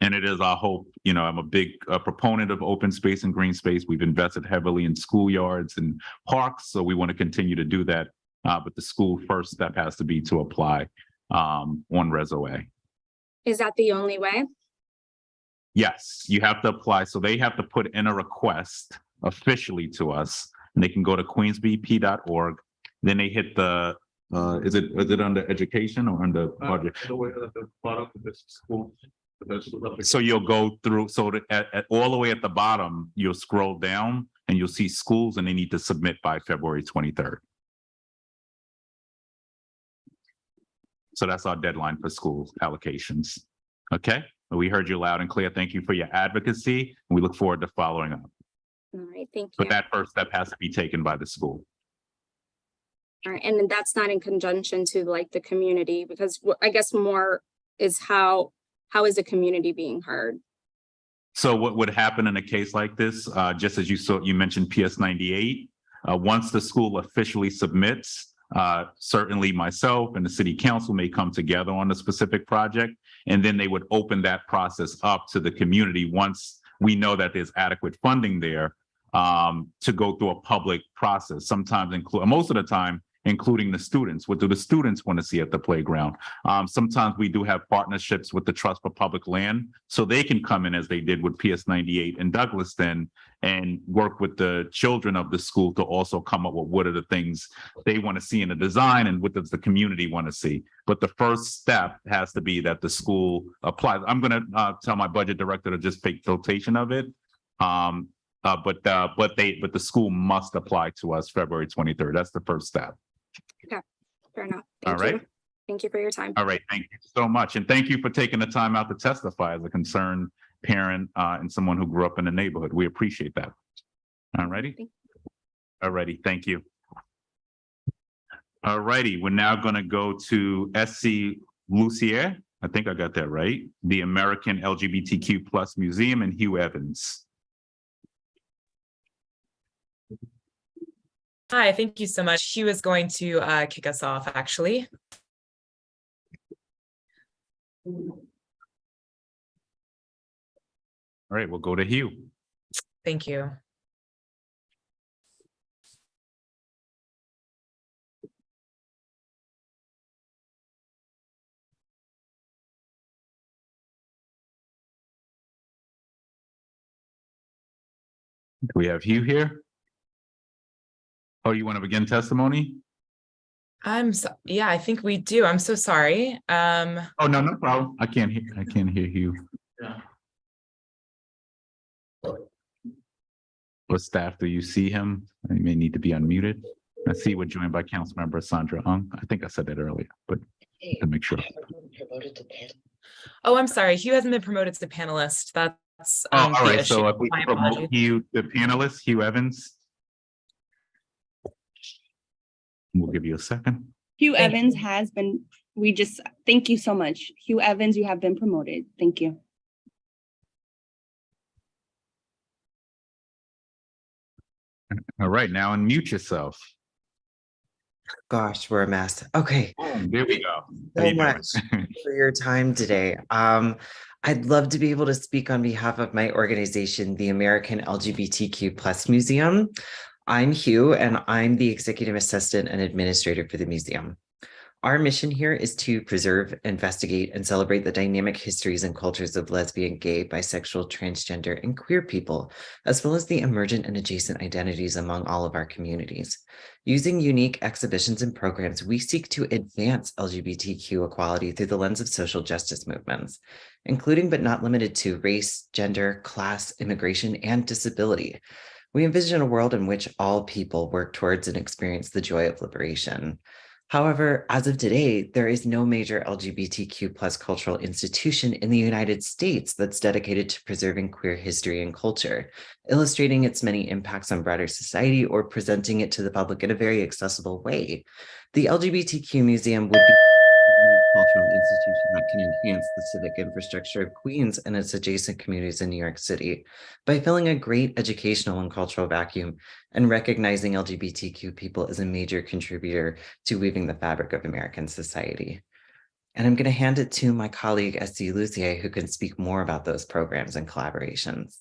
And it is our hope, I'm a big proponent of open space and green space. We've invested heavily in schoolyards and parks, so we want to continue to do that. But the school first step has to be to apply on Reso A. Is that the only way? Yes, you have to apply. So they have to put in a request officially to us, and they can go to queensbp.org. Then they hit the, is it under education or under budget? So you'll go through, so at all the way at the bottom, you'll scroll down and you'll see schools, and they need to submit by February 23rd. So that's our deadline for school allocations. Okay, we heard you loud and clear. Thank you for your advocacy, and we look forward to following up. All right, thank you. But that first step has to be taken by the school. All right, and that's not in conjunction to like the community, because I guess more is how is the community being heard? So what would happen in a case like this, just as you mentioned PS 98, once the school officially submits, certainly myself and the city council may come together on a specific project, and then they would open that process up to the community once we know that there's adequate funding there to go through a public process, sometimes most of the time, including the students. What do the students want to see at the playground? Sometimes we do have partnerships with the Trust for Public Land, so they can come in as they did with PS 98 in Douglaston and work with the children of the school to also come up with what are the things they want to see in the design and what does the community want to see. But the first step has to be that the school applies. I'm going to tell my budget director to just take notation of it. But the school must apply to us February 23rd. That's the first step. Okay, fair enough. All right. Thank you for your time. All right. Thank you so much. And thank you for taking the time out to testify as a concerned parent and someone who grew up in the neighborhood. We appreciate that. All righty. All righty. Thank you. All righty. We're now going to go to SC Lucier. I think I got that right. The American LGBTQ Plus Museum, and Hugh Evans. Hi, thank you so much. Hugh is going to kick us off, actually. All right, we'll go to Hugh. Thank you. Do we have Hugh here? Oh, you want to begin testimony? Yeah, I think we do. I'm so sorry. Oh, no problem. I can't hear Hugh. Yeah. What staff, do you see him? He may need to be unmuted. I see we're joined by Councilmember Sandra Ung. I think I said that earlier, but to make sure. Oh, I'm sorry. Hugh hasn't been promoted to panelist. That's all the right. issue. So if we My promote apologies. Hugh, the panelist, Hugh Evans. We'll give you a second. Hugh Evans has been, thank you so much. Hugh Evans, you have been promoted. Thank you. All right, now unmute yourself. Gosh, we're a mess. Okay. There we go. How So you doing? much for your time today. I'd love to be able to speak on behalf of my organization, the American LGBTQ Plus Museum. I'm Hugh, and I'm the executive assistant and administrator for the museum. Our mission here is to preserve, investigate, and celebrate the dynamic histories and cultures of lesbian, gay, bisexual, transgender, and queer people, as well as the emergent and adjacent identities among all of our communities. Using unique exhibitions and programs, we seek to advance LGBTQ equality through the lens of social justice movements, including but not limited to race, gender, class, immigration, and disability. We envision a world in which all people work towards and experience the joy of liberation. However, as of today, there is no major LGBTQ plus cultural institution in the United States that's dedicated to preserving queer history and culture, illustrating its many impacts on broader society or presenting it to the public in a very accessible way. The LGBTQ Museum would be a cultural institution that can enhance the civic infrastructure of Queens and its adjacent communities in New York City by filling a great educational and cultural vacuum and recognizing LGBTQ people as a major contributor to weaving the fabric of American society. And I'm going to hand it to my colleague, SC Lucier, who can speak more about those programs and collaborations.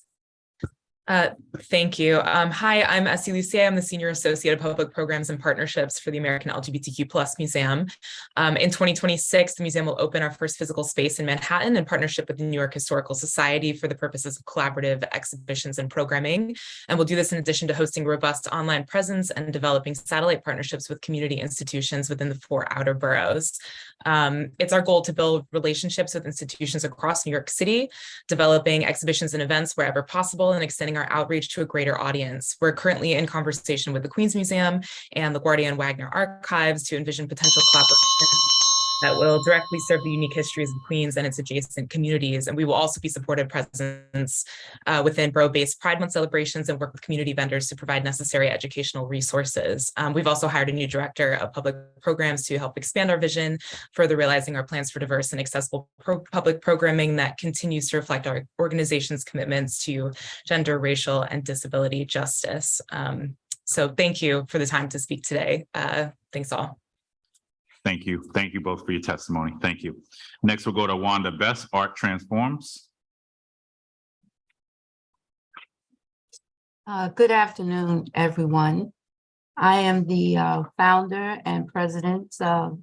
Thank you. Hi, I'm SC Lucier. I'm the Senior Associate of Public Programs and Partnerships for the American LGBTQ Plus Museum. In 2026, the museum will open our first physical space in Manhattan in partnership with the New York Historical Society for the purposes of collaborative exhibitions and programming. And we'll do this in addition to hosting robust online presence and developing satellite partnerships with community institutions within the 4 outer boroughs. It's our goal to build relationships with institutions across New York City, developing exhibitions and events wherever possible, and extending our outreach to a greater audience. We're currently in conversation with the Queens Museum and the Guardian Wagner Archives to envision potential collaboration that will directly serve the unique histories of Queens and its adjacent communities. And we will also be supportive presence within borough-based Pride Month celebrations and work with community vendors to provide necessary educational resources. We've also hired a new director of public programs to help expand our vision, further realizing our plans for diverse and accessible public programming that continues to reflect our organization's commitments to gender, racial, and disability justice. So thank you for the time to speak today. Thanks all. Thank you. Thank you both for your testimony. Thank you. Next, we'll go to Wanda Best, Art Transforms. Good afternoon, everyone. I am the founder and president of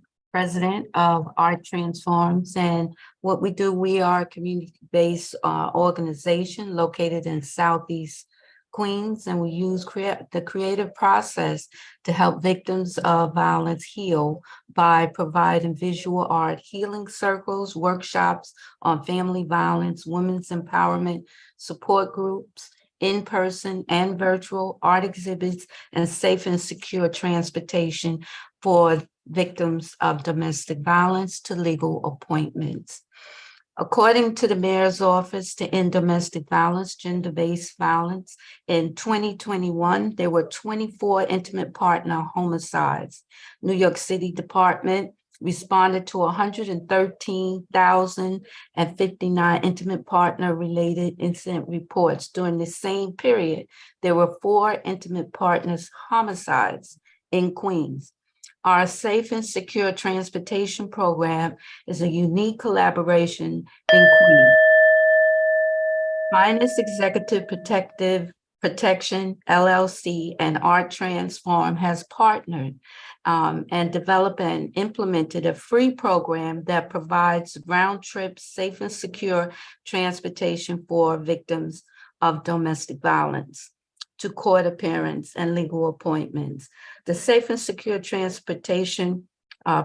Art Transforms. And what we do, we are a community-based organization located in Southeast Queens, and we use the creative process to help victims of violence heal by providing visual art healing circles, workshops on family violence, women's empowerment, support groups, in-person and virtual art exhibits, and safe and secure transportation for victims of domestic violence to legal appointments. According to the Mayor's Office to End Domestic Violence, Gender-Based Violence, in 2021, there were 24 intimate partner homicides. New York City Department responded to 113,059 intimate partner-related incident reports. During the same period, there were 4 intimate partners homicides in Queens. Our Safe and Secure Transportation Program is a unique collaboration in Queens. Finest Executive Protection, LLC, and Art Transform has partnered and developed and implemented a free program that provides round-trip, safe and secure transportation for victims of domestic violence to court appearance and legal appointments. The Safe and Secure Transportation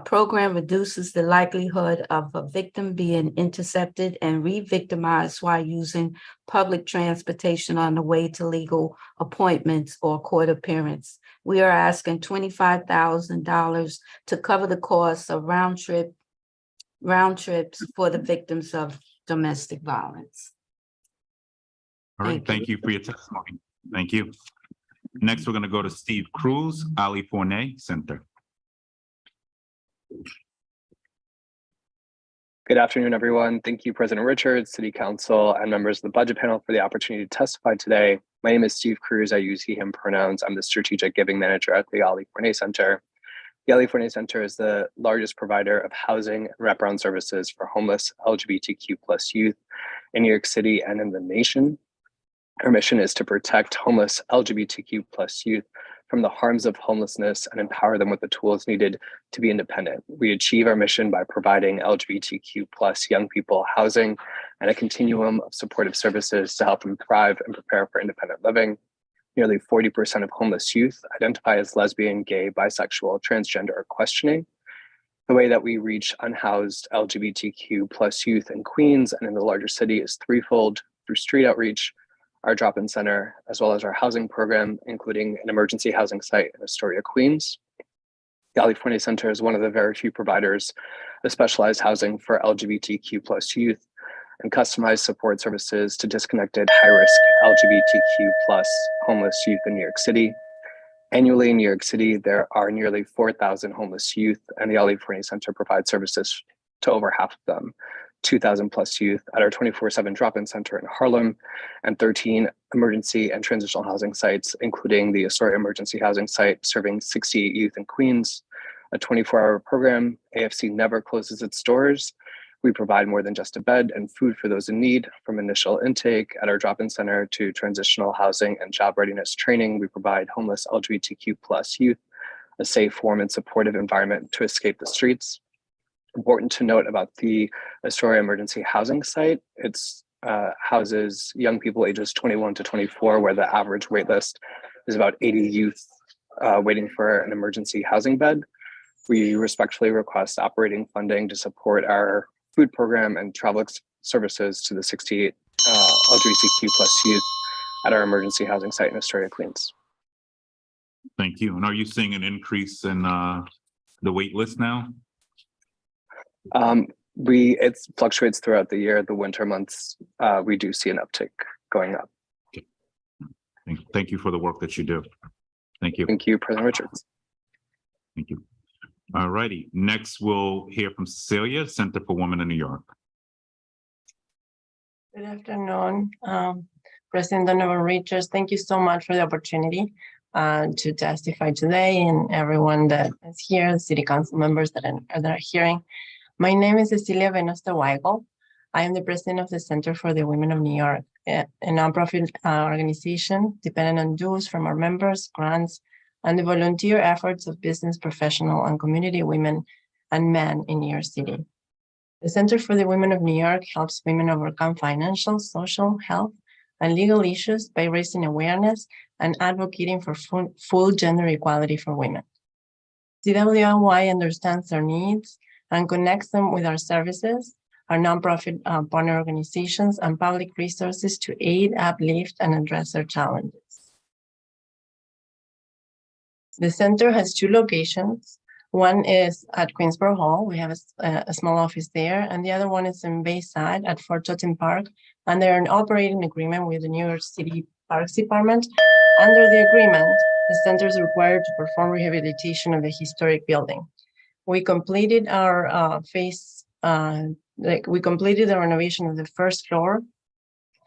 program reduces the likelihood of a victim being intercepted and re-victimized while using public transportation on the way to legal appointments or court appearance. We are asking $25,000 to cover the cost of round trips for the victims of domestic violence. All right, thank you for your testimony. Thank you. Next, we're going to go to Steve Cruz, Ali Forney Center. Good afternoon, everyone. Thank you, President Richards, City Council, and members of the budget panel for the opportunity to testify today. My name is Steve Cruz. I use he, him pronouns. I'm the Strategic Giving Manager at the Ali Forney Center. The Ali Forney Center is the largest provider of housing and wraparound services for homeless LGBTQ+ youth in New York City and in the nation. Our mission is to protect homeless LGBTQ+ youth from the harms of homelessness and empower them with the tools needed to be independent. We achieve our mission by providing LGBTQ+ young people housing and a continuum of supportive services to help them thrive and prepare for independent living. Nearly 40% of homeless youth identify as lesbian, gay, bisexual, transgender, or questioning. The way that we reach unhoused LGBTQ+ youth in Queens and in the larger city is threefold: through street outreach, our drop-in center, as well as our housing program, including an emergency housing site in Astoria, Queens. The Ali Forney Center is one of the very few providers of specialized housing for LGBTQ+ youth and customized support services to disconnected, high-risk LGBTQ+ homeless youth in New York City. Annually in New York City, there are nearly 4,000 homeless youth, and the Ali Forney Center provides services to over half of them. 2,000+ youth at our 24/7 drop-in center in Harlem, and 13 emergency and transitional housing sites, including the Astoria Emergency Housing Site, serving 68 youth in Queens. A 24-hour program, AFC never closes its doors. We provide more than just a bed and food for those in need, from initial intake at our drop-in center to transitional housing and job readiness training. We provide homeless LGBTQ+ youth a safe, warm, and supportive environment to escape the streets. Important to note about the Astoria Emergency Housing Site, it's houses young people ages 21 to 24, where the average wait list is about 80 youth waiting for an emergency housing bed. We respectfully request operating funding to support our food program and travel services to the 68 LGBTQ+ youth at our emergency housing site in Astoria, Queens. Thank you. And are you seeing an increase in the wait list now? It fluctuates throughout the year. The winter months, we do see an uptick going up. Thank you for the work that you do. Thank you. Thank you, President Richards. Thank you. All righty. Next, we'll hear from Cecilia, Center for Women in New York. Good afternoon, President Donovan Richards. Thank you so much for the opportunity to testify today, and everyone that is here, the city council members that are hearing. My name is Cecilia Venosta Weigel. I am the president of the Center for the Women of New York, a nonprofit organization dependent on dues from our members, grants, and the volunteer efforts of business, professional, and community women and men in New York City. The Center for the Women of New York helps women overcome financial, social, health, and legal issues by raising awareness and advocating for full gender equality for women. CWNY understands their needs and connects them with our services, our nonprofit partner organizations, and public resources to aid, uplift, and address their challenges. The center has two locations. One is at Queens Borough Hall. We have a small office there, and the other one is in Bayside at Fort Totten Park, and they're an operating agreement with the New York City Parks Department. Under the agreement, the center is required to perform rehabilitation of the historic building. We completed our we completed the renovation of the first floor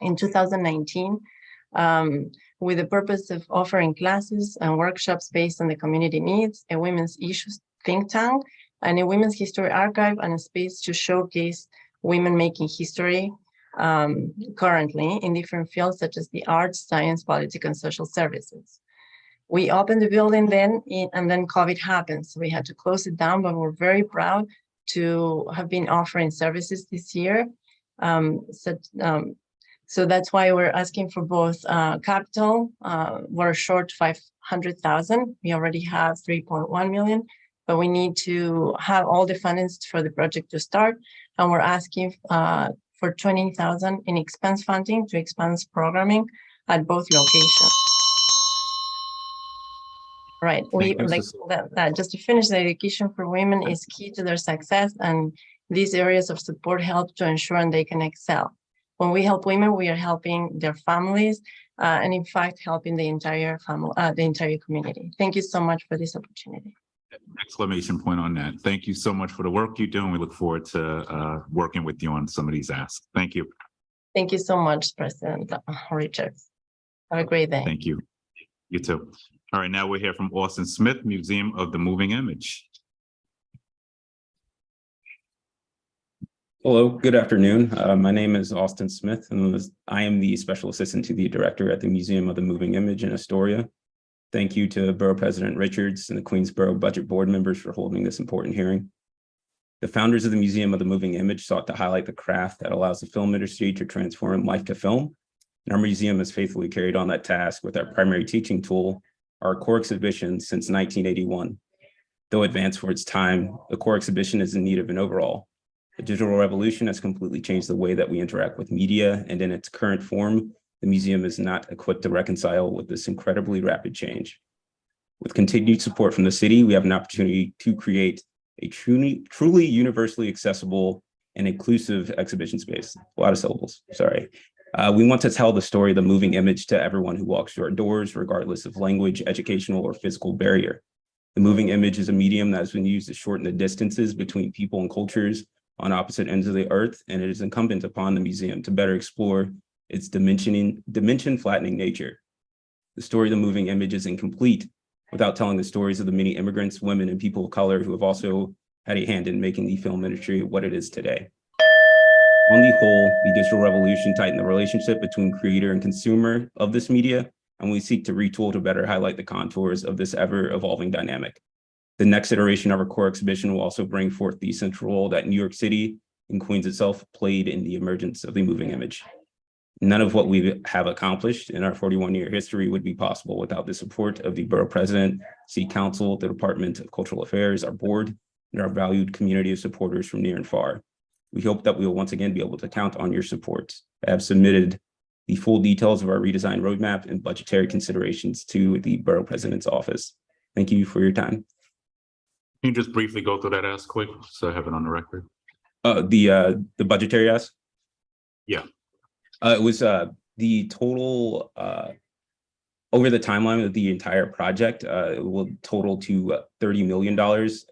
in 2019 with the purpose of offering classes and workshops based on the community needs, a women's issues think tank, and a women's history archive, and a space to showcase women making history currently in different fields such as the arts, science, politics, and social services. We opened the building then, and then COVID happened, so we had to close it down, but we're very proud to have been offering services this year. So that's why we're asking for both capital. We're short 500,000. We already have 3.1 million, but we need to have all the fundings for the project to start. And we're asking for 20,000 in expense funding to expand programming at both locations. Right, we like that. Just to finish, the education for women is key to their success, and these areas of support help to ensure they can excel. When we help women, we are helping their families, and in fact, helping the entire family, the entire community. Thank you so much for this opportunity. Exclamation point on that. Thank you so much for the work you do, and we look forward to working with you on some of these asks. Thank you. Thank you so much, President Richards. Have a great day. Thank you. You too. All right, now we'll hear from Austin Smith, Museum of the Moving Image. Hello, good afternoon. My name is Austin Smith, and I am the Special Assistant to the Director at the Museum of the Moving Image in Astoria. Thank you to Borough President Richards and the Queens Borough Budget Board members for holding this important hearing. The founders of the Museum of the Moving Image sought to highlight the craft that allows the film industry to transform life to film. And our museum has faithfully carried on that task with our primary teaching tool, our core exhibition, since 1981. Though advanced for its time, the core exhibition is in need of an overhaul. The digital revolution has completely changed the way that we interact with media, and in its current form, the museum is not equipped to reconcile with this incredibly rapid change. With continued support from the city, we have an opportunity to create a truly universally accessible and inclusive exhibition space. A lot of syllables, sorry. We want to tell the story of the moving image to everyone who walks through our doors, regardless of language, educational, or physical barrier. The moving image is a medium that has been used to shorten the distances between people and cultures on opposite ends of the earth, and it is incumbent upon the museum to better explore its dimension flattening nature. The story of the moving image is incomplete without telling the stories of the many immigrants, women, and people of color who have also had a hand in making the film industry what it is today. On the whole, the digital revolution tightened the relationship between creator and consumer of this media, and we seek to retool to better highlight the contours of this ever-evolving dynamic. The next iteration of our core exhibition will also bring forth the central role that New York City and Queens itself played in the emergence of the moving image. None of what we have accomplished in our 41-year history would be possible without the support of the Borough President, City Council, the Department of Cultural Affairs, our board, and our valued community of supporters from near and far. We hope that we will once again be able to count on your support. I have submitted the full details of our redesign roadmap and budgetary considerations to the Borough President's office. Thank you for your time. Can you just briefly go through that ask quick, so I have it on the record? The budgetary ask? Yeah. It was the total over the timeline of the entire project, it will total to $30 million.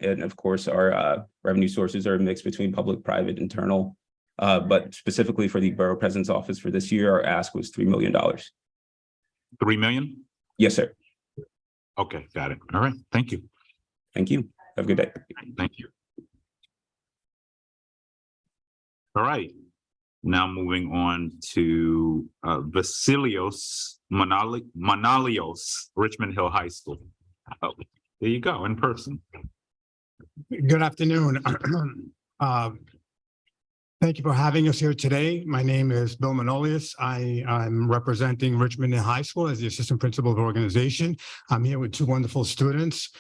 And of course, our revenue sources are a mix between public, private, internal. But specifically for the Borough President's Office for this year, our ask was $3 million. 3 million? Yes, sir. Okay, got it. All right, thank you. Thank you. Have a good day. Thank you. All right, now moving on to Vasilios Manalios, Richmond Hill High School. Oh, there you go, in person. Good afternoon. Thank you for having us here today. My name is Bill Manolius. I'm representing Richmond Hill High School as the assistant principal of the organization. I'm here with two wonderful students,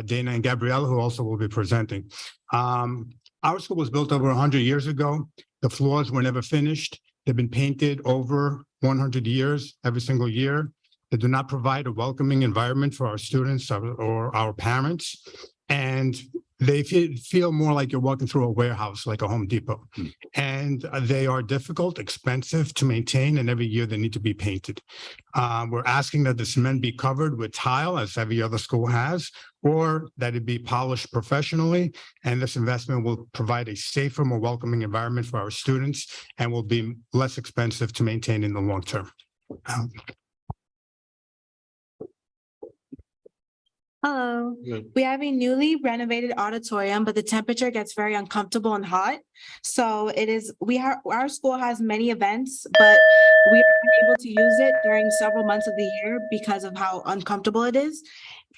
Dana and Gabrielle, who also will be presenting. Our school was built over 100 years ago. The floors were never finished. They've been painted over 100 years, every single year. They do not provide a welcoming environment for our students or our parents. And they feel more like you're walking through a warehouse, like a Home Depot. And they are difficult, expensive to maintain, and every year they need to be painted. We're asking that the cement be covered with tile, as every other school has, or that it be polished professionally. And this investment will provide a safer, more welcoming environment for our students and will be less expensive to maintain in the long term. Hello. We have a newly renovated auditorium, but the temperature gets very uncomfortable and hot. So our school has many events, but we are unable to use it during several months of the year because of how uncomfortable it is.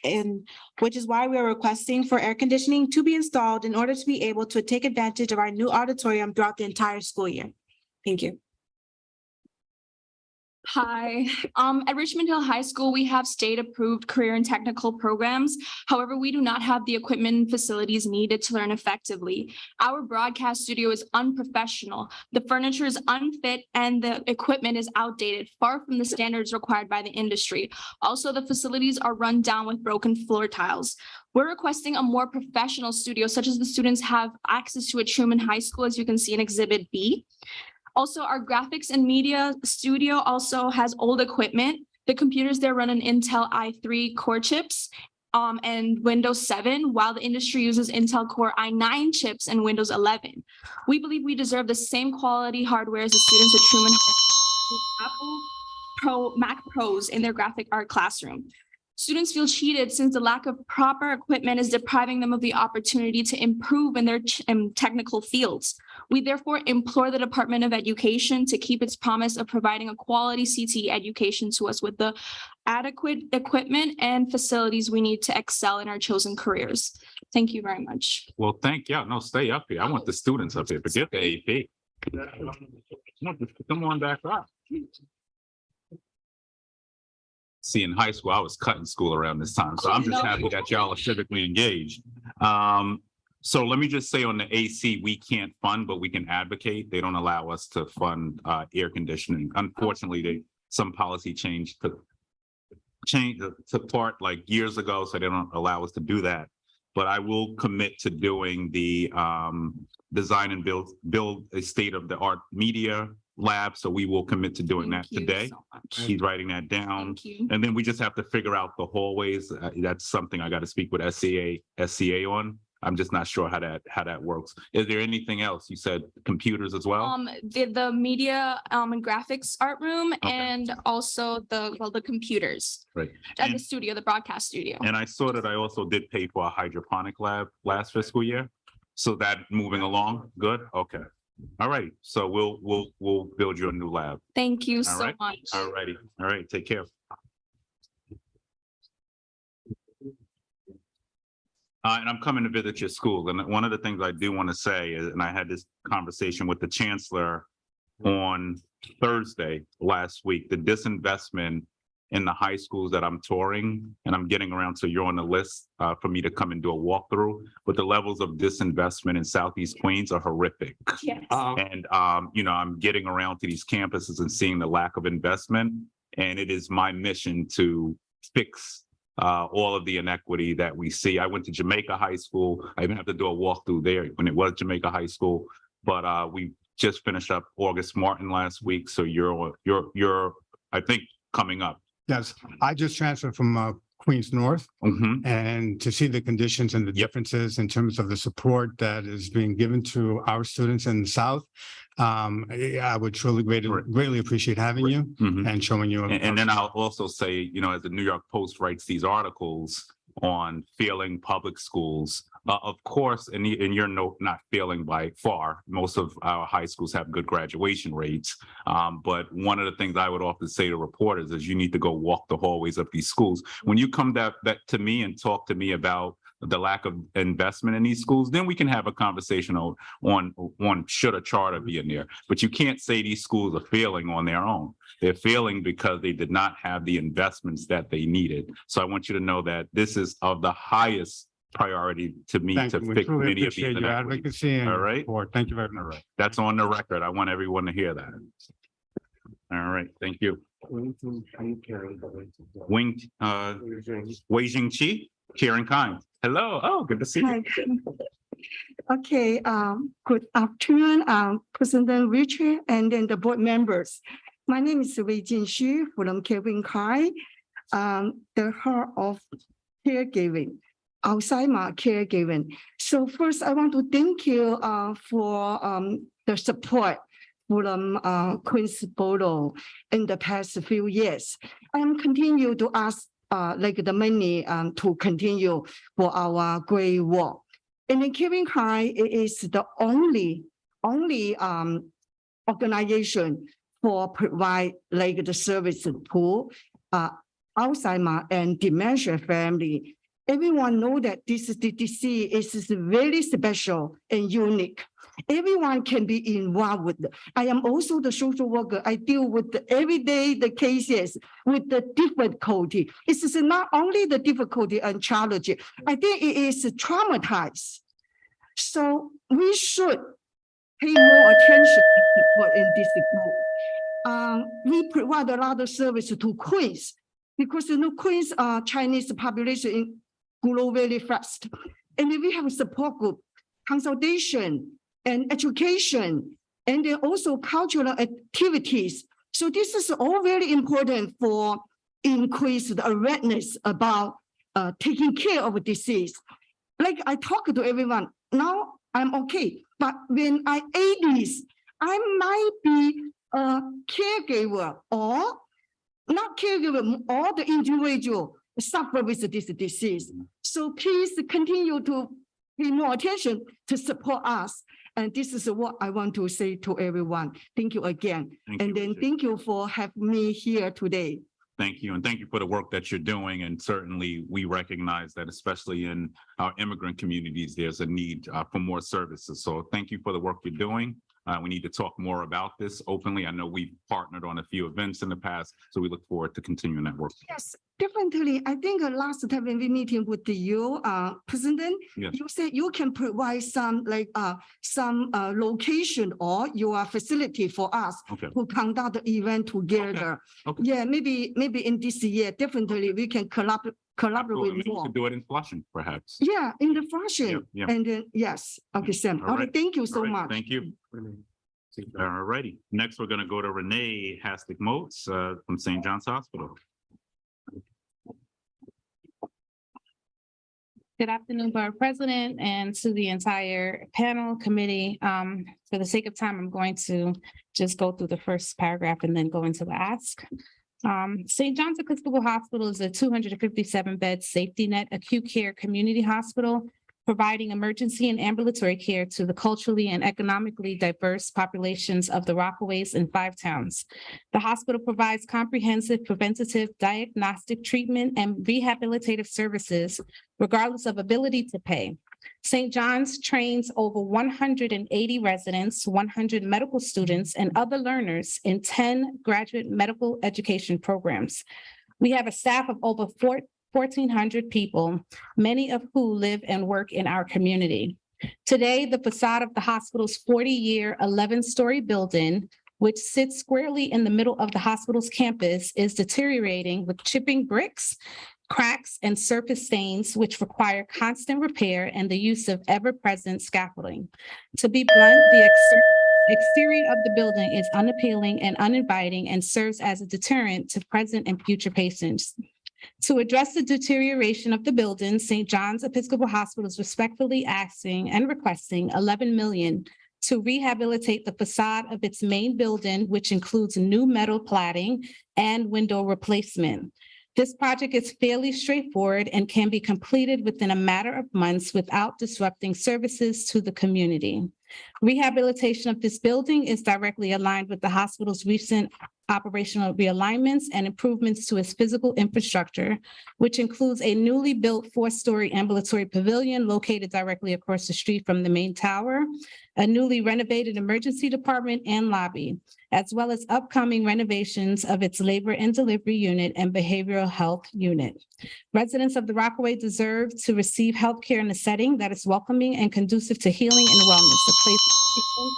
And which is why we are requesting for air conditioning to be installed in order to be able to take advantage of our new auditorium throughout the entire school year. Thank you. Hi, at Richmond Hill High School, we have state-approved career and technical programs. However, we do not have the equipment and facilities needed to learn effectively. Our broadcast studio is unprofessional. The furniture is unfit and the equipment is outdated, far from the standards required by the industry. Also, the facilities are run down with broken floor tiles. We're requesting a more professional studio, such as the students have access to at Truman High School, as you can see in Exhibit B. Also, our graphics and media studio also has old equipment. The computers there run an Intel i3 core chips and Windows 7, while the industry uses Intel Core i9 chips and Windows 11. We believe we deserve the same quality hardware as the students at Truman Apple Mac Pros in their graphic art classroom. Students feel cheated since the lack of proper equipment is depriving them of the opportunity to improve in their technical fields. We therefore implore the Department of Education to keep its promise of providing a quality CTE education to us with the adequate equipment and facilities we need to excel in our chosen careers. Thank you very much. Well, thank you. No, stay up here. I want the students up here. Forget the AP. Come on back up. See, in high school, I was cutting school around this time, so I'm just happy that y'all are civically engaged. So let me just say on the AC, we can't fund, but we can advocate. They don't allow us to fund air conditioning. Unfortunately, some policy change to part like years ago, so they don't allow us to do that. But I will commit to doing the design and build a state-of-the-art media lab, so we will commit to doing that today. He's writing that down, and then we just have to figure out the hallways. That's something I got to speak with SCA on. I'm just not sure how that works. Is there anything else? You said computers as well? The media and graphics art room, and also the computers. Right. At the studio, the broadcast studio. And I saw that I also did pay for a hydroponic lab last fiscal year. So that moving along, good? Okay. All right. So we'll build you a new lab. Thank you so much. All righty. All right. Take care. And I'm coming to visit your school. And one of the things I do want to say is, and I had this conversation with the chancellor on Thursday last week, the disinvestment in the high schools that I'm touring, and I'm getting around, so you're on the list for me to come and do a walkthrough, but the levels of disinvestment in Southeast Queens are horrific. Yes. And, I'm getting around to these campuses and seeing the lack of investment, and it is my mission to fix all of the inequity that we see. I went to Jamaica High School. I even have to do a walkthrough there when it was Jamaica High School. but we just finished up August Martin last week. So you're, I think, coming up. Yes, I just transferred from Queens North, and to see the conditions and the differences in terms of the support that is being given to our students in the South, I would truly greatly appreciate having you and showing you. And then I'll also say, you know, as the New York Post writes these articles on failing public schools, of course, and you're not failing by far. Most of our high schools have good graduation rates. But one of the things I would often say to reporters is you need to go walk the hallways of these schools. When you come that to me and talk to me about the lack of investment in these schools, then we can have a conversation on should a charter be in there. But you can't say these schools are failing on their own. They're failing because they did not have the investments that they needed. So I want you to know that this is of the highest priority to me to fix many of these inequities. All right. Thank you very much. All right. That's on the record. I want everyone to hear that. All right. Thank you. Wei Jing Chi, Karen Kind. Hello. Oh, good to see you. Okay. Good afternoon, President Richard, and then the board members. My name is Wei Jing Xu from Kevin Kai, the heart of caregiving. Alzheimer caregiving. So first, I want to thank you for the support from Queens Borough in the past few years. I am continue to ask like the money to continue for our great work. And then Kevin High is the only organization for provide like the service to Alzheimer and dementia family. Everyone know that this is the disease is very special and unique. Everyone can be involved with it. I am also the social worker. I deal with every day the cases with the difficulty. This is not only the difficulty and challenge. I think it is traumatized. So we should pay more attention to support in this group. We provide a lot of service to Queens because you know Queens Chinese population grow very fast. And we have a support group, consultation, and education, and then also cultural activities. So this is all very important for increase the awareness about taking care of a disease. Like I talk to everyone, now I'm okay, but when I 80s, I might be a caregiver or not caregiver, or the individual suffer with this disease. So please continue to pay more attention to support us. And this is what I want to say to everyone. Thank you again. Thank you for having me here today. Thank you. And thank you for the work that you're doing. And certainly we recognize that, especially in our immigrant communities, there's a need for more services. So thank you for the work you're doing. We need to talk more about this openly. I know we've partnered on a few events in the past, so we look forward to continuing that work. Yes, definitely. I think last time when we meeting with you, President, yes, you said you can provide some like some location or your facility for us to conduct the event together. Yeah, maybe in this year, definitely we can collaborate with more. We could do it in Flushing, perhaps. Yeah, in the Flushing. Yeah. And then yes, okay, Sam. All Okay, right. thank you so All right. much. Thank you. All righty. Next, we're going to go to Renee Hastic-Moats from St. John's Hospital. Good afternoon, Borough President, and to the entire panel committee. For the sake of time, I'm going to just go through the first paragraph and then go into the ask. St. John's Episcopal Hospital is a 257-bed safety net acute care community hospital, providing emergency and ambulatory care to the culturally and economically diverse populations of the Rockaways and Five Towns. The hospital provides comprehensive preventative, diagnostic, treatment, and rehabilitative services, regardless of ability to pay. St. John's trains over 180 residents, 100 medical students, and other learners in 10 graduate medical education programs. We have a staff of over 1,400 people, many of who live and work in our community. Today, the facade of the hospital's 40-year, 11-story building, which sits squarely in the middle of the hospital's campus, is deteriorating with chipping bricks, cracks, and surface stains which require constant repair and the use of ever-present scaffolding. To be blunt, the exterior of the building is unappealing and uninviting and serves as a deterrent to present and future patients. To address the deterioration of the building, St. John's Episcopal Hospital is respectfully asking and requesting $11 million to rehabilitate the facade of its main building, which includes new metal cladding and window replacement. This project is fairly straightforward and can be completed within a matter of months without disrupting services to the community. Rehabilitation of this building is directly aligned with the hospital's recent operational realignments and improvements to its physical infrastructure, which includes a newly built 4-story ambulatory pavilion located directly across the street from the main tower, a newly renovated emergency department and lobby, as well as upcoming renovations of its labor and delivery unit and behavioral health unit. Residents of the Rockaway deserve to receive healthcare in a setting that is welcoming and conducive to healing and wellness, a place where people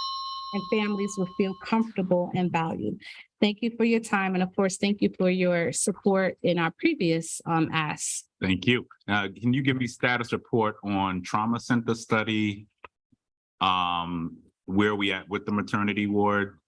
and families will feel comfortable and valued. Thank you for your time. And of course, thank you for your support in our previous asks. Thank you. Can you give me status report on trauma center study? Where are we at with the maternity ward?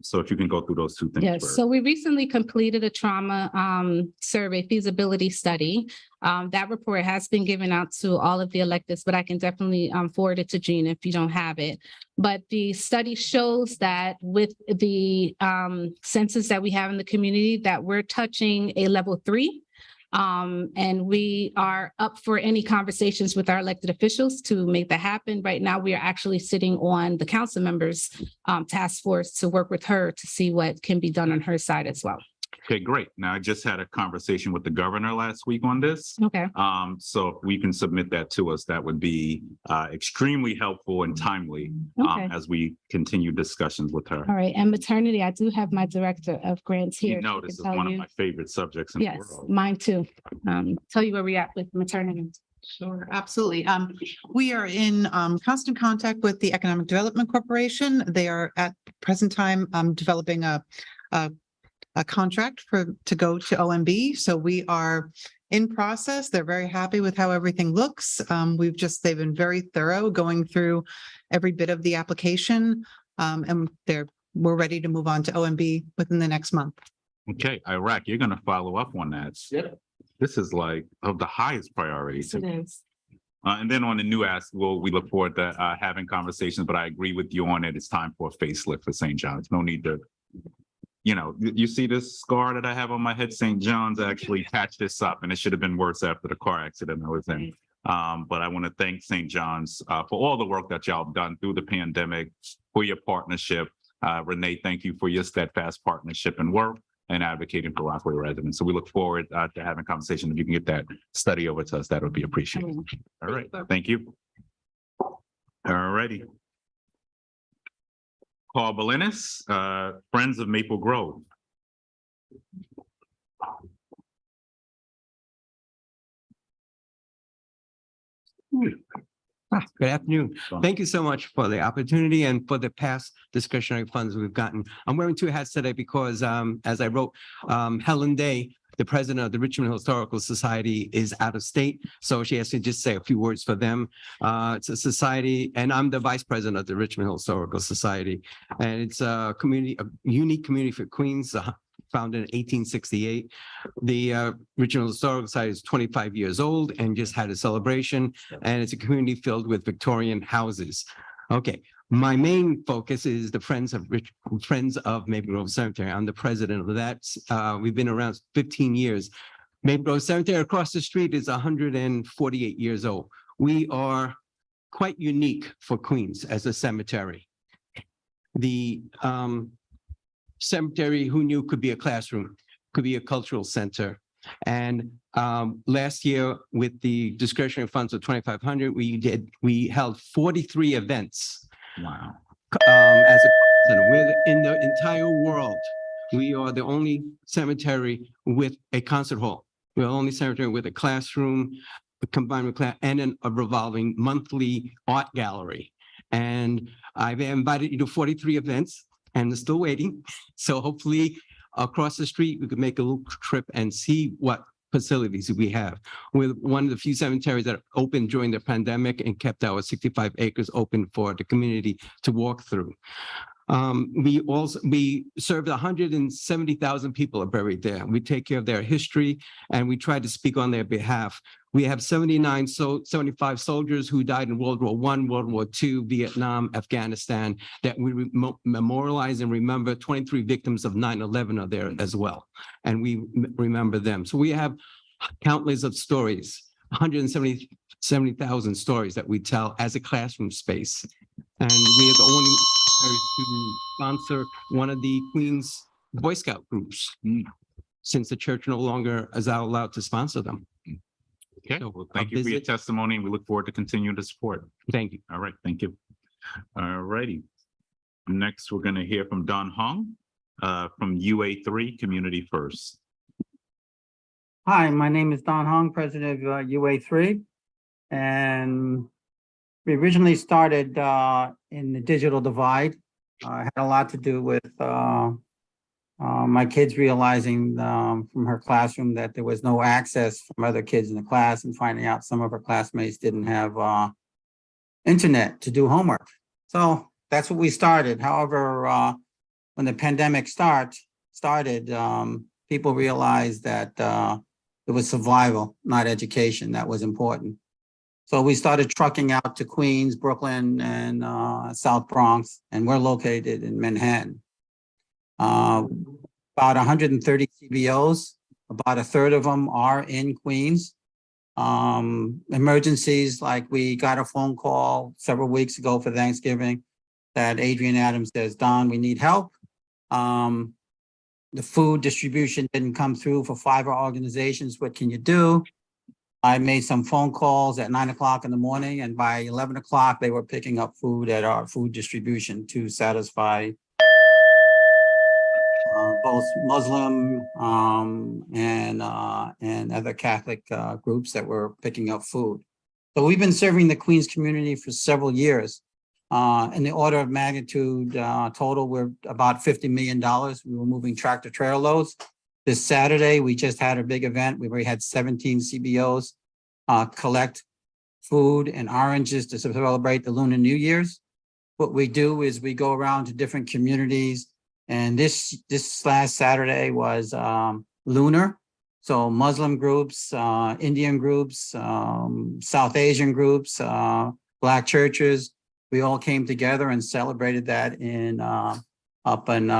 So if you can go through those two things. Yes, first. so we recently completed a trauma survey feasibility study. That report has been given out to all of the electeds, but I can definitely forward it to Gina if you don't have it. But the study shows that with the census that we have in the community, that we're touching a level 3. And we are up for any conversations with our elected officials to make that happen. Right now, we are actually sitting on the council members task force to work with her to see what can be done on her side as well. Okay, great. Now, I just had a conversation with the governor last week on this. Okay. So if we can submit that to us, that would be extremely helpful and timely Okay. as we continue discussions with her. All right. And maternity, I do have my director of grants here. You know, She this is can tell one of you. my favorite subjects in the Yes, world. mine too. Tell you where we're at with maternity. Sure, absolutely. We are in constant contact with the Economic Development Corporation. They are at present time developing a contract to go to OMB. So we are in process. They're very happy with how everything looks. They've been very thorough going through every bit of the application. And we're ready to move on to OMB within the next month. Okay, Iraq, you're going to follow up on that. Yep. This is like of the highest priority. Yes, it is. And then on the new ask, we look forward to having conversations, but I agree with you on it. It's time for a facelift for St. John's. No need to, you see this scar that I have on my head? St. John's actually patched this up, and it should have been worse after the car accident I was in. But I want to thank St. John's for all the work that y'all done through the pandemic, for your partnership. Renee, thank you for your steadfast partnership and work and advocating for Rockaway residents. So we look forward to having a conversation. If you can get that study over to us, that would be appreciated. All right, thank you. All righty. Paul Belinis, Friends of Maple Grove. Good afternoon. Thank you so much for the opportunity and for the past discretionary funds we've gotten. I'm wearing two hats today because as I wrote, Helen Day, the president of the Richmond Historical Society, is out of state. So she asked me to just say a few words for them. It's a society, and I'm the vice president of the Richmond Historical Society. And it's a unique community for Queens, founded in 1868. The Richmond Historical Society is 25 years old and just had a celebration. And it's a community filled with Victorian houses. Okay. My main focus is the Friends of Maple Grove Cemetery. I'm the president of that. We've been around 15 years. Maple Grove Cemetery across the street is 148 years old. We are quite unique for Queens as a cemetery. The cemetery, who knew, could be a classroom, could be a cultural center. And last year, with the discretionary funds of $2,500, we held 43 events. Wow. As a we're in the entire world. We are the only cemetery with a concert hall. We're the only cemetery with a classroom, combined with class, and a revolving monthly art gallery. And I've invited you to 43 events, and they're still waiting. So hopefully across the street, we could make a little trip and see what facilities we have. We're one of the few cemeteries that opened during the pandemic and kept our 65 acres open for the community to walk through. We served 170,000 people are buried there. We take care of their history and we try to speak on their behalf. We have 75 soldiers who died in World War I, World War II, Vietnam, Afghanistan, that we memorialize and remember. 23 victims of 9/11 are there as well. And we remember them. So we have countless of stories, 170,000 stories that we tell as a classroom space. And we are the only to sponsor one of the Queens Boy Scout groups, since the church no longer is allowed to sponsor them. Okay, well, thank you for your testimony, and we look forward to continuing to support. Thank you. All right, thank you. All righty. Next, we're going to hear from Don Hung from UA3 Community First. Hi, my name is Don Hung, president of UA3, and we originally started in the digital divide. Had a lot to do with my kids realizing from her classroom that there was no access from other kids in the class, and finding out some of her classmates didn't have internet to do homework. So that's what we started. However, when the pandemic started, people realized that it was survival, not education, that was important. So we started trucking out to Queens, Brooklyn, and South Bronx, and we're located in Manhattan. About 130 CBOs, about a third of them are in Queens. Emergencies, like we got a phone call several weeks ago for Thanksgiving that Adrian Adams says, Don, we need help. The food distribution didn't come through for 5 organizations. What can you do? I made some phone calls at 9 o'clock in the morning, and by 11 o'clock, they were picking up food at our food distribution to satisfy both Muslim and other Catholic groups that were picking up food. So we've been serving the Queens community for several years. In the order of magnitude total, we're about $50 million. We were moving tractor trailer loads. This Saturday, we just had a big event. We already had 17 CBOs collect food and oranges to celebrate the Lunar New Year's. What we do is we go around to different communities, and this last Saturday was lunar. So Muslim groups, Indian groups, South Asian groups, Black churches, we all came together and celebrated that in up in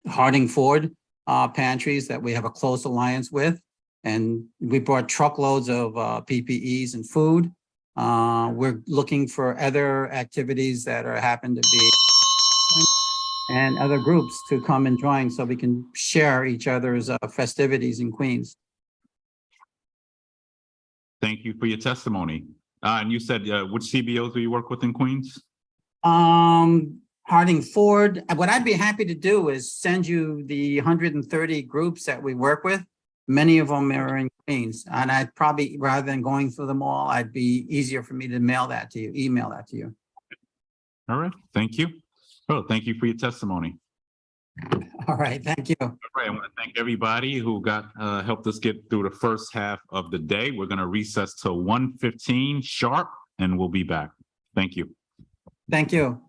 Harding Ford pantries that we have a close alliance with. And we brought truckloads of PPEs and food. We're looking for other activities that happen to be and other groups to come and join so we can share each other's festivities in Queens. Thank you for your testimony. And you said, which CBOs do you work with in Queens? Harding Ford. What I'd be happy to do is send you the 130 groups that we work with. Many of them are in Queens, and I'd probably, rather than going through them all, I'd be easier for me to mail that to you, email that to you. All right, thank you. Oh, thank you for your testimony. All right, thank you. All right, I want to thank everybody who got helped us get through the first half of the day. We're going to recess till 1:15 sharp, and we'll be back. Thank you. Thank you.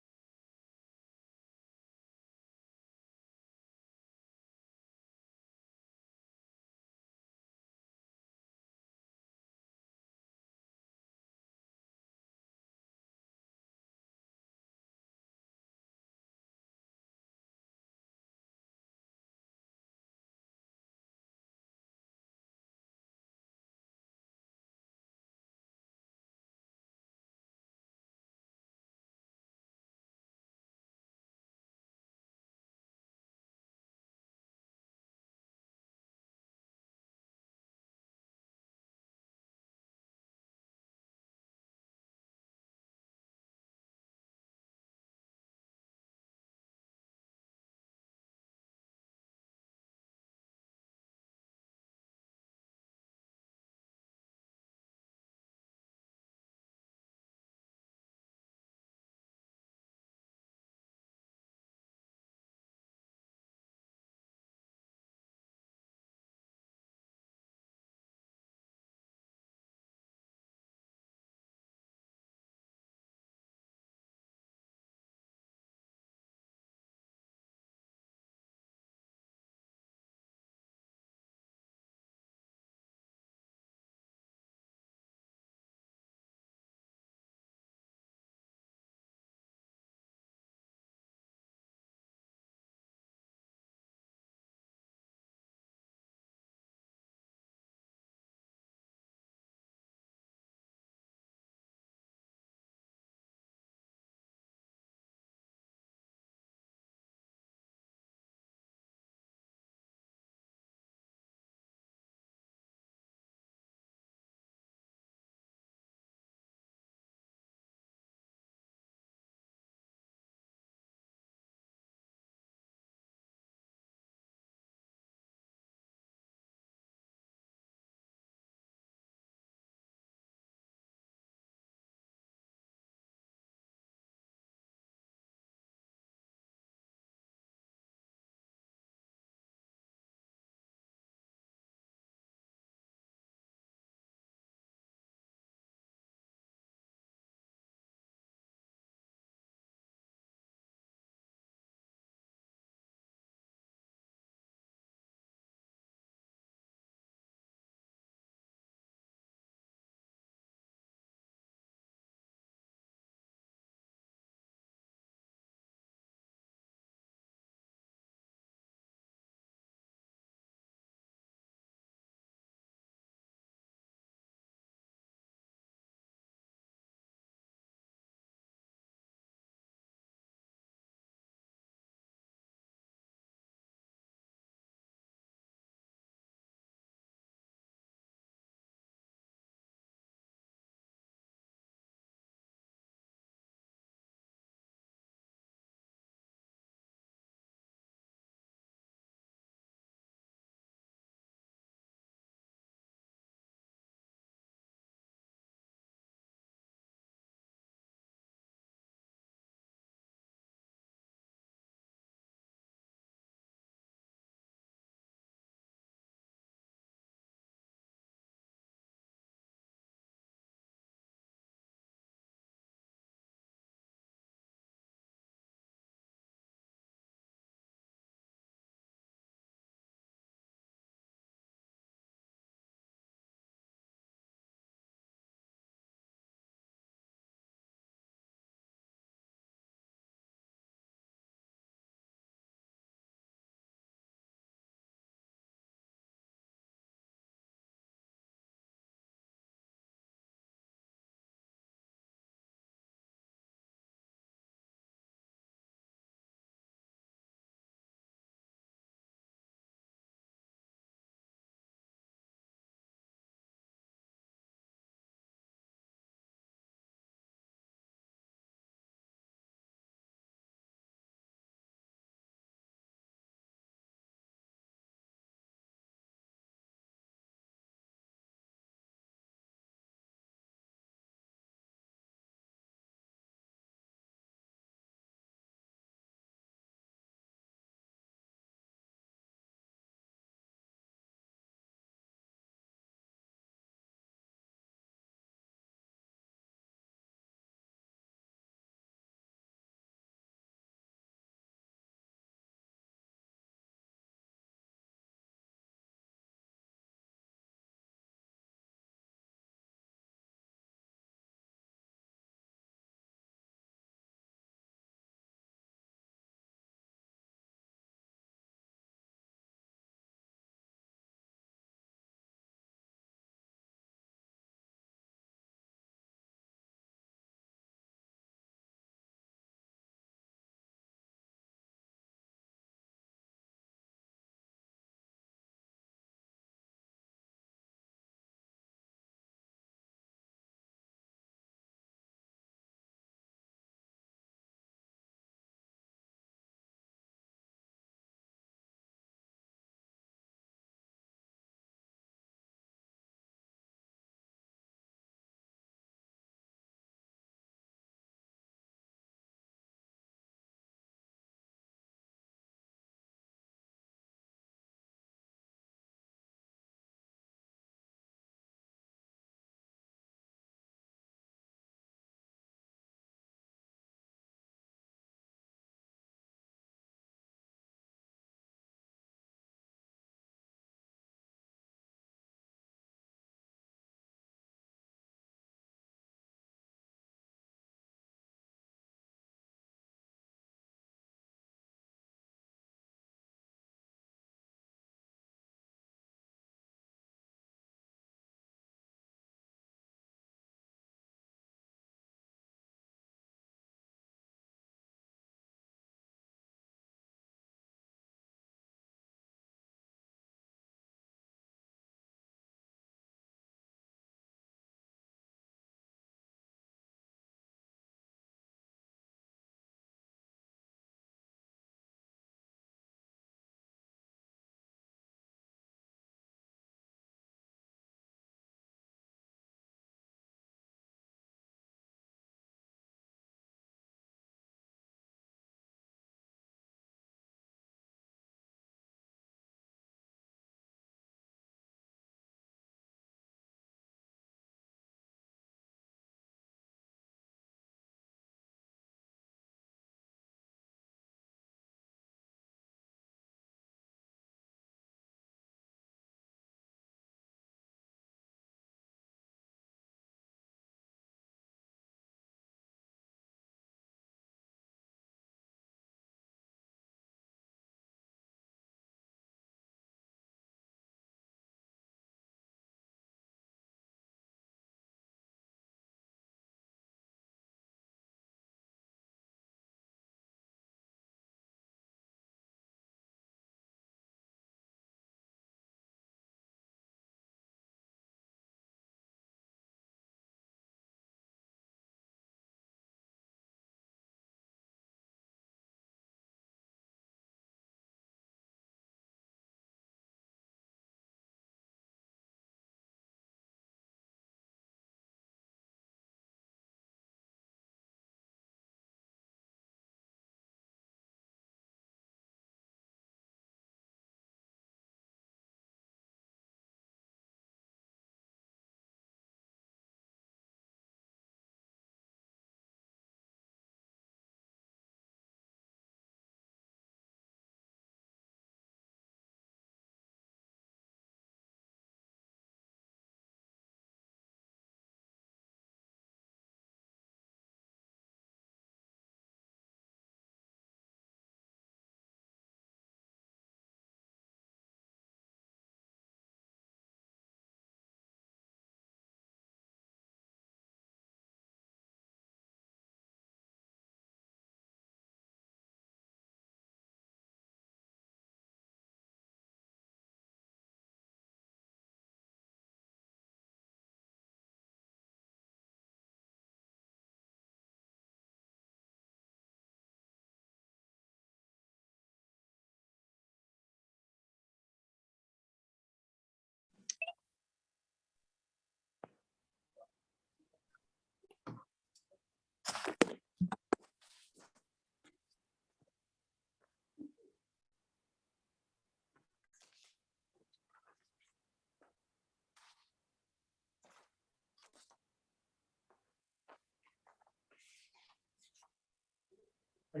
All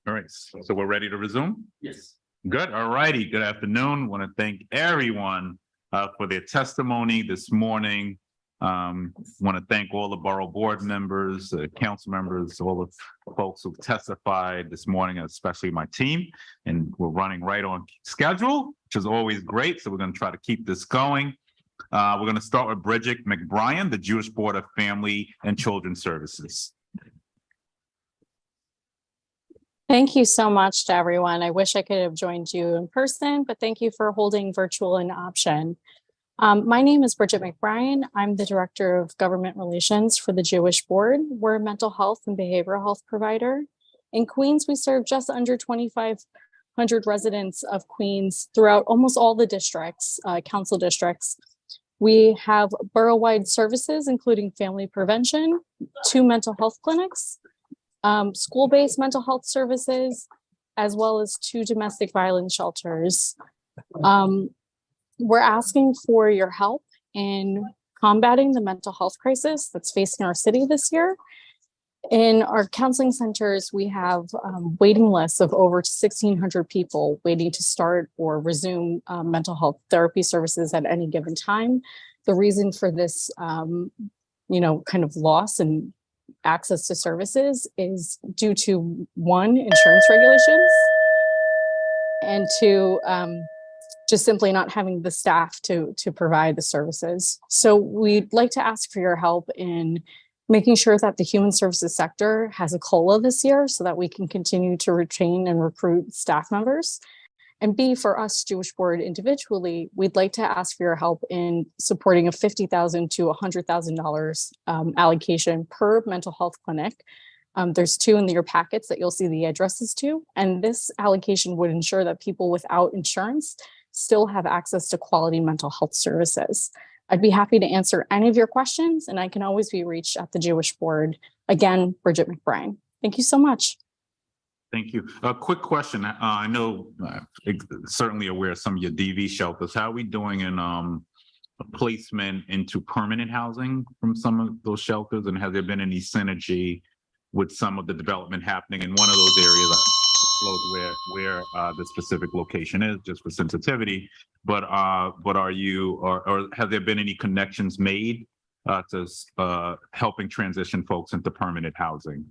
right, so we're ready to resume? Yes. Good, all righty, good afternoon. Want to thank everyone for their testimony this morning. Want to thank all the borough board members, council members, all the folks who testified this morning, especially my team. And we're running right on schedule, which is always great. So we're going to try to keep this going. We're going to start with Bridget McBrien, the Jewish Board of Family and Children's Services. Thank you so much to everyone. I wish I could have joined you in person, but thank you for holding virtual an option. My name is Bridget McBrien. I'm the Director of Government Relations for the Jewish Board. We're a mental health and behavioral health provider. In Queens, we serve just under 2,500 residents of Queens throughout almost all the districts, council districts. We have borough-wide services, including family prevention, 2 mental health clinics, school-based mental health services, as well as 2 domestic violence shelters. We're asking for your help in combating the mental health crisis that's facing our city this year. In our counseling centers, we have waiting lists of over 1,600 people waiting to start or resume mental health therapy services at any given time. The reason for this, kind of loss and access to services is due to 1, insurance regulations, and 2, just simply not having the staff to provide the services. So we'd like to ask for your help in making sure that the human services sector has a COLA this year so that we can continue to retain and recruit staff members. And B, for us Jewish Board individually, we'd like to ask for your help in supporting a $50,000 to $100,000 allocation per mental health clinic. There's 2 in your packets that you'll see the addresses to, and this allocation would ensure that people without insurance still have access to quality mental health services. I'd be happy to answer any of your questions, and I can always be reached at the Jewish Board. Again, Bridget McBrien. Thank you so much. Thank you. A quick question. I know certainly aware of some of your DV shelters. How are we doing in placement into permanent housing from some of those shelters? And has there been any synergy with some of the development happening in one of those areas? Where the specific location is, just for sensitivity, but are you or have there been any connections made to helping transition folks into permanent housing?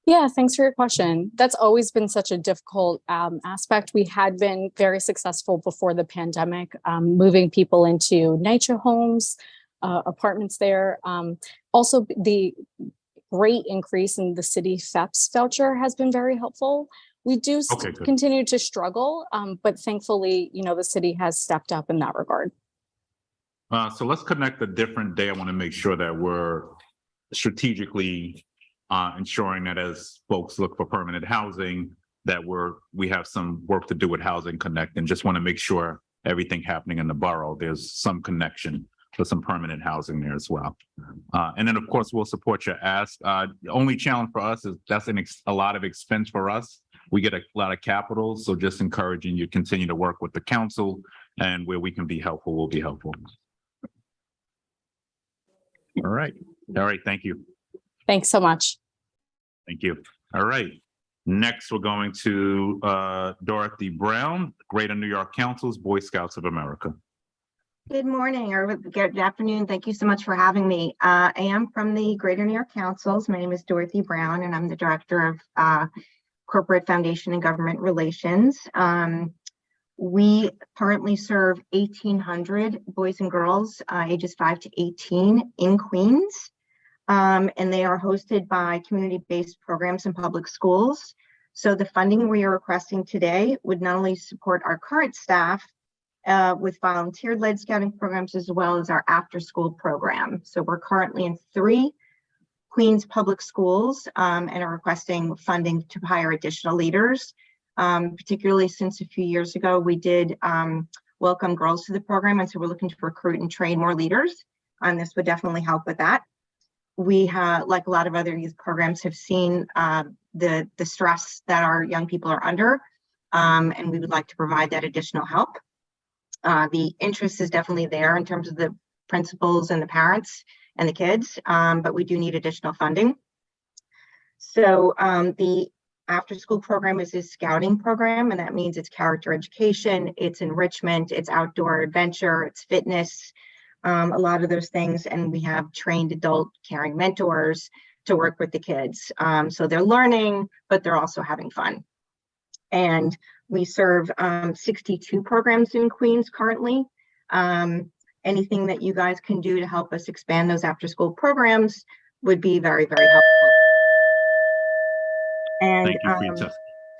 Yeah, thanks for your question. That's always been such a difficult aspect. We had been very successful before the pandemic, moving people into NYCHA homes, apartments there. Also, the great increase in the city FEPS voucher has been very helpful. We do continue to struggle, but thankfully, the city has stepped up in that regard. So let's connect a different day. I want to make sure that we're strategically ensuring that as folks look for permanent housing, that we have some work to do with Housing Connect, and just want to make sure everything happening in the borough, there's some connection for some permanent housing there as well. And then of course, we'll support your ask. The only challenge for us is that's a lot of expense for us. We get a lot of capital, so just encouraging you to continue to work with the council, and where we can be helpful, we'll be helpful. All right. Thank you. Thanks so much. Thank you. All right. Next, we're going to Dorothy Brown, Greater New York Council's Boy Scouts of America. Good morning or good afternoon. Thank you so much for having me. I am from the Greater New York Councils. My name is Dorothy Brown, and I'm the Director of Corporate Foundation and Government Relations. We currently serve 1,800 boys and girls ages 5 to 18 in Queens, and they are hosted by community-based programs in public schools. So the funding we are requesting today would not only support our current staff with volunteer-led scouting programs, as well as our after-school program. So we're currently in 3 Queens public schools and are requesting funding to hire additional leaders, particularly since a few years ago we did welcome girls to the program, and so we're looking to recruit and train more leaders, and this would definitely help with that. we have, like a lot of other youth programs, have seen the stress that our young people are under, and we would like to provide that additional help. The interest is definitely there in terms of the principals and the parents and the kids, but we do need additional funding. So the after school program is a scouting program, and that means it's character education, it's enrichment, it's outdoor adventure, it's fitness, a lot of those things. And we have trained adult caring mentors to work with the kids. So they're learning, but they're also having fun. And we serve 62 programs in Queens currently. Anything that you guys can do to help us expand those after school programs would be very, very helpful. And Thank you,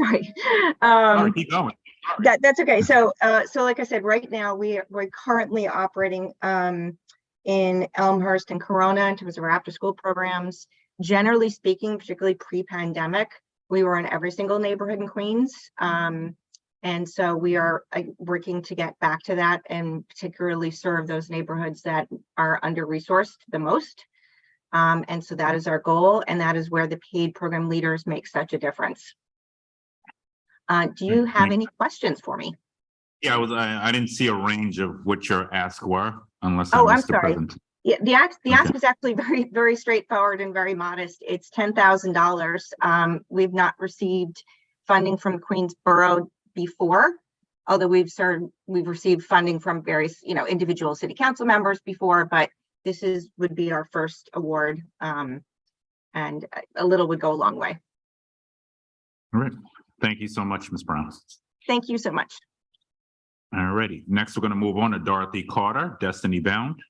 sorry, sorry, keep going. that's okay. So like I said, right now we're currently operating in Elmhurst and Corona in terms of our after school programs. Generally speaking, particularly pre-pandemic, we were in every single neighborhood in Queens. And so we are working to get back to that and particularly serve those neighborhoods that are under-resourced the most. And so that is our goal, and that is where the paid program leaders make such a difference. Do you have any questions for me? Yeah, I didn't see a range of what your asks were, unless Oh, I I'm missed the sorry. present. Yeah, the ask is actually very, very straightforward and very modest. It's $10,000. We've not received funding from Queens Borough before, although we've received funding from various, individual city council members before, but this would be our first award, and a little would go a long way. All right. Thank you so much, Ms. Brown. Thank you so much. All righty. Next, we're going to move on to Dorothy Carter, Destiny Bound.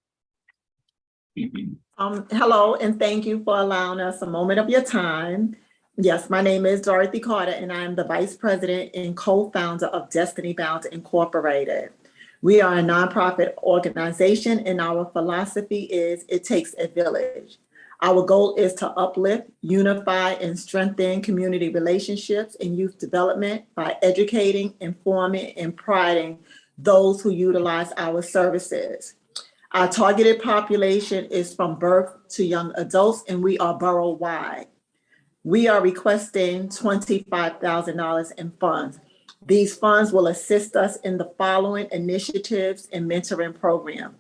Hello, and thank you for allowing us a moment of your time. Yes, my name is Dorothy Carter, and I'm the Vice President and co-founder of Destiny Bound Incorporated. We are a nonprofit organization, and our philosophy is it takes a village. Our goal is to uplift, unify, and strengthen community relationships and youth development by educating, informing, and priding those who utilize our services. Our targeted population is from birth to young adults, and we are borough-wide. We are requesting $25,000 in funds. These funds will assist us in the following initiatives and mentoring program.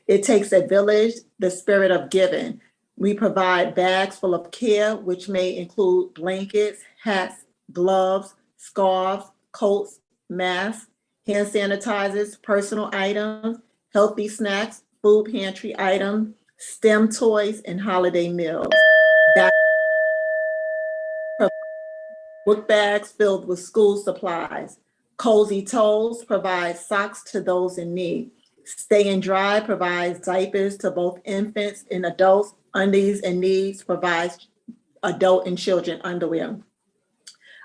It takes a village, the spirit of giving. We provide bags full of care, which may include blankets, hats, gloves, scarves, coats, masks, hand sanitizers, personal items, healthy snacks, food pantry items, STEM toys, and holiday meals. Book bags filled with school supplies. Cozy Toes provides socks to those in need. Stay and Dry provides diapers to both infants and adults. Undies and Needs provides adult and children underwear.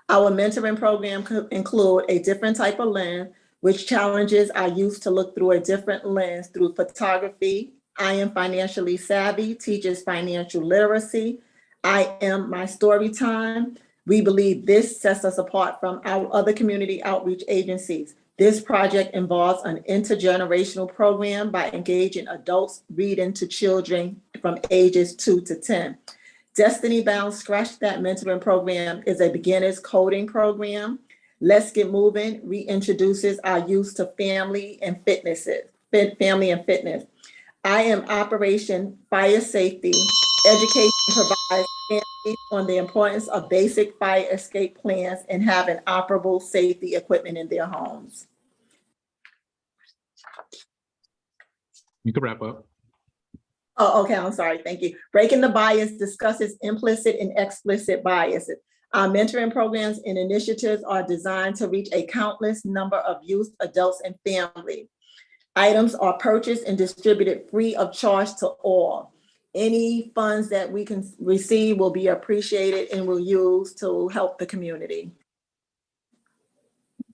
Our mentoring program could include a different type of lens, which challenges our youth to look through a different lens through photography. I Am Financially Savvy teaches financial literacy. I Am My Story Time. We believe this sets us apart from our other community outreach agencies. This project involves an intergenerational program by engaging adults reading to children from ages 2 to 10. Destiny Bound Scratch That Mentoring Program is a beginner's coding program. Let's Get Moving reintroduces our youth to family and fitness. I Am Operation Fire Safety. Education provides families on the importance of basic fire escape plans and having operable safety equipment in their homes. You can wrap up. Oh, okay, I'm sorry, thank you. Breaking the Bias discusses implicit and explicit biases. Our mentoring programs and initiatives are designed to reach a countless number of youth, adults, and families. Items are purchased and distributed free of charge to all. Any funds that we can receive will be appreciated and will use to help the community.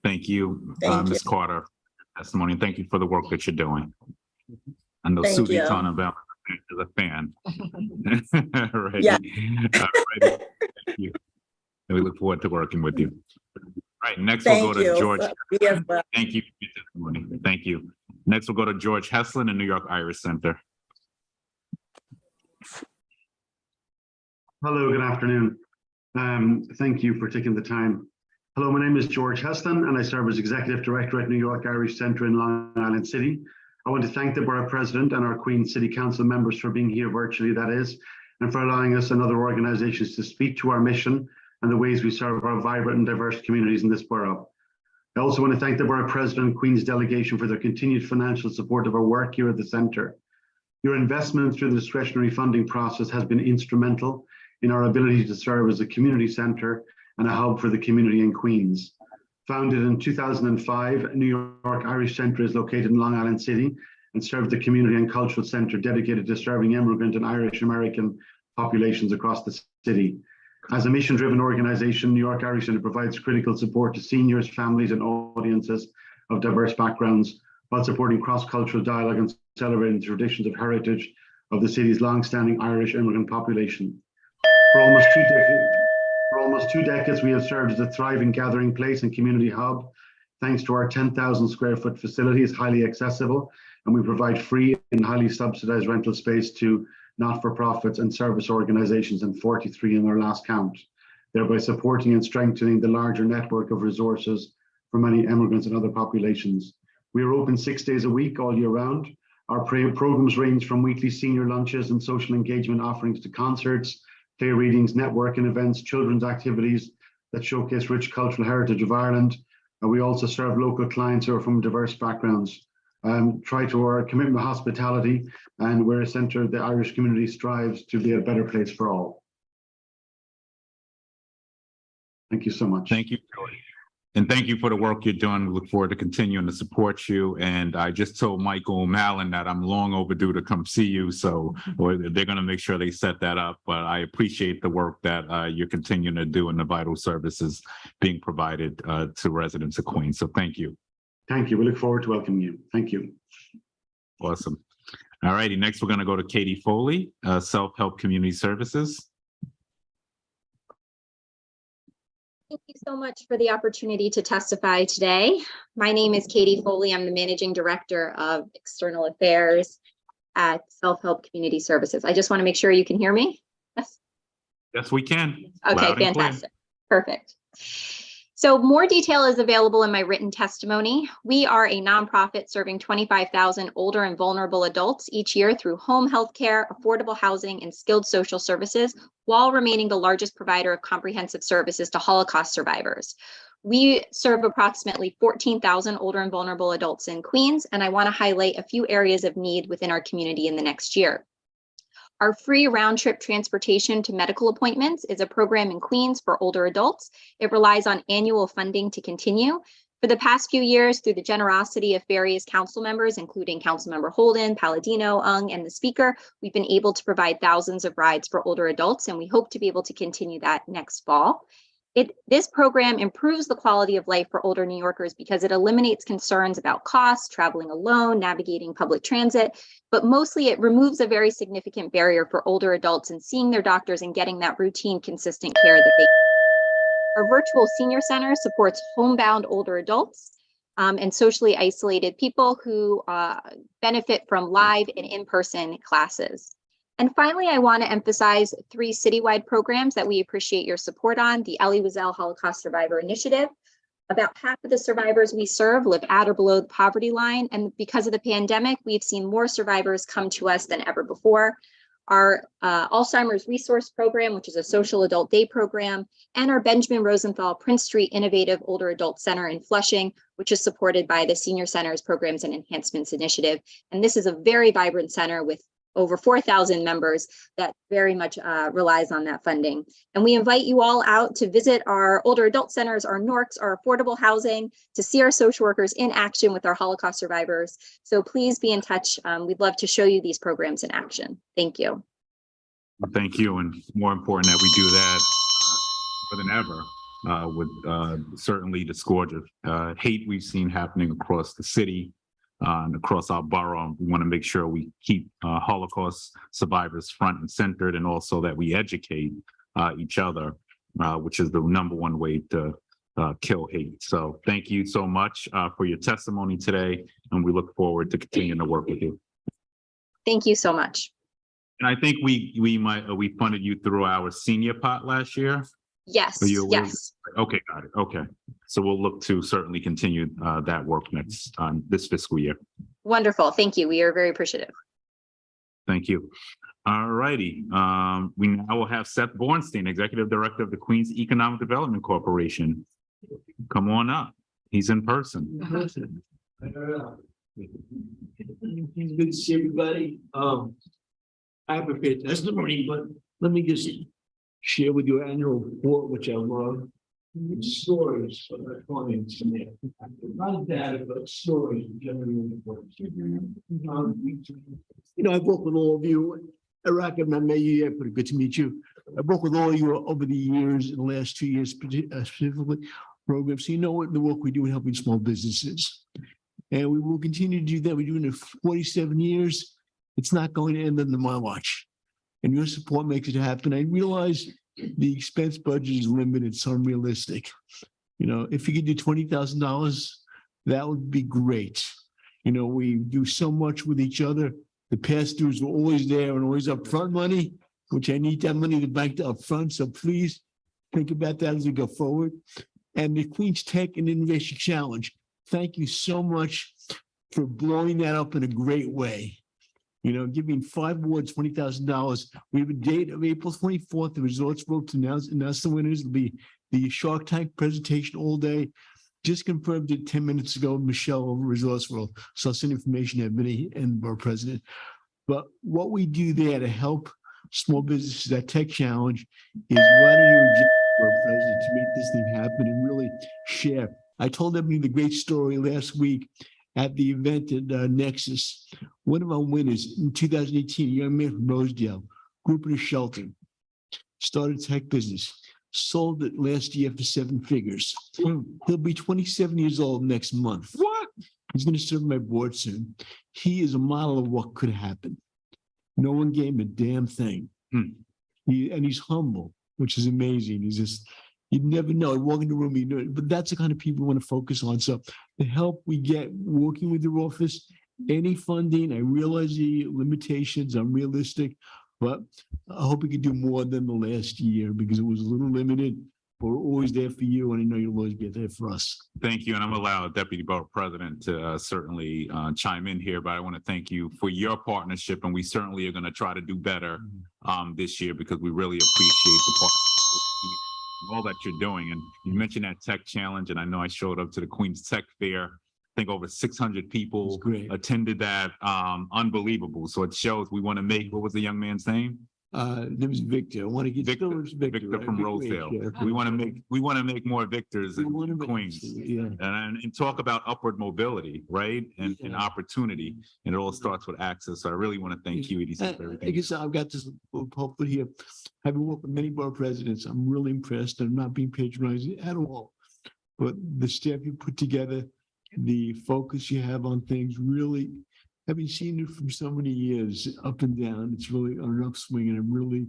Thank you, Thank Ms. you. Carter, for your testimony. Thank you for the work that you're doing. I know Thank Susie you. Donovan is a fan. Right. Yeah. Thank you. And we look forward to working with you. All right, next we'll Thank go to you. George. Yes, well. Thank you for your testimony. Thank you. Next we'll go to George Heslin, the New York Irish Center. Hello, good afternoon. Thank you for taking the time. Hello, my name is George Heston and I serve as Executive Director at New York Irish Centre in Long Island City. I want to thank the Borough President and our Queens City Council members for being here virtually, that is, and for allowing us and other organisations to speak to our mission and the ways we serve our vibrant and diverse communities in this borough. I also want to thank the Borough President and Queen's delegation for their continued financial support of our work here at the Centre. Your investment through the discretionary funding process has been instrumental in our ability to serve as a community centre and a hub for the community in Queens. Founded in 2005, New York Irish Centre is located in Long Island City and serves the community and cultural centre dedicated to serving immigrant and Irish American populations across the city. As a mission-driven organisation, New York Irish Centre provides critical support to seniors, families and audiences of diverse backgrounds while supporting cross-cultural dialogue and celebrating the traditions of heritage of the city's long-standing Irish immigrant population. For almost two decades, we have served as a thriving gathering place and community hub. Thanks to our 10,000 square foot facility, is highly accessible, and we provide free and highly subsidized rental space to not-for-profits and service organizations, and 43 in our last count, thereby supporting and strengthening the larger network of resources for many immigrants and other populations. We are open 6 days a week, all year round. Our programs range from weekly senior lunches and social engagement offerings to concerts, play readings, networking events, children's activities that showcase rich cultural heritage of Ireland. And we also serve local clients who are from diverse backgrounds. Try to our commitment to hospitality, and we're a centre the Irish community strives to be a better place for all. Thank you so much. Thank you. And thank you for the work you're doing. We look forward to continuing to support you. And I just told Michael Mallon that I'm long overdue to come see you. So they're going to make sure they set that up. But I appreciate the work that you're continuing to do and the vital services being provided to residents of Queens. So thank you. Thank you. We look forward to welcoming you. Thank you. Awesome. All righty. Next, we're going to go to Katie Foley, Self-Help Community Services. Thank you so much for the opportunity to testify today. My name is Katie Foley. I'm the Managing Director of External Affairs at Self-Help Community Services. I just want to make sure you can hear me. Yes. Yes, we can. Okay, fantastic. Perfect. So more detail is available in my written testimony. We are a nonprofit serving 25,000 older and vulnerable adults each year through home health care, affordable housing, and skilled social services, while remaining the largest provider of comprehensive services to Holocaust survivors. We serve approximately 14,000 older and vulnerable adults in Queens, and I want to highlight a few areas of need within our community in the next year. Our free round-trip transportation to medical appointments is a program in Queens for older adults. It relies on annual funding to continue. For the past few years, through the generosity of various council members, including Councilmember Holden, Palladino, Ung, and the Speaker, we've been able to provide thousands of rides for older adults, and we hope to be able to continue that next fall. This program improves the quality of life for older New Yorkers because it eliminates concerns about costs, traveling alone, navigating public transit, but mostly it removes a very significant barrier for older adults in seeing their doctors and getting that routine, consistent care that they need. Our virtual senior center supports homebound older adults and socially isolated people who benefit from live and in-person classes. And finally, I want to emphasize 3 citywide programs that we appreciate your support on: the Elie Wiesel Holocaust Survivor Initiative. About half of the survivors we serve live at or below the poverty line, and because of the pandemic, we've seen more survivors come to us than ever before. Our Alzheimer's Resource Program, which is a social adult day program, and our Benjamin Rosenthal Prince Street Innovative Older Adult Center in Flushing, which is supported by the Senior Centers Programs and Enhancements Initiative. And this is a very vibrant center with over 4,000 members that very much relies on that funding. And we invite you all out to visit our older adult centers, our NORCs, our affordable housing, to see our social workers in action with our Holocaust survivors. So please be in touch. We'd love to show you these programs in action. Thank you. Thank you. And more important that we do that more than ever with certainly the scourge of hate we've seen happening across the city. And across our borough, we want to make sure we keep Holocaust survivors front and centered, and also that we educate each other, which is the #1 way to kill hate. So thank you so much for your testimony today, and we look forward to continuing to work with you. Thank you so much. And I think we funded you through our senior pot last year. Yes, Are you aware? yes. Okay, got it. Okay. So we'll look to certainly continue that work this fiscal year. Wonderful. Thank you. We are very appreciative. Thank you. All righty. We now will have Seth Bornstein, Executive Director of the Queens Economic Development Corporation. Come on up. He's in person. Good to see everybody. I have a prepared testimony, but let me just share with you annual report, which I love. Stories from our clients in there. Not data, but stories generally important. I've worked with all of you. Iraq, I've not met you yet, but good to meet you. I've worked with all of you over the years, in the last 2 years, specifically programs. So you know what the work we do in helping small businesses. And we will continue to do that. We're doing it for 47 years. It's not going to end under my watch. And your support makes it happen. I realize the expense budget is limited, it's unrealistic. If you could do $20,000, that would be great. We do so much with each other. The past dues were always there and always upfront money, which I need that money to bank up front. So please think about that as we go forward. And the Queens Tech and Innovation Challenge, thank you so much for blowing that up in a great way. Giving 5 awards, $20,000. We have a date of April 24th. The Resorts World to announce the winners. It'll be the Shark Tank presentation all day. Just confirmed it 10 minutes ago, Michelle over Resorts World. So I'll send information to everybody and our president. But what we do there to help small businesses, that tech challenge, is right on your agenda for our president to make this thing happen and really share. I told everybody the great story last week at the event at Nexus. One of our winners in 2018, a young man from Rosedale, grew up in a shelter, started a tech business, sold it last year for 7 figures. He'll be 27 years old next month. What? He's going to serve my board soon. He is a model of what could happen. No one gave him a damn thing. And he's humble, which is amazing. He's just, you'd never know. I'd walk in the room, you know, but that's the kind of people we want to focus on. So the help we get working with your office, any funding, I realize the limitations, I'm realistic, but I hope we can do more than the last year because it was a little limited. But we're always there for you, and I know you'll always be there for us. Thank you, and I'm allowed Deputy Borough President to certainly chime in here, but I want to thank you for your partnership, and we certainly are going to try to do better this year because we really appreciate the partnership, all that you're doing. And you mentioned that tech challenge, and I know I showed up to the Queens Tech Fair. I think over 600 people attended that. Unbelievable. So it shows we want to make, what was the young man's name? Name is Victor. I want to get Victor from Rosedale. We want to make more Victors in Queens, and talk about upward mobility, right? And opportunity. And it all starts with access. So I really want to thank you, Edie, for everything. I guess I've got this pulpit here. Having worked with many borough presidents, I'm really impressed. I'm not being patronizing at all, but the staff you put together, the focus you have on things, really. Having seen it from so many years, up and down, it's really on an upswing, and I really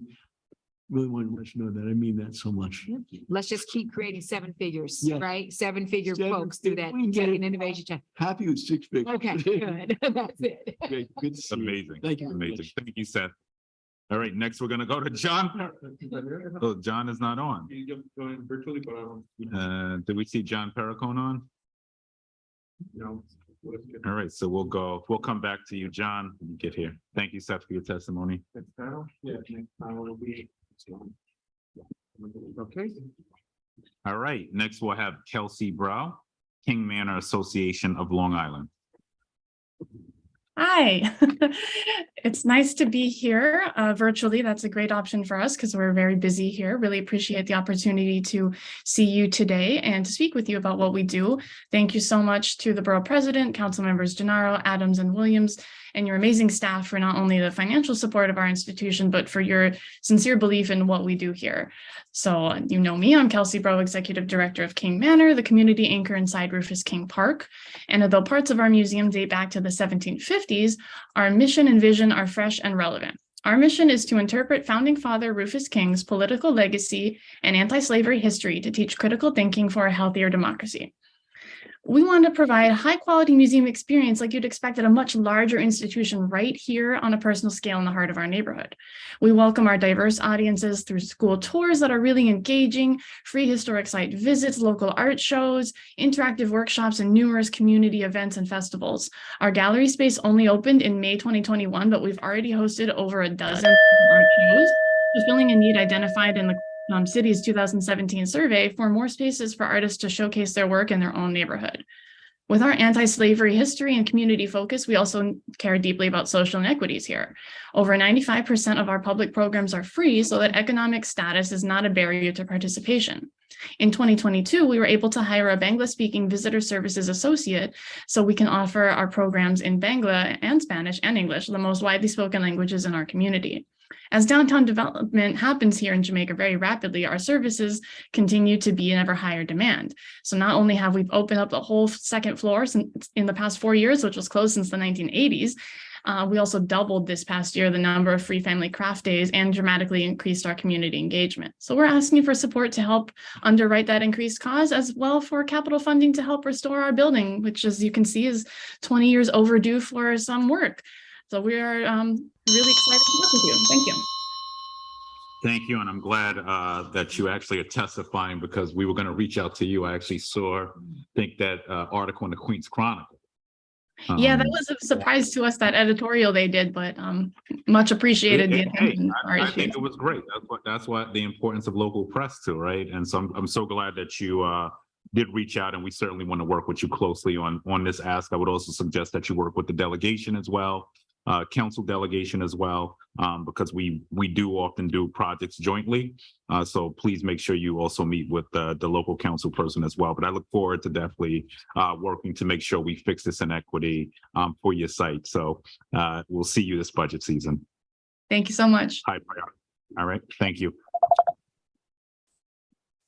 want to let you know that I mean that so much. Let's just keep creating 7 figures, Yeah. right? 7-figure folks through that tech and innovation challenge. Happy with 6 figures. Okay, good. That's it. Great, good to see you. Amazing. Thank you. Amazing. Thank you, Seth. All right, next we're going to go to John. Oh, John is not on. Virtually, but Did we see John Perricone on? No. All right, so we'll come back to you, John, when you get here. Thank you, Seth, for your testimony. Okay. All right, next we'll have Kelsey Brow, King Manor Association of Long Island. Hi, it's nice to be here virtually. That's a great option for us because we're very busy here. Really appreciate the opportunity to see you today and to speak with you about what we do. Thank you so much to the Borough President, Council Members Gennaro, Adams, and Williams, and your amazing staff for not only the financial support of our institution, but for your sincere belief in what we do here. So you know me, I'm Kelsey Brow, Executive Director of King Manor, the community anchor inside Rufus King Park. And although parts of our museum date back to the 1750s, our mission and vision are fresh and relevant. Our mission is to interpret Founding Father Rufus King's political legacy and anti-slavery history to teach critical thinking for a healthier democracy. We want to provide high quality museum experience like you'd expect at a much larger institution right here on a personal scale in the heart of our neighborhood. We welcome our diverse audiences through school tours that are really engaging, free historic site visits, local art shows, interactive workshops, and numerous community events and festivals. Our gallery space only opened in May 2021, but we've already hosted over a dozen art shows, fulfilling a need identified in the city's 2017 survey for more spaces for artists to showcase their work in their own neighborhood. With our anti-slavery history and community focus, we also care deeply about social inequities here. Over 95% of our public programs are free, so that economic status is not a barrier to participation. In 2022, we were able to hire a Bangla-speaking visitor services associate so we can offer our programs in Bangla and Spanish and English, the most widely spoken languages in our community. As downtown development happens here in Jamaica very rapidly, our services continue to be in ever higher demand. So not only have we opened up the whole second floor in the past 4 years, which was closed since the 1980s, we also doubled this past year the number of free family craft days and dramatically increased our community engagement. So we're asking for support to help underwrite that increased cost, as well for capital funding to help restore our building, which, as you can see, is 20 years overdue for some work. So we are really excited to work with you. Thank you. Thank you, and I'm glad that you actually are testifying, because we were going to reach out to you. I actually think that article in the Queens Chronicle. Yeah, that was a surprise to us, that editorial they did, but much appreciated the attention. I think it was great. That's what the importance of local press too, right? And so I'm so glad that you did reach out, and we certainly want to work with you closely on this ask. I would also suggest that you work with the delegation as well. Council delegation as well, because we do often do projects jointly. So please make sure you also meet with the local council person as well. But I look forward to definitely working to make sure we fix this inequity for your site. So we'll see you this budget season. Thank you so much. High priority. All right, thank you.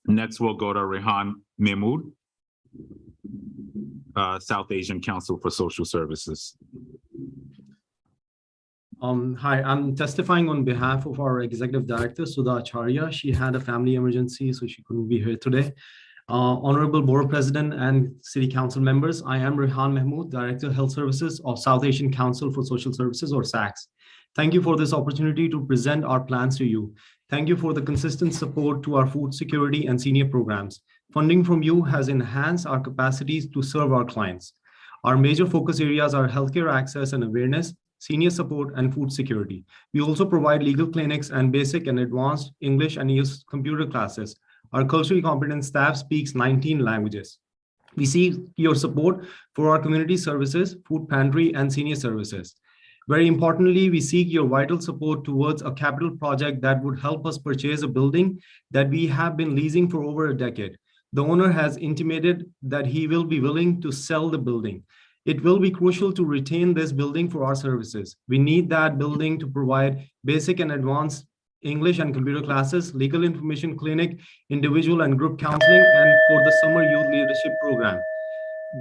Next, we'll go to Rehan Mahmood, South Asian Council for Social Services. Hi, I'm testifying on behalf of our Executive Director, Sudha Acharya. She had a family emergency, so she couldn't be here today. Honorable Borough President and City Council members, I am Rehan Mahmood, Director of Health Services of South Asian Council for Social Services, or SACS. Thank you for this opportunity to present our plans to you. Thank you for the consistent support to our food security and senior programs. Funding from you has enhanced our capacities to serve our clients. Our major focus areas are healthcare access and awareness, senior support, and food security. We also provide legal clinics and basic and advanced English and ES computer classes. Our culturally competent staff speaks 19 languages. We seek your support for our community services, food pantry, and senior services. Very importantly, we seek your vital support towards a capital project that would help us purchase a building that we have been leasing for over a decade. The owner has intimated that he will be willing to sell the building. It will be crucial to retain this building for our services. We need that building to provide basic and advanced English and computer classes, legal information clinic, individual and group counseling, and for the summer youth leadership program.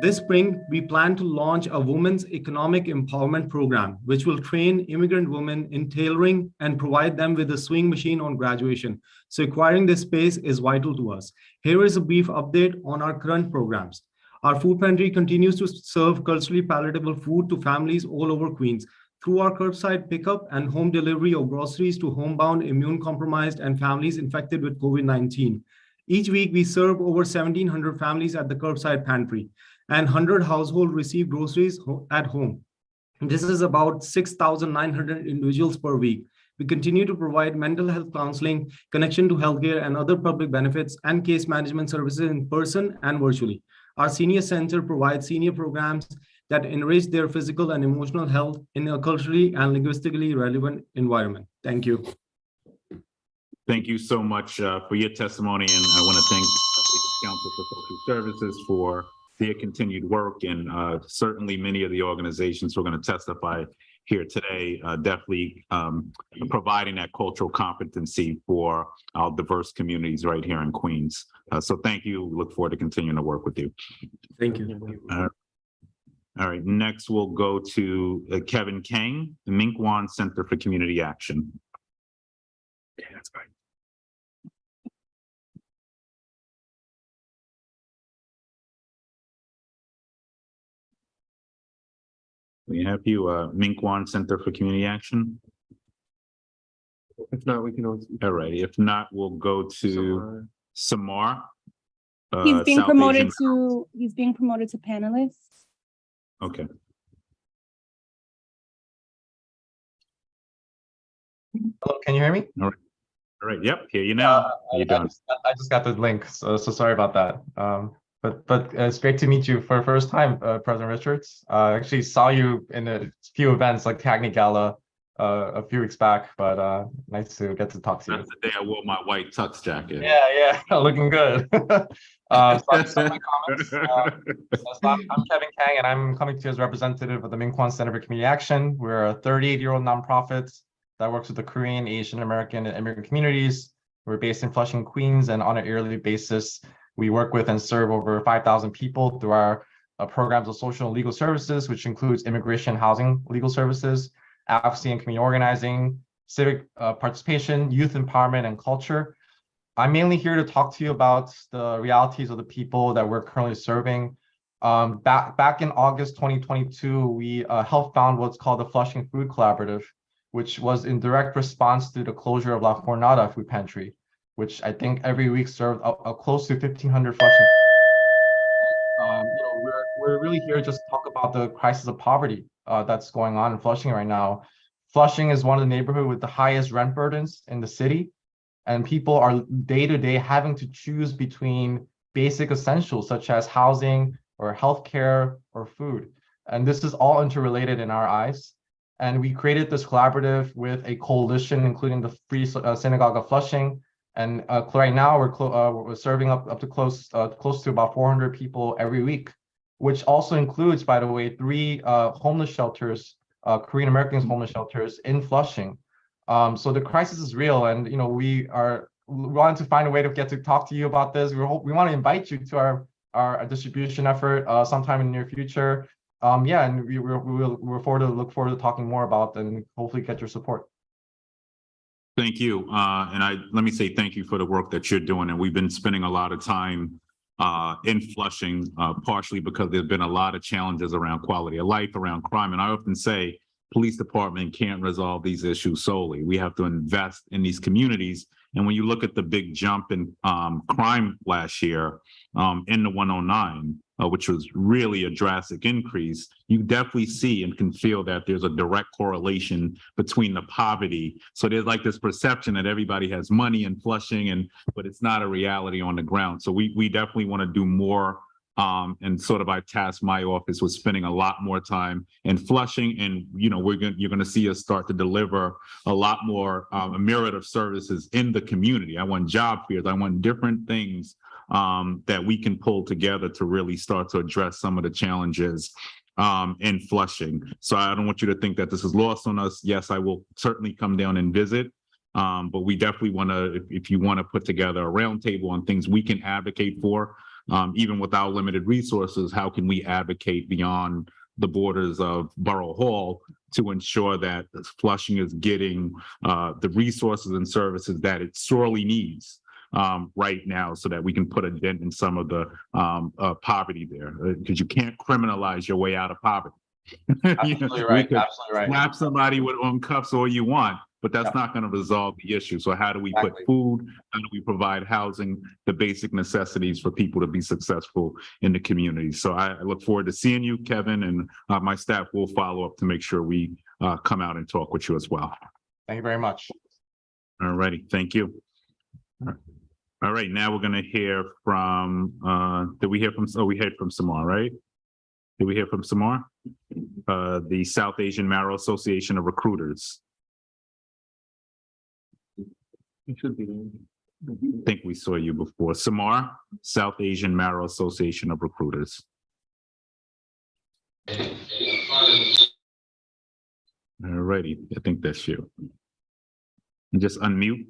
This spring, we plan to launch a women's economic empowerment program, which will train immigrant women in tailoring and provide them with a sewing machine on graduation. So acquiring this space is vital to us. Here is a brief update on our current programs. Our food pantry continues to serve culturally palatable food to families all over Queens through our curbside pickup and home delivery of groceries to homebound, immune-compromised, and families infected with COVID-19. Each week, we serve over 1,700 families at the curbside pantry, and 100 households receive groceries at home. This is about 6,900 individuals per week. We continue to provide mental health counseling, connection to healthcare, and other public benefits and case management services in person and virtually. Our senior center provides senior programs that enrich their physical and emotional health in a culturally and linguistically relevant environment. Thank you. Thank you so much for your testimony, and I want to thank the Council for Social Services for their continued work, and certainly many of the organizations who are going to testify here today, definitely providing that cultural competency for our diverse communities right here in Queens. So thank you. Look forward to continuing to work with you. Thank you. All right, next we'll go to Kevin Kang, the Minkwan Center for Community Action. Okay, that's right. We have you, Minkwon Center for Community Action. If not, we can always. All righty. If not, we'll go to Samar. He's being South promoted Asian- to, he's being promoted to panelist. Okay. Hello, can you hear me? All right. Yep. Hear you now. How you doing? I just got the link, so sorry about that. But it's great to meet you for the first time, President Richards. I actually saw you in a few events like Cagney Gala a few weeks back, but nice to get to talk to you. That's the day I wore my white tux jacket. Yeah, looking good. So I'll start my comments. I'm Kevin Kang, and I'm coming to you as representative of the Minkwon Center for Community Action. We're a 38-year-old nonprofit that works with the Korean, Asian American, and immigrant communities. We're based in Flushing, Queens, and on an yearly basis, we work with and serve over 5,000 people through our programs of social and legal services, which includes immigration, housing, legal services, advocacy and community organizing, civic participation, youth empowerment, and culture. I'm mainly here to talk to you about the realities of the people that we're currently serving. Back in August 2022, we helped found what's called the Flushing Food Collaborative, which was in direct response to the closure of La Jornada Food Pantry, which I think every week served close to 1,500 Flushing. We're really here just to talk about the crisis of poverty that's going on in Flushing right now. Flushing is one of the neighborhoods with the highest rent burdens in the city, and people are day to day having to choose between basic essentials such as housing or healthcare or food. And this is all interrelated in our eyes. And we created this collaborative with a coalition, including the Free Synagogue of Flushing. And right now we're serving up to close to about 400 people every week, which also includes, by the way, 3 homeless shelters, Korean Americans homeless shelters in Flushing. So the crisis is real, and we wanted to find a way to get to talk to you about this. We want to invite you to our distribution effort sometime in the near future. And we'll look forward to talking more about and hopefully get your support. Thank you. And let me say thank you for the work that you're doing. And we've been spending a lot of time in Flushing, partially because there's been a lot of challenges around quality of life, around crime. And I often say police department can't resolve these issues solely. We have to invest in these communities. And when you look at the big jump in crime last year in the 109, which was really a drastic increase, you definitely see and can feel that there's a direct correlation between the poverty. So there's like this perception that everybody has money in Flushing, but it's not a reality on the ground. So we definitely want to do more. And sort of I tasked my office with spending a lot more time in Flushing, and you're going to see us start to deliver a lot more a myriad of services in the community. I want job fairs. I want different things that we can pull together to really start to address some of the challenges in Flushing. So I don't want you to think that this is lost on us. Yes, I will certainly come down and visit. But we definitely want to, if you want to put together a roundtable on things we can advocate for, even with our limited resources, how can we advocate beyond the borders of Borough Hall to ensure that Flushing is getting the resources and services that it sorely needs right now, so that we can put a dent in some of the poverty there, because you can't criminalize your way out of poverty. Absolutely right. Absolutely right. Slap somebody with cuffs all you want, but that's not going to resolve the issue. So how do we put food? How do we provide housing, the basic necessities for people to be successful in the community? So I look forward to seeing you, Kevin, and my staff will follow up to make sure we come out and talk with you as well. Thank you very much. All righty. Thank you. All right. Now we're going to hear from, we heard from Samar, right? Did we hear from Samar? The South Asian Marrow Association of Recruiters. You should be. I think we saw you before. Samar, South Asian Marrow Association of Recruiters. All righty, I think that's you. And just unmute.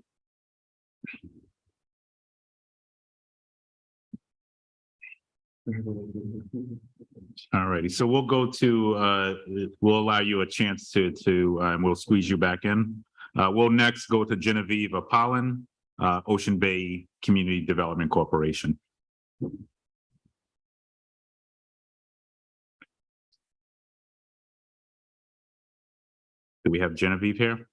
All righty, so we'll go to, we'll allow you a chance to and we'll squeeze you back in. We'll next go to Genevieve Apollon, Ocean Bay Community Development Corporation. Do we have Genevieve here?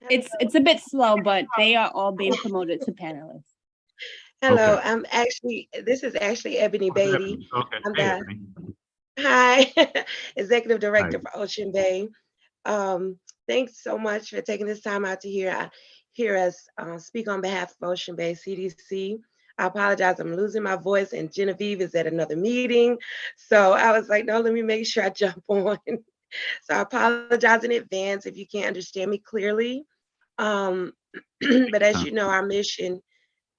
It's a bit slow, but they are all being promoted to panelists. Hello, Okay. this is actually Ebony Beatty. Okay. I'm Hey, the, Ebony. hi, Executive Director Hi. for Ocean Bay. Thanks so much for taking this time out to hear us speak on behalf of Ocean Bay CDC. I apologize, I'm losing my voice and Genevieve is at another meeting. So I was like, no, let me make sure I jump on. So I apologize in advance if you can't understand me clearly. But as you know, our mission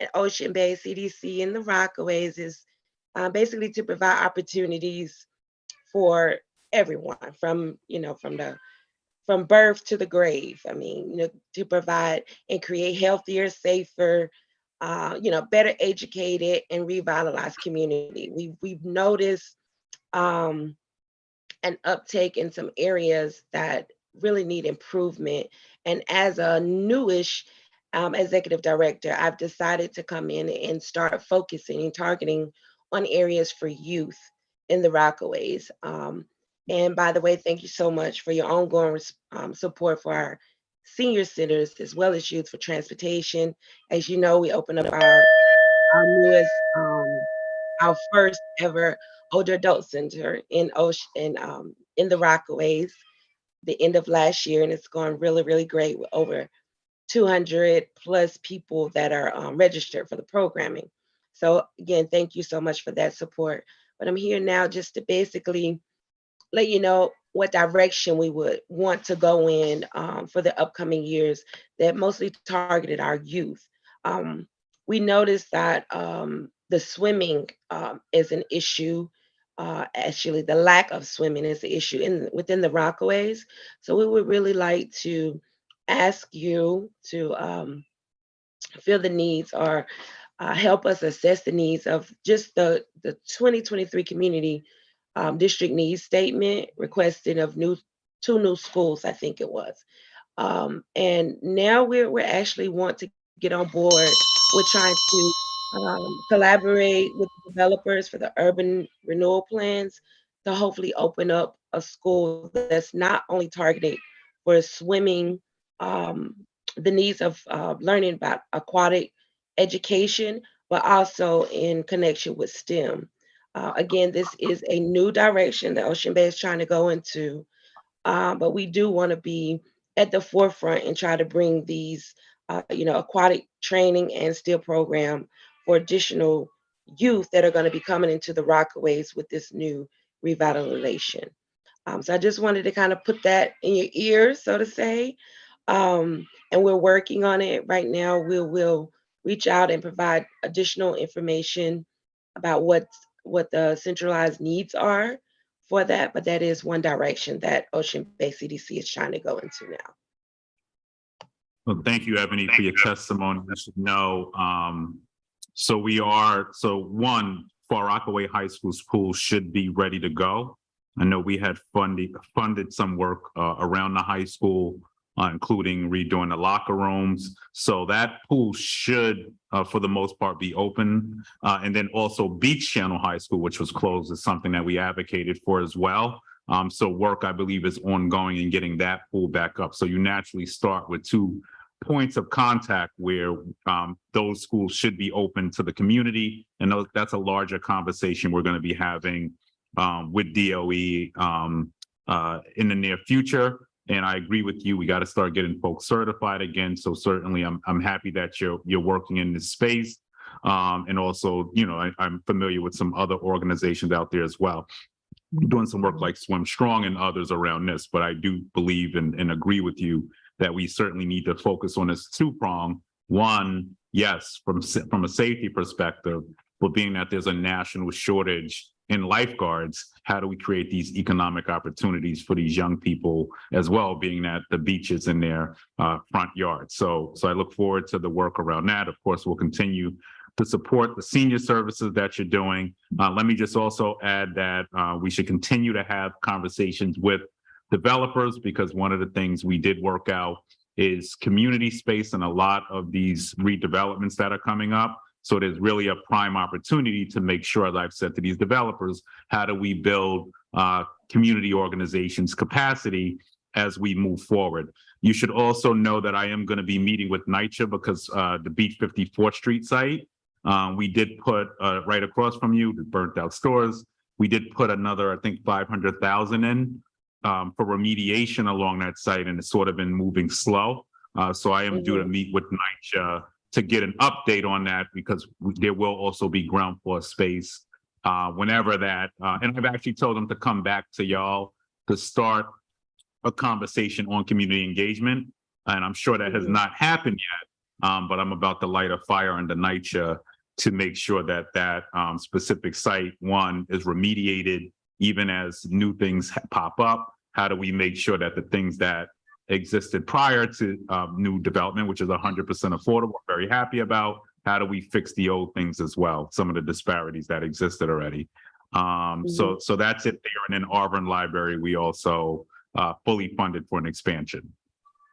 at Ocean Bay CDC in the Rockaways is basically to provide opportunities for everyone from birth to the grave. I mean, to provide and create healthier, safer, better educated and revitalized community. We've noticed an uptake in some areas that really need improvement. And as a newish executive director, I've decided to come in and start focusing and targeting on areas for youth in the Rockaways. And by the way, thank you so much for your ongoing support for our senior centers as well as youth for transportation. As you know, we opened up our newest, our first ever older adult center in the Rockaways the end of last year, and it's gone really, really great with over 200 plus people that are registered for the programming. So again, thank you so much for that support. But I'm here now just to basically let you know what direction we would want to go in for the upcoming years that mostly targeted our youth. We noticed that the swimming is an issue. Actually, the lack of swimming is the issue within the Rockaways. So we would really like to ask you to fill the needs or help us assess the needs of just the 2023 community district needs statement requested of two new schools, I think it was. And now we're actually want to get on board with trying to collaborate with developers for the urban renewal plans to hopefully open up a school that's not only targeted for swimming, the needs of learning about aquatic education, but also in connection with STEM. Again, this is a new direction that Ocean Bay is trying to go into, but we do want to be at the forefront and try to bring these, aquatic training and STEM program for additional youth that are going to be coming into the Rockaways with this new revitalization. So I just wanted to kind of put that in your ears, so to say. And we're working on it right now. We'll reach out and provide additional information about what the centralized needs are for that, but that is one direction that Ocean Bay CDC is trying to go into now. Well, thank you, Ebony, for your testimony. You should know, one, Far Rockaway High School's pool should be ready to go. I know we had funded some work around the high school, including redoing the locker rooms. So that pool should, for the most part, be open. And then also Beach Channel High School, which was closed, is something that we advocated for as well. So work, I believe, is ongoing in getting that pool back up. So you naturally start with 2 points of contact where those schools should be open to the community. And that's a larger conversation we're going to be having with DOE in the near future. And I agree with you. We got to start getting folks certified again. So certainly I'm happy that you're working in this space. And also, I'm familiar with some other organizations out there as well, doing some work like Swim Strong and others around this. But I do believe and agree with you that we certainly need to focus on this 2-prong. One, yes, from a safety perspective, but being that there's a national shortage in lifeguards, how do we create these economic opportunities for these young people as well, being that the beach is in their front yard. So I look forward to the work around that. Of course, we'll continue to support the senior services that you're doing. Let me just also add that we should continue to have conversations with developers, because one of the things we did work out is community space in a lot of these redevelopments that are coming up. So there's really a prime opportunity to make sure, as I've said to these developers, how do we build community organizations capacity as we move forward. You should also know that I am going to be meeting with NYCHA because the Beach 54th Street site, we did put right across from you, the burnt out stores. We did put another, I think, 500,000 in for remediation along that site, and it's sort of been moving slow. So I am due to meet with NYCHA to get an update on that, because there will also be ground floor space whenever that, and I've actually told them to come back to y'all to start a conversation on community engagement. And I'm sure that has not happened yet, but I'm about to light a fire under NYCHA to make sure that that specific site, one, is remediated even as new things pop up. How do we make sure that the things that existed prior to new development, which is 100% affordable, very happy about, how do we fix the old things as well, some of the disparities that existed already. So that's it there. And in Auburn Library, we also fully funded for an expansion.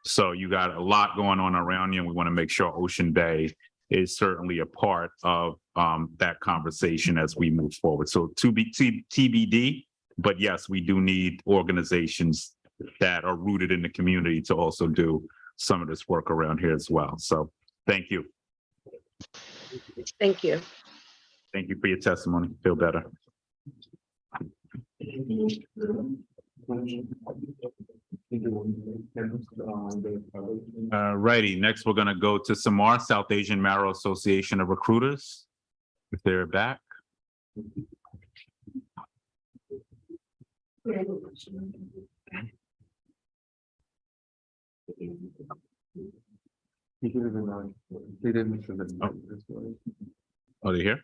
So you got a lot going on around you, and we want to make sure Ocean Bay is certainly a part of that conversation as we move forward. So to be TBD, but yes, we do need organizations that are rooted in the community to also do some of this work around here as well. So thank you. Thank you. Thank you for your testimony. Feel better. Righty, next we're going to go to Samar, South Asian Marrow Association of Recruiters, if they're back. Oh, they're here?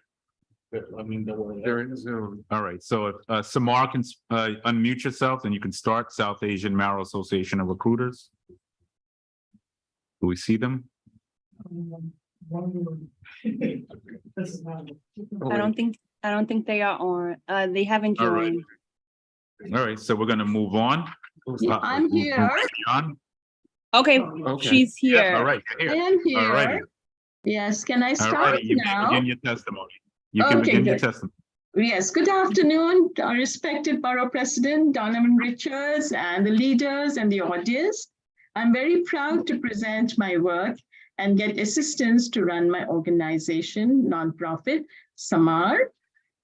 I mean, they're in Zoom. All right, so if Samar can unmute yourself, and you can start. South Asian Marrow Association of Recruiters. Do we see them? I don't think they are on. They haven't All right. joined. All right, so we're going to move on. I'm here. Okay, she's here. Yes, all right, you're I here. am here. All righty. Yes, can I All start righty, you now? can begin your testimony. You can Okay, begin your good. testimony. Yes, good afternoon, our respected Borough President Donovan Richards and the leaders and the audience. I'm very proud to present my work and get assistance to run my organization, nonprofit, Samar.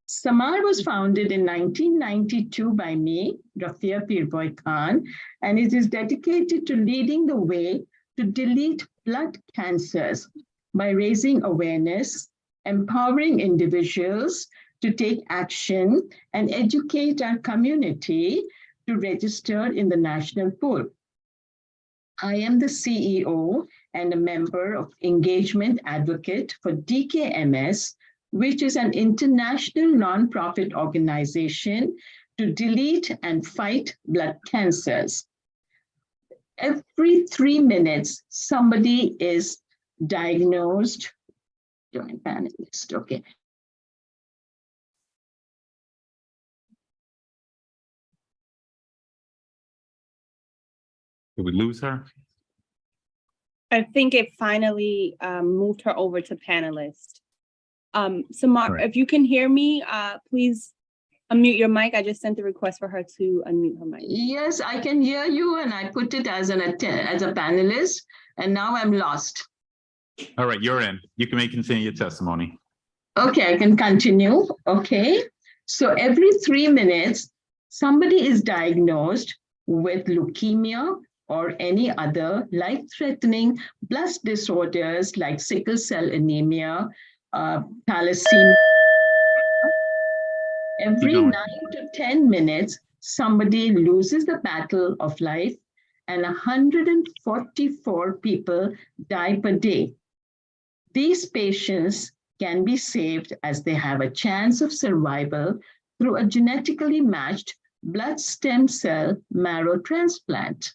Samar was founded in 1992 by me, Rafia Pirboy Khan, and it is dedicated to leading the way to delete blood cancers by raising awareness, empowering individuals to take action, and educate our community to register in the national pool. I am the CEO and a member of Engagement Advocate for DKMS, which is an international nonprofit organization to delete and fight blood cancers. Every 3 minutes, somebody is diagnosed. Join panelist, okay. Did we lose her? I think it finally moved her over to panelist. Samar, if you can hear me, please unmute your mic. I just sent a request for her to unmute her mic. Yes, I can hear you, and I put it as a panelist, and now I'm lost. All right, you're in. You can continue your testimony. Okay, I can continue. Okay. So every 3 minutes, somebody is diagnosed with leukemia or any other life-threatening blood disorders like sickle cell anemia, thalassemia. Every 9 to 10 minutes, somebody loses the battle of life, and 144 people die per day. These patients can be saved as they have a chance of survival through a genetically matched blood stem cell marrow transplant.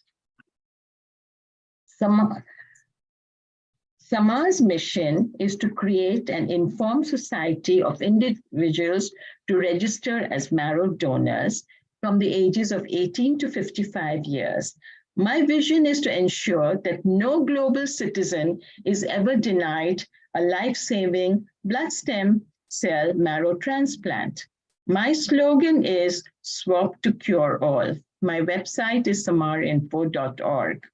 Samar's mission is to create an informed society of individuals to register as marrow donors from the ages of 18 to 55 years. My vision is to ensure that no global citizen is ever denied a life-saving blood stem cell marrow transplant. My slogan is swap to cure all. My website is samarinfo.org.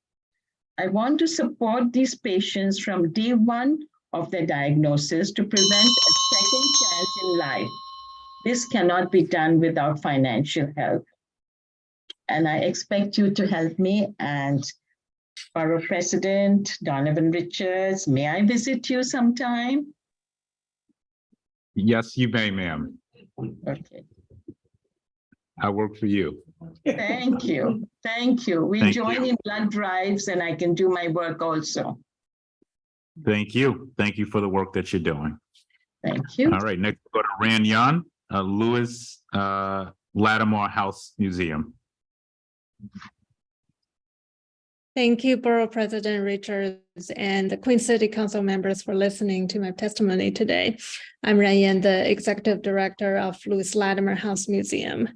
I want to support these patients from day one of their diagnosis to prevent a second chance in life. This cannot be done without financial help. And I expect you to help me. And Borough President Donovan Richards, may I visit you sometime? Yes, you may, ma'am. Okay. I work for you. Thank you. Thank you. We Thank join you. in blood drives and I can do my work also. Thank you. Thank you for the work that you're doing. Thank you. All right, next we'll go to Ranyan, Lewis Lattimore House Museum. Thank you, Borough President Richards and the Queens City Council members for listening to my testimony today. I'm Rayan, the Executive Director of Lewis Lattimore House Museum.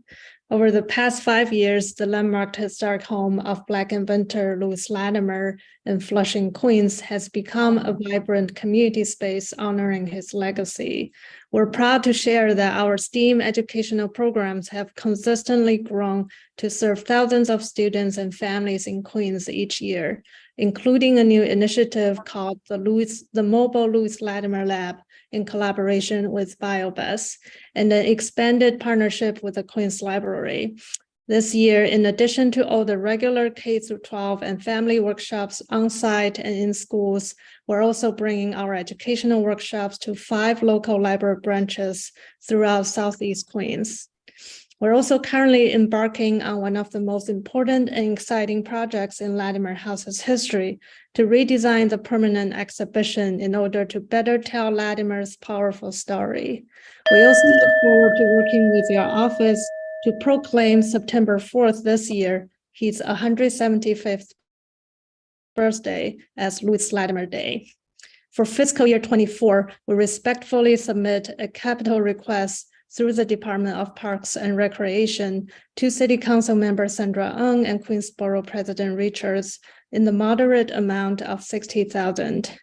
Over the past 5 years, the landmark historic home of Black inventor Lewis Lattimore in Flushing, Queens has become a vibrant community space honoring his legacy. We're proud to share that our STEAM educational programs have consistently grown to serve thousands of students and families in Queens each year, including a new initiative called the Mobile Lewis Lattimore Lab in collaboration with BioBus, and an expanded partnership with the Queens Library. This year, in addition to all the regular K-12 and family workshops on-site and in schools, we're also bringing our educational workshops to 5 local library branches throughout Southeast Queens. We're also currently embarking on one of the most important and exciting projects in Lattimore House's history to redesign the permanent exhibition in order to better tell Lattimore's powerful story. We also look forward to working with your office to proclaim September 4th this year his 175th birthday as Lewis Lattimore Day. For fiscal year 24, we respectfully submit a capital request through the Department of Parks and Recreation to City Council member Sandra Ng and Queens Borough President Richards in the moderate amount of $60,000.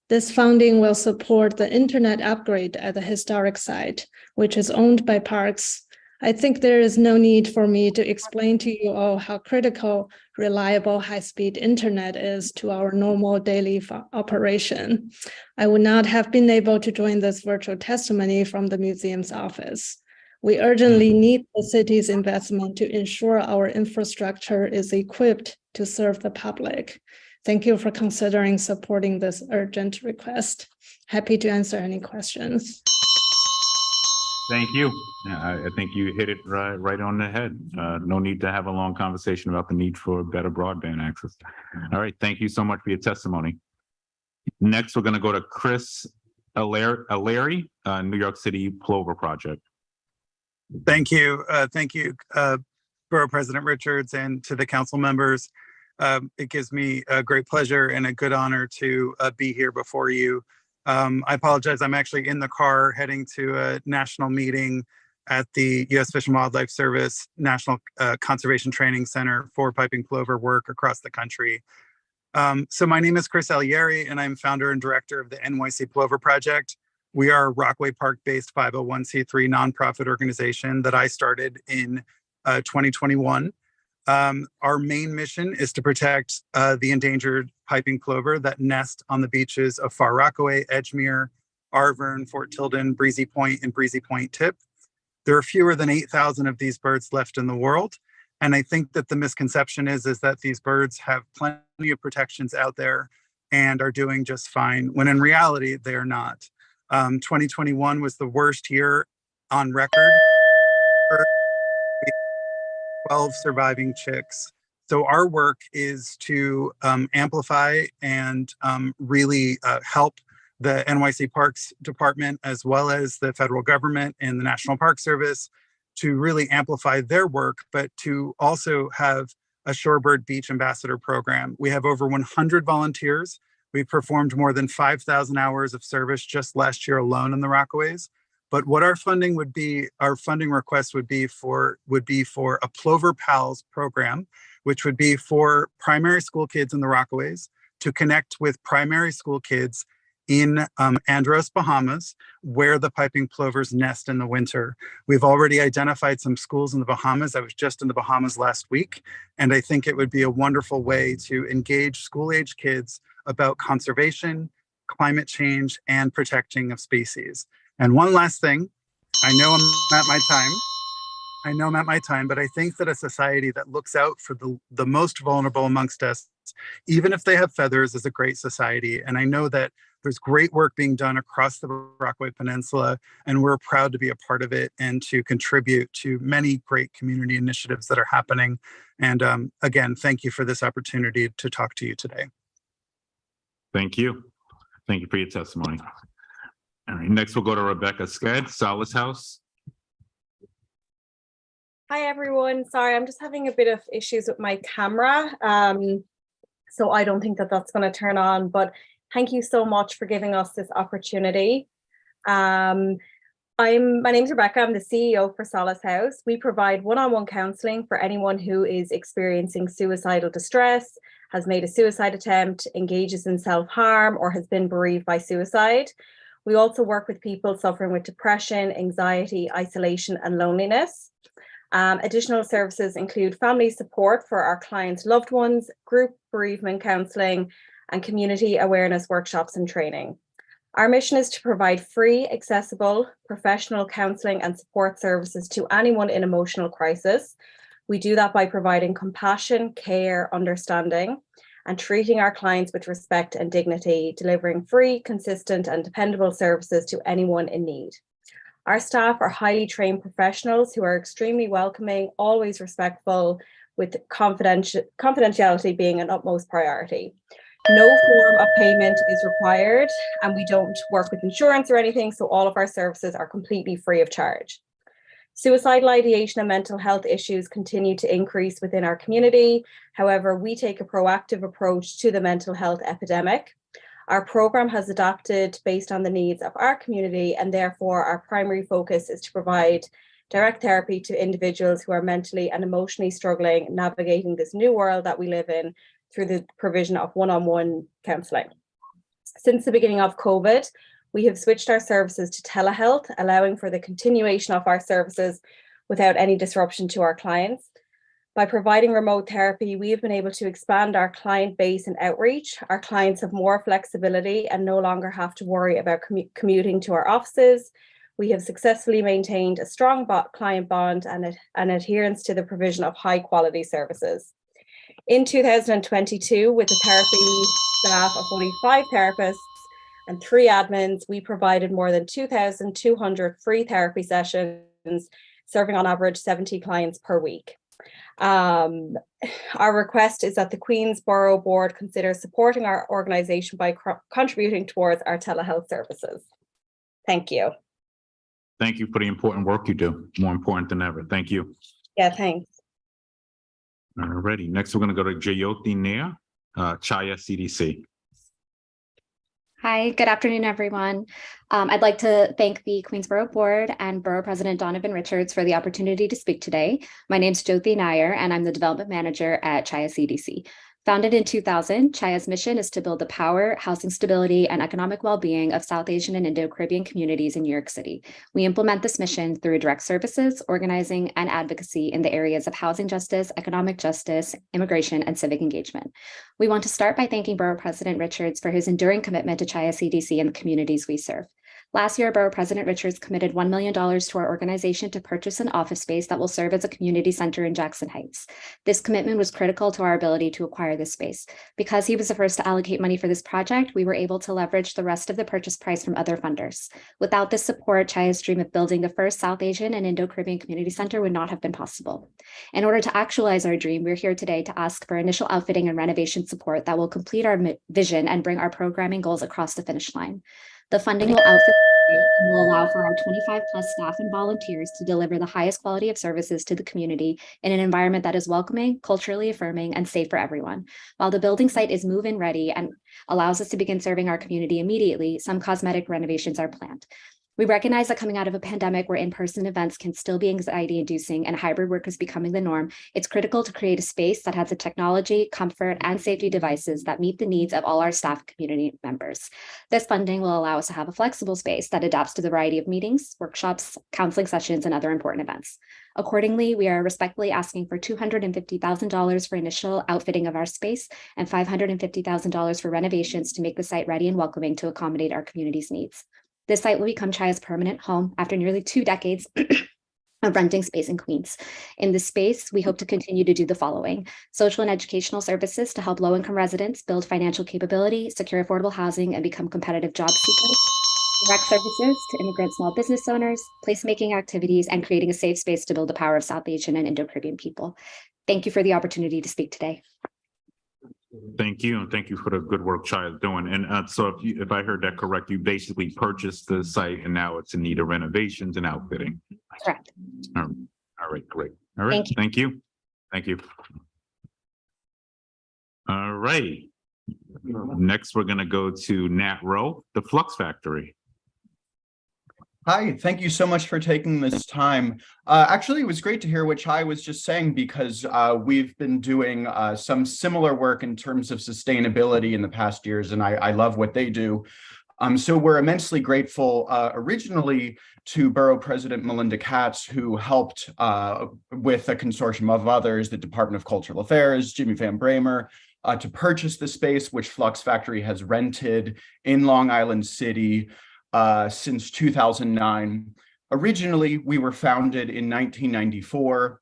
This funding will support the internet upgrade at the historic site, which is owned by Parks. I think there is no need for me to explain to you all how critical reliable high-speed internet is to our normal daily operation. I would not have been able to join this virtual testimony from the museum's office. We urgently need the city's investment to ensure our infrastructure is equipped to serve the public. Thank you for considering supporting this urgent request. Happy to answer any questions. Thank you. I think you hit it right on the head. No need to have a long conversation about the need for better broadband access. All right, thank you so much for your testimony. Next, we're going to go to Chris O'Leary, New York City Plover Project. Thank you. Thank you, Borough President Richards, and to the council members. It gives me a great pleasure and a good honor to be here before you. I apologize. I'm actually in the car heading to a national meeting at the U.S. Fish and Wildlife Service National Conservation Training Center for piping plover work across the country. So my name is Chris O'Leary, and I'm founder and director of the NYC Plover Project. We are a Rockaway Park-based 501c3 nonprofit organization that I started in 2021. Our main mission is to protect the endangered piping plover that nest on the beaches of Far Rockaway, Edgemere, Arverne, Fort Tilden, Breezy Point, and Breezy Point Tip. There are fewer than 8,000 of these birds left in the world. And I think that the misconception is that these birds have plenty of protections out there and are doing just fine, when in reality, they are not. 2021 was the worst year on record for 12 surviving chicks. So our work is to amplify and really help the NYC Parks Department, as well as the federal government and the National Park Service, to really amplify their work, but to also have a Shorebird Beach Ambassador program. We have over 100 volunteers. We've performed more than 5,000 hours of service just last year alone in the Rockaways. But what our funding would be, our funding request would be for a Plover Pals program, which would be for primary school kids in the Rockaways to connect with primary school kids in Andros, Bahamas, where the piping plovers nest in the winter. We've already identified some schools in the Bahamas. I was just in the Bahamas last week, and I think it would be a wonderful way to engage school-age kids about conservation, climate change, and protecting of species. And one last thing, I know I'm at my time, but I think that a society that looks out for the most vulnerable amongst us, even if they have feathers, is a great society. And I know that there's great work being done across the Rockaway Peninsula, and we're proud to be a part of it and to contribute to many great community initiatives that are happening. And again, thank you for this opportunity to talk to you today. Thank you. Thank you for your testimony. All right, next we'll go to Rebecca Sked, Solace House. Hi, everyone. Sorry, I'm just having a bit of issues with my camera. So I don't think that that's going to turn on, but thank you so much for giving us this opportunity. My name's Rebecca. I'm the CEO for Solace House. We provide one-on-one counseling for anyone who is experiencing suicidal distress, has made a suicide attempt, engages in self-harm, or has been bereaved by suicide. We also work with people suffering with depression, anxiety, isolation, and loneliness. Additional services include family support for our clients' loved ones, group bereavement counselling, and community awareness workshops and training. Our mission is to provide free, accessible, professional counselling and support services to anyone in emotional crisis. We do that by providing compassion, care, understanding, and treating our clients with respect and dignity, delivering free, consistent, and dependable services to anyone in need. Our staff are highly trained professionals who are extremely welcoming, always respectful, with confidentiality being an utmost priority. No form of payment is required, and we don't work with insurance or anything, so all of our services are completely free of charge. Suicidal ideation and mental health issues continue to increase within our community. However, we take a proactive approach to the mental health epidemic. Our program has adapted based on the needs of our community, and therefore our primary focus is to provide direct therapy to individuals who are mentally and emotionally struggling, navigating this new world that we live in through the provision of one-on-one counselling. Since the beginning of COVID, we have switched our services to telehealth, allowing for the continuation of our services without any disruption to our clients. By providing remote therapy, we have been able to expand our client base and outreach. Our clients have more flexibility and no longer have to worry about commuting to our offices. We have successfully maintained a strong client bond and an adherence to the provision of high quality services. In 2022, with a therapy staff of only 5 therapists and 3 admins, we provided more than 2,200 free therapy sessions, serving on average 70 clients per week. Our request is that the Queens Borough Board consider supporting our organisation by contributing towards our telehealth services. Thank you. Thank you for the important work you do. More important than ever. Thank you. Yeah, thanks. Alrighty, next we're going to go to Jayoti Nair, Chaya CDC. Hi, good afternoon, everyone. I'd like to thank the Queens Borough Board and Borough President Donovan Richards for the opportunity to speak today. My name is Jyoti Nair, and I'm the Development Manager at Chaya CDC. Founded in 2000, Chaya's mission is to build the power, housing stability, and economic well-being of South Asian and Indo-Caribbean communities in New York City. We implement this mission through direct services, organizing, and advocacy in the areas of housing justice, economic justice, immigration, and civic engagement. We want to start by thanking Borough President Richards for his enduring commitment to Chaya CDC and the communities we serve. Last year, Borough President Richards committed $1 million to our organization to purchase an office space that will serve as a community center in Jackson Heights. This commitment was critical to our ability to acquire this space. Because he was the first to allocate money for this project, we were able to leverage the rest of the purchase price from other funders. Without this support, Chaya's dream of building the first South Asian and Indo-Caribbean community center would not have been possible. In order to actualize our dream, we're here today to ask for initial outfitting and renovation support that will complete our vision and bring our programming goals across the finish line. The funding will outfit and will allow for our 25+ staff and volunteers to deliver the highest quality of services to the community in an environment that is welcoming, culturally affirming, and safe for everyone. While the building site is move-in ready and allows us to begin serving our community immediately, some cosmetic renovations are planned. We recognize that coming out of a pandemic where in-person events can still be anxiety-inducing and hybrid work is becoming the norm, it's critical to create a space that has the technology, comfort, and safety devices that meet the needs of all our staff and community members. This funding will allow us to have a flexible space that adapts to the variety of meetings, workshops, counseling sessions, and other important events. Accordingly, we are respectfully asking for $250,000 for initial outfitting of our space and $550,000 for renovations to make the site ready and welcoming to accommodate our community's needs. This site will become Chaya's permanent home after nearly 2 decades of renting space in Queens. In this space, we hope to continue to do the following: social and educational services to help low-income residents build financial capability, secure affordable housing, and become competitive job seekers; direct services to immigrant small business owners, placemaking activities, and creating a safe space to build the power of South Asian and Indo-Caribbean people. Thank you for the opportunity to speak today. Thank you, and thank you for the good work Chaya is doing. And so if I heard that correct, you basically purchased the site and now it's in need of renovations and outfitting. Correct. All right, great. All right, thank you. Thank you. All right. Next, we're gonna go to Nat Rowe, the Flux Factory. Hi, thank you so much for taking this time. Actually, it was great to hear what Chai was just saying, because we've been doing some similar work in terms of sustainability in the past years, and I love what they do. So we're immensely grateful originally to Borough President Melinda Katz, who helped with a consortium of others, the Department of Cultural Affairs, Jimmy Van Bramer, to purchase the space which Flux Factory has rented in Long Island City since 2009. Originally, we were founded in 1994.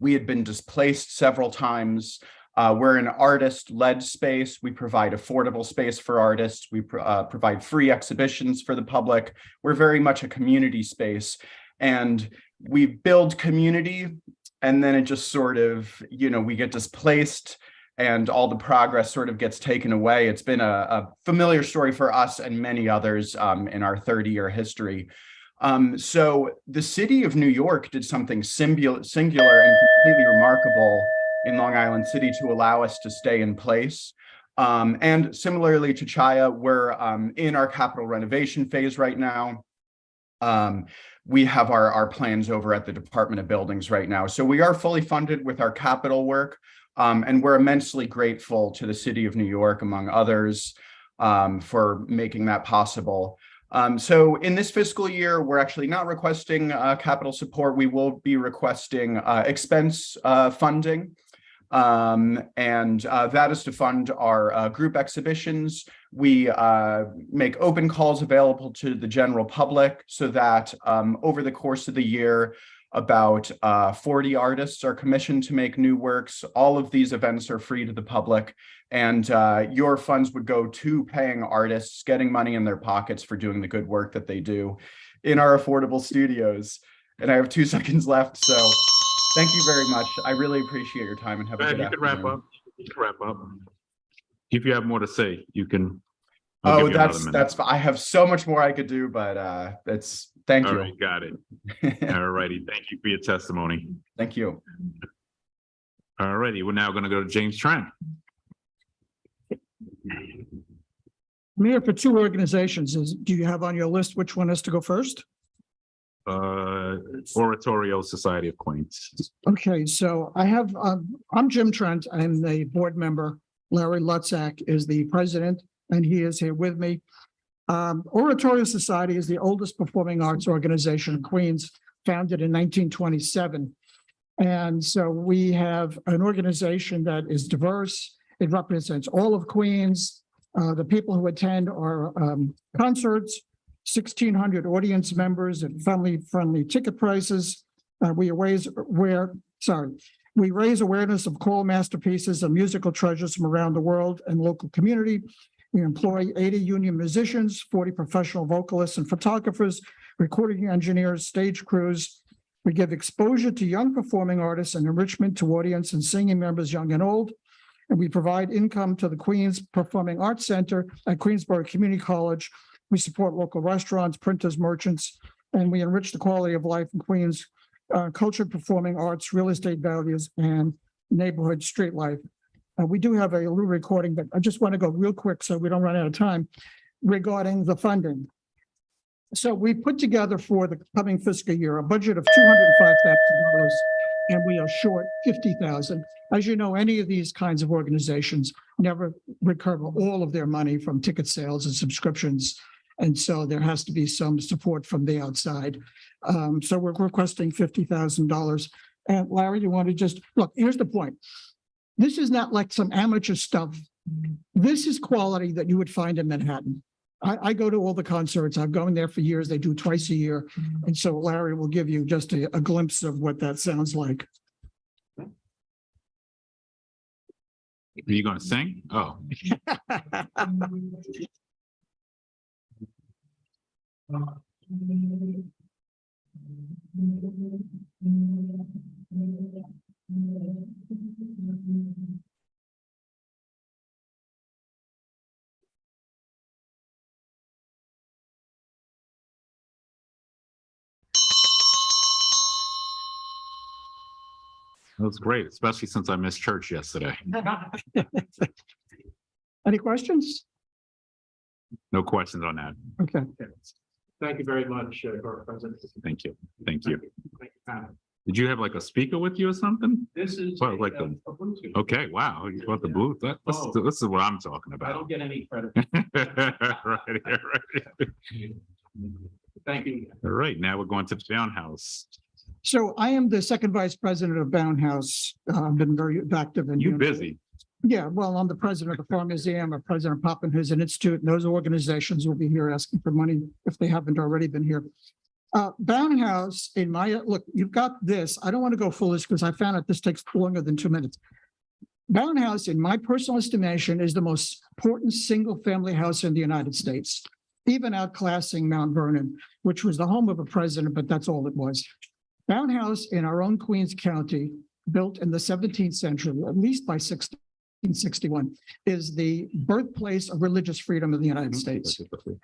We had been displaced several times. We're an artist-led space. We provide affordable space for artists. We provide free exhibitions for the public. We're very much a community space. And we build community, and then it just sort of, we get displaced and all the progress sort of gets taken away. It's been a familiar story for us and many others in our 30-year history. So the city of New York did something singular and completely remarkable in Long Island City to allow us to stay in place. And similarly to Chaya, we're in our capital renovation phase right now. We have our plans over at the Department of Buildings right now. So we are fully funded with our capital work. And we're immensely grateful to the city of New York, among others, for making that possible. So in this fiscal year, we're actually not requesting capital support. We will be requesting expense funding. And that is to fund our group exhibitions. We make open calls available to the general public so that over the course of the year, about 40 artists are commissioned to make new works. All of these events are free to the public, and your funds would go to paying artists, getting money in their pockets for doing the good work that they do in our affordable studios. And I have 2 seconds left, so thank you very much. I really appreciate your time, and have a good afternoon. You can wrap up. If you have more to say, you can. Oh, that's I have so much more I could do, but thank you. All right, got it. All righty. Thank you for your testimony. Thank you. All righty. We're now going to go to James Trent. I'm here for 2 organizations. Do you have on your list which one is to go first? Oratorio Society of Queens. Okay, so I have, I'm Jim Trent. I'm the board member. Larry Lutzak is the president, and he is here with me. Oratorio Society is the oldest performing arts organization in Queens, founded in 1927. And so we have an organization that is diverse. It represents all of Queens. The people who attend are concerts, 1,600 audience members at friendly ticket prices. We raise awareness of choral masterpieces and musical treasures from around the world and local community. We employ 80 union musicians, 40 professional vocalists and photographers, recording engineers, stage crews. We give exposure to young performing artists and enrichment to audience and singing members, young and old. And we provide income to the Queens Performing Arts Center at Queens Borough Community College. We support local restaurants, printers, merchants, and we enrich the quality of life in Queens, culture, performing arts, real estate values, and neighborhood street life. We do have a little recording, but I just want to go real quick so we don't run out of time regarding the funding. So we put together for the coming fiscal year a budget of $205,000, and we are short $50,000. As you know, any of these kinds of organizations never recover all of their money from ticket sales and subscriptions. And so there has to be some support from the outside. So we're requesting $50,000. And Larry, you want to just, look, here's the point. This is not like some amateur stuff. This is quality that you would find in Manhattan. I go to all the concerts. I've gone there for years. They do twice a year. And so Larry will give you just a glimpse of what that sounds like. Are you going to sing? Oh. That was great, especially since I missed church yesterday. Any questions? No questions on that. Okay. Thank you very much, Borough President. Thank you. Thank you. Thank you, Pat. Did you have like a speaker with you or something? This is Well, like a the, Bluetooth. okay, wow, you bought the booth. This is what I'm talking I about. don't get any credit. Right here, right here. Thank you. All right, now we're going to the townhouse. So I am the second vice president of Bound House. I've been very active in. You busy. Yeah, well, I'm the president of the Farm Museum, a president of Poppenhusen Institute, and those organizations will be here asking for money if they haven't already been here. Bound House, in my, look, you've got this. I don't want to go foolish because I found out this takes longer than 2 minutes. Bound House, in my personal estimation, is the most important single-family house in the United States, even outclassing Mount Vernon, which was the home of a president, but that's all it was. Bound House in our own Queens County, built in the 17th century, at least by 1661, is the birthplace of religious freedom in the United States.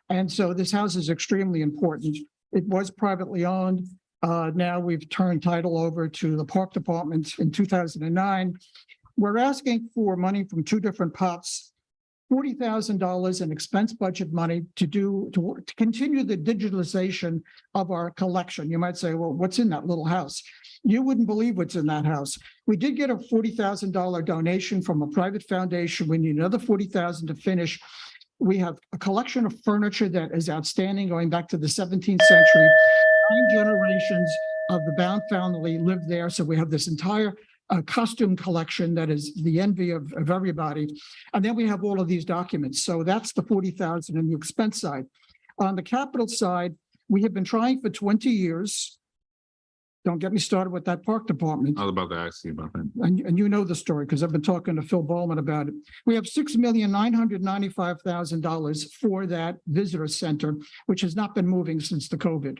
And so this house is extremely important. It was privately owned. Now we've turned title over to the Park Department in 2009. We're asking for money from two different pots. $40,000 in expense budget money to continue the digitalization of our collection. You might say, well, what's in that little house? You wouldn't believe what's in that house. We did get a $40,000 donation from a private foundation. We need another $40,000 to finish. We have a collection of furniture that is outstanding, going back to the 17th century. 9 generations of the Bound family lived there. So we have this entire costume collection that is the envy of everybody. And then we have all of these documents. So that's the $40,000 on the expense side. On the capital side, we have been trying for 20 years. Don't get me started with that Park Department. I was about to ask you about that. And you know the story because I've been talking to Phil Ballman about it. We have $6,995,000 for that visitor center, which has not been moving since the COVID.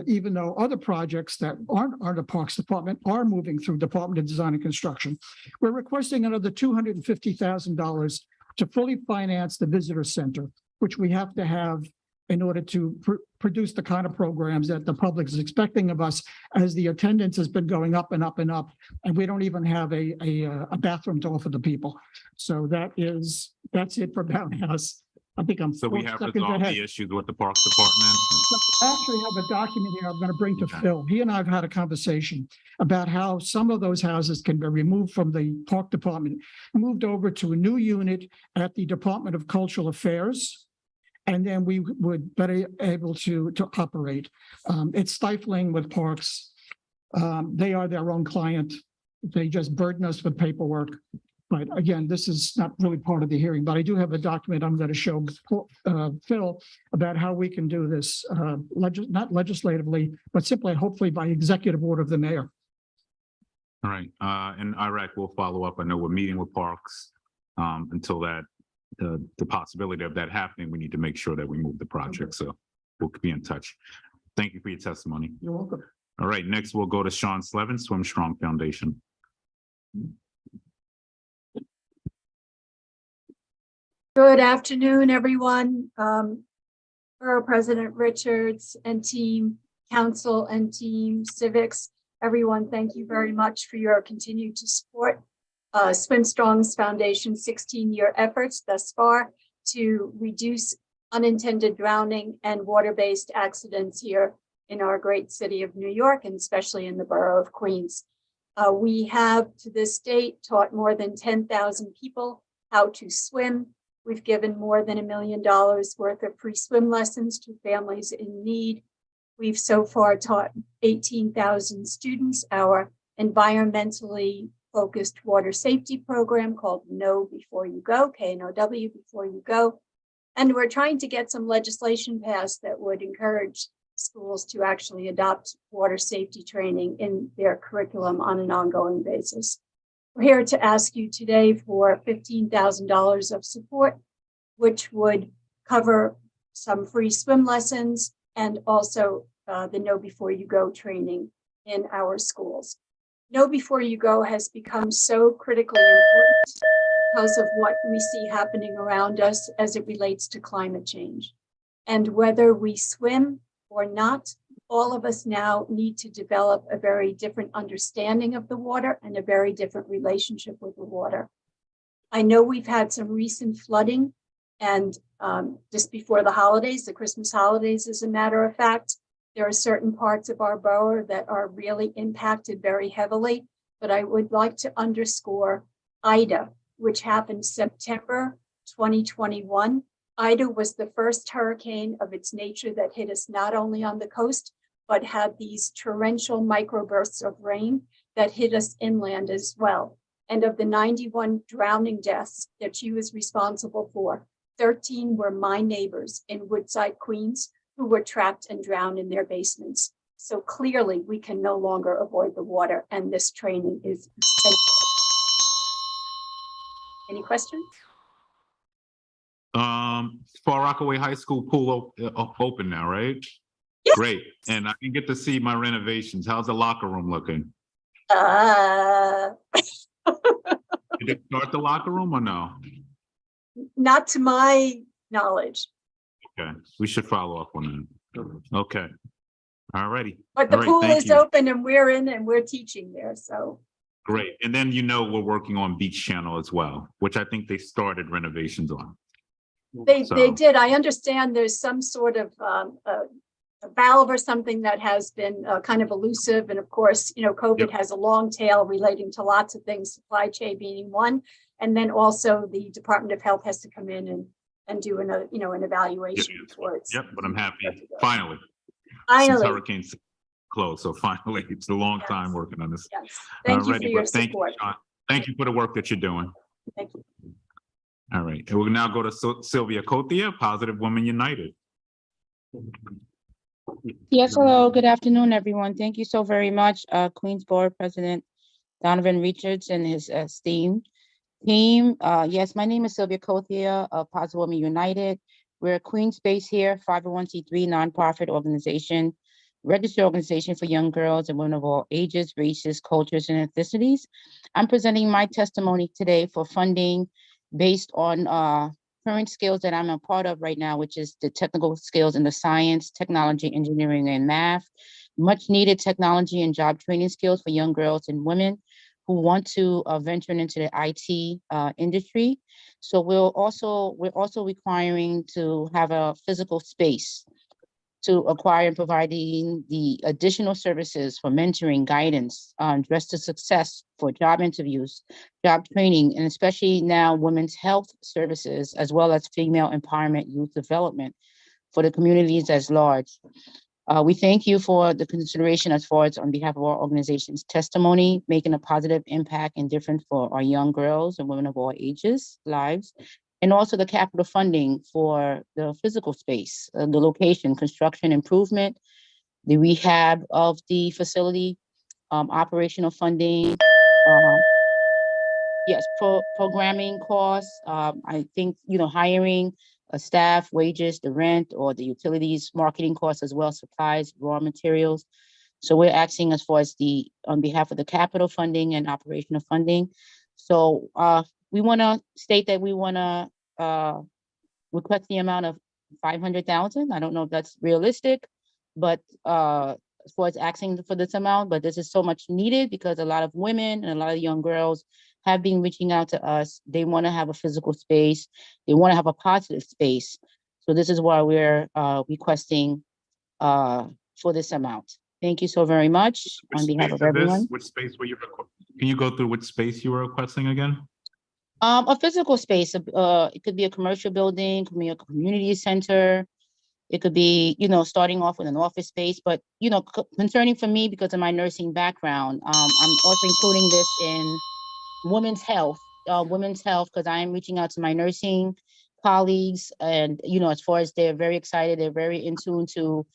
Even though other projects that aren't the Parks Department are moving through Department of Design and Construction. We're requesting another $250,000 to fully finance the visitor center, which we have to have in order to produce the kind of programs that the public is expecting of us, as the attendance has been going up and up and up, and we don't even have a bathroom to offer the people. So that's it for Bound House. I think I'm So we have resolved the issues with the Parks Department. I actually have a document here I'm going to bring to Phil. He and I have had a conversation about how some of those houses can be removed from the Park Department, moved over to a new unit at the Department of Cultural Affairs, and then we would better able to operate. It's stifling with parks. They are their own client. They just burden us with paperwork. But again, this is not really part of the hearing, but I do have a document I'm going to show Phil about how we can do this, not legislatively, but simply hopefully by executive order of the mayor. All right, in Iraq, we'll follow up. I know we're meeting with Parks. Until that, the possibility of that happening, we need to make sure that we move the project. So we'll be in touch. Thank you for your testimony. You're welcome. All right, next we'll go to Sean Slevin, Swim Strong Foundation. Good afternoon, everyone. Borough President Richards and team, council and team, civics, everyone, thank you very much for your continued support. Swim Strong's Foundation's 16-year efforts thus far to reduce unintended drowning and water-based accidents here in our great city of New York, and especially in the borough of Queens. We have to this date taught more than 10,000 people how to swim. We've given more than $1 million worth of free swim lessons to families in need. We've so far taught 18,000 students our environmentally focused water safety program called Know Before You Go, KNOW, Before You Go. And we're trying to get some legislation passed that would encourage schools to actually adopt water safety training in their curriculum on an ongoing basis. We're here to ask you today for $15,000 of support, which would cover some free swim lessons and also the Know Before You Go training in our schools. Know Before You Go has become so critically important because of what we see happening around us as it relates to climate change. And whether we swim or not, all of us now need to develop a very different understanding of the water and a very different relationship with the water. I know we've had some recent flooding, and just before the holidays, the Christmas holidays, as a matter of fact, there are certain parts of our borough that are really impacted very heavily, but I would like to underscore Ida, which happened September 2021. Ida was the first hurricane of its nature that hit us not only on the coast, but had these torrential microbursts of rain that hit us inland as well. And of the 91 drowning deaths that she was responsible for, 13 were my neighbors in Woodside, Queens, who were trapped and drowned in their basements. So clearly we can no longer avoid the water, and this training is essential. Any questions? Far Rockaway High School pool open now, right? Yes. Great. And I can get to see my renovations. How's the locker room looking? Did they start the locker room or no? Not to my knowledge. Okay, we should follow up on that. Okay. All righty. But the pool is open and we're in and we're teaching there, so. Great. And then we're working on Beach Channel as well, which I think they started renovations on. They did. I understand there's some sort of a valve or something that has been kind of elusive. And of course, COVID has a long tail relating to lots of things, supply chain being one. And then also the Department of Health has to come in and do an evaluation before it's. Yep, but I'm happy. Finally. Finally. Since hurricanes closed. So finally, it's a long time working on this. Yes. Thank you for your support. Thank you for the work that you're doing. Thank you. All right, and we'll now go to Sylvia Cotia, Positive Women United. Yes, hello, good afternoon, everyone. Thank you so very much, Queens Board President Donovan Richards and his esteemed team. Yes, my name is Sylvia Cotia of Positive Women United. We're a Queens-based here, 501c3 nonprofit organization, registered organization for young girls and women of all ages, races, cultures, and ethnicities. I'm presenting my testimony today for funding based on current skills that I'm a part of right now, which is the technical skills in the science, technology, engineering, and math, much needed technology and job training skills for young girls and women who want to venture into the IT industry. So we're also requiring to have a physical space to acquire and providing the additional services for mentoring, guidance, Dress to Success for job interviews, job training, and especially now women's health services, as well as female empowerment, youth development for the communities as large. We thank you for the consideration as far as on behalf of our organization's testimony, making a positive impact and difference for our young girls and women of all ages, lives, and also the capital funding for the physical space, the location, construction improvement, the rehab of the facility, operational funding, yes, programming costs. I think, hiring a staff, wages, the rent or the utilities, marketing costs as well, supplies, raw materials. So we're asking as far as on behalf of the capital funding and operational funding. So we want to state that we want to request the amount of $500,000. I don't know if that's realistic, but as far as asking for this amount, but this is so much needed because a lot of women and a lot of young girls have been reaching out to us. They want to have a physical space. They want to have a positive space. So this is why we're requesting for this amount. Thank you so very much on behalf of everyone. Which space were you, can you go through which space you were requesting again? A physical space, it could be a commercial building, could be a community center. It could be, you know, starting off with an office space, but, you know, concerning for me because of my nursing background, I'm also including this in women's health, because I am reaching out to my nursing colleagues and, you know, as far as they're very excited, they're very in tune to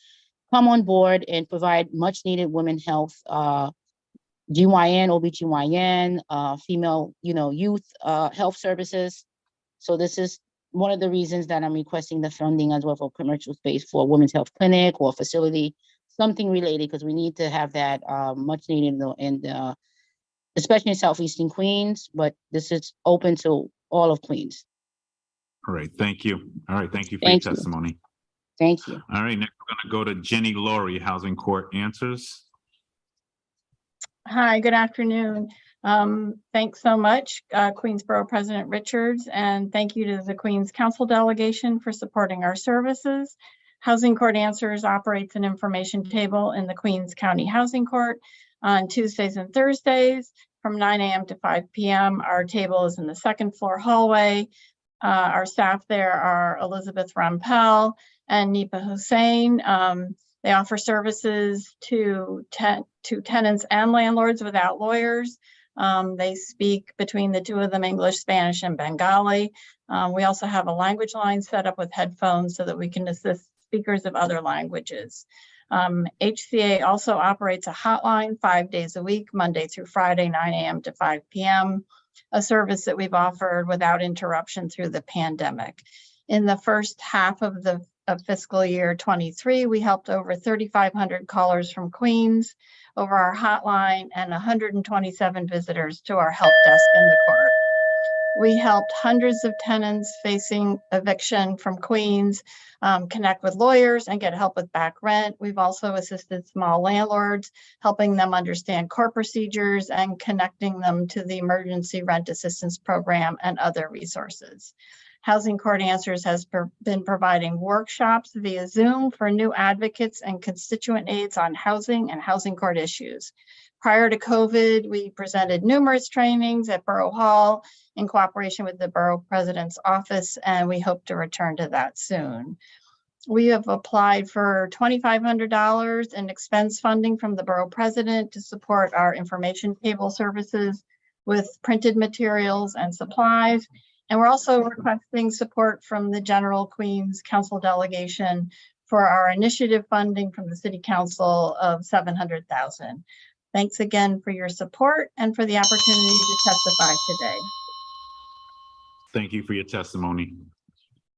come on board and provide much needed women health, GYN, OBGYN, female, you know, youth health services. So this is one of the reasons that I'm requesting the funding as well for commercial space for a women's health clinic or facility, something related, because we need to have that much needed in especially in Southeastern Queens, but this is open to all of Queens. All right, thank you. All right, thank you for your testimony. Thank you. All right, next we're gonna go to Jenny Laurie, Housing Court Answers. Hi, good afternoon. Thanks so much, Queens Borough President Richards, and thank you to the Queens Council delegation for supporting our services. Housing Court Answers operates an information table in the Queens County Housing Court on Tuesdays and Thursdays from 9 a.m. to 5 p.m. Our table is in the second floor hallway. Our staff there are Elizabeth Rampel and Nipa Hussein. They offer services to tenants and landlords without lawyers. They speak between the two of them English, Spanish, and Bengali. We also have a language line set up with headphones so that we can assist speakers of other languages. HCA also operates a hotline 5 days a week, Monday through Friday, 9 a.m. to 5 p.m., a service that we've offered without interruption through the pandemic. In the first half of fiscal year 23, we helped over 3,500 callers from Queens over our hotline and 127 visitors to our help desk in the court. We helped hundreds of tenants facing eviction from Queens connect with lawyers and get help with back rent. We've also assisted small landlords, helping them understand court procedures and connecting them to the Emergency Rent Assistance Program and other resources. Housing Court Answers has been providing workshops via Zoom for new advocates and constituent aides on housing and housing court issues. Prior to COVID, we presented numerous trainings at Borough Hall in cooperation with the Borough President's Office, and we hope to return to that soon. We have applied for $2,500 in expense funding from the Borough President to support our information table services with printed materials and supplies. And we're also requesting support from the General Queens Council delegation for our initiative funding from the City Council of $700,000. Thanks again for your support and for the opportunity to testify today. Thank you for your testimony.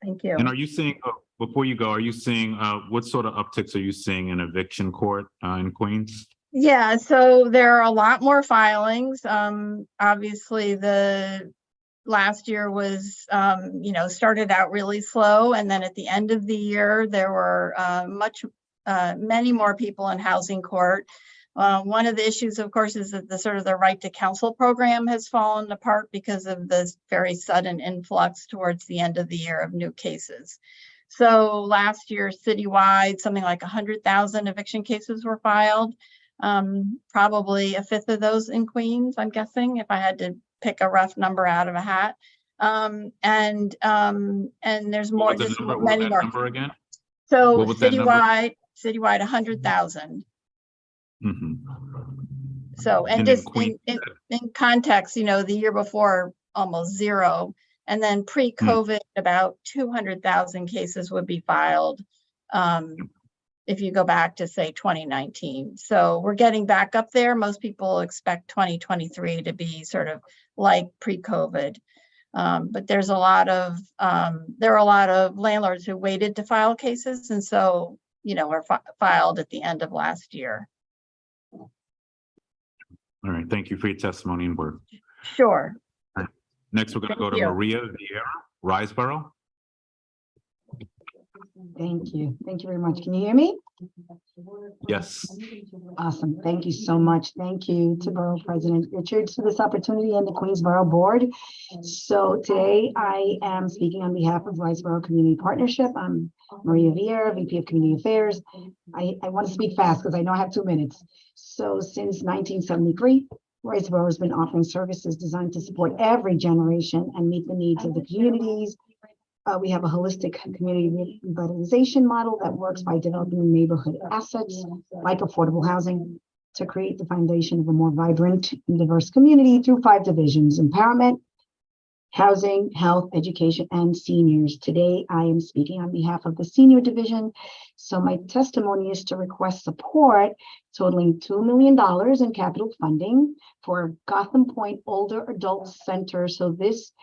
Thank you. And are you seeing, before you go, are you seeing, what sort of upticks are you seeing in eviction court in Queens? Yeah, so there are a lot more filings. Obviously, the last year was, started out really slow. And then at the end of the year, there were many more people in housing court. One of the issues, of course, is that the right to counsel program has fallen apart because of this very sudden influx towards the end of the year of new cases. So last year, citywide, something like 100,000 eviction cases were filed. Probably a fifth of those in Queens, I'm guessing, if I had to pick a rough number out of a hat. And there's more, just many more. Number again? So citywide, 100,000. Mm-hmm. So, and just in context, the year before, almost zero. And then pre-COVID, about 200,000 cases would be filed if you go back to, say, 2019. So we're getting back up there. Most people expect 2023 to be sort of like pre-COVID. But there are a lot of landlords who waited to file cases. And so, were filed at the end of last year. All right, thank you for your testimony and work. Sure. Right. Next, we're going to go to Maria Vieira, Riseboro. Thank you. Thank you very much. Can you hear me? Yes. Awesome. Thank you so much. Thank you to Borough President Richards for this opportunity and the Queens Borough Board. So today I am speaking on behalf of Borough Community Partnership. I'm Maria Vieira, VP of Community Affairs. I want to speak fast because I know I have 2 minutes. So since 1973, Borough has been offering services designed to support every generation and meet the needs of the communities. We have a holistic community revitalization model that works by developing neighborhood assets like affordable housing to create the foundation of a more vibrant and diverse community through 5 divisions: empowerment, housing, health, education, and seniors. Today, I am speaking on behalf of the senior division. So my testimony is to request support totaling $2 million in capital funding for Gotham Point Older Adult Center. So this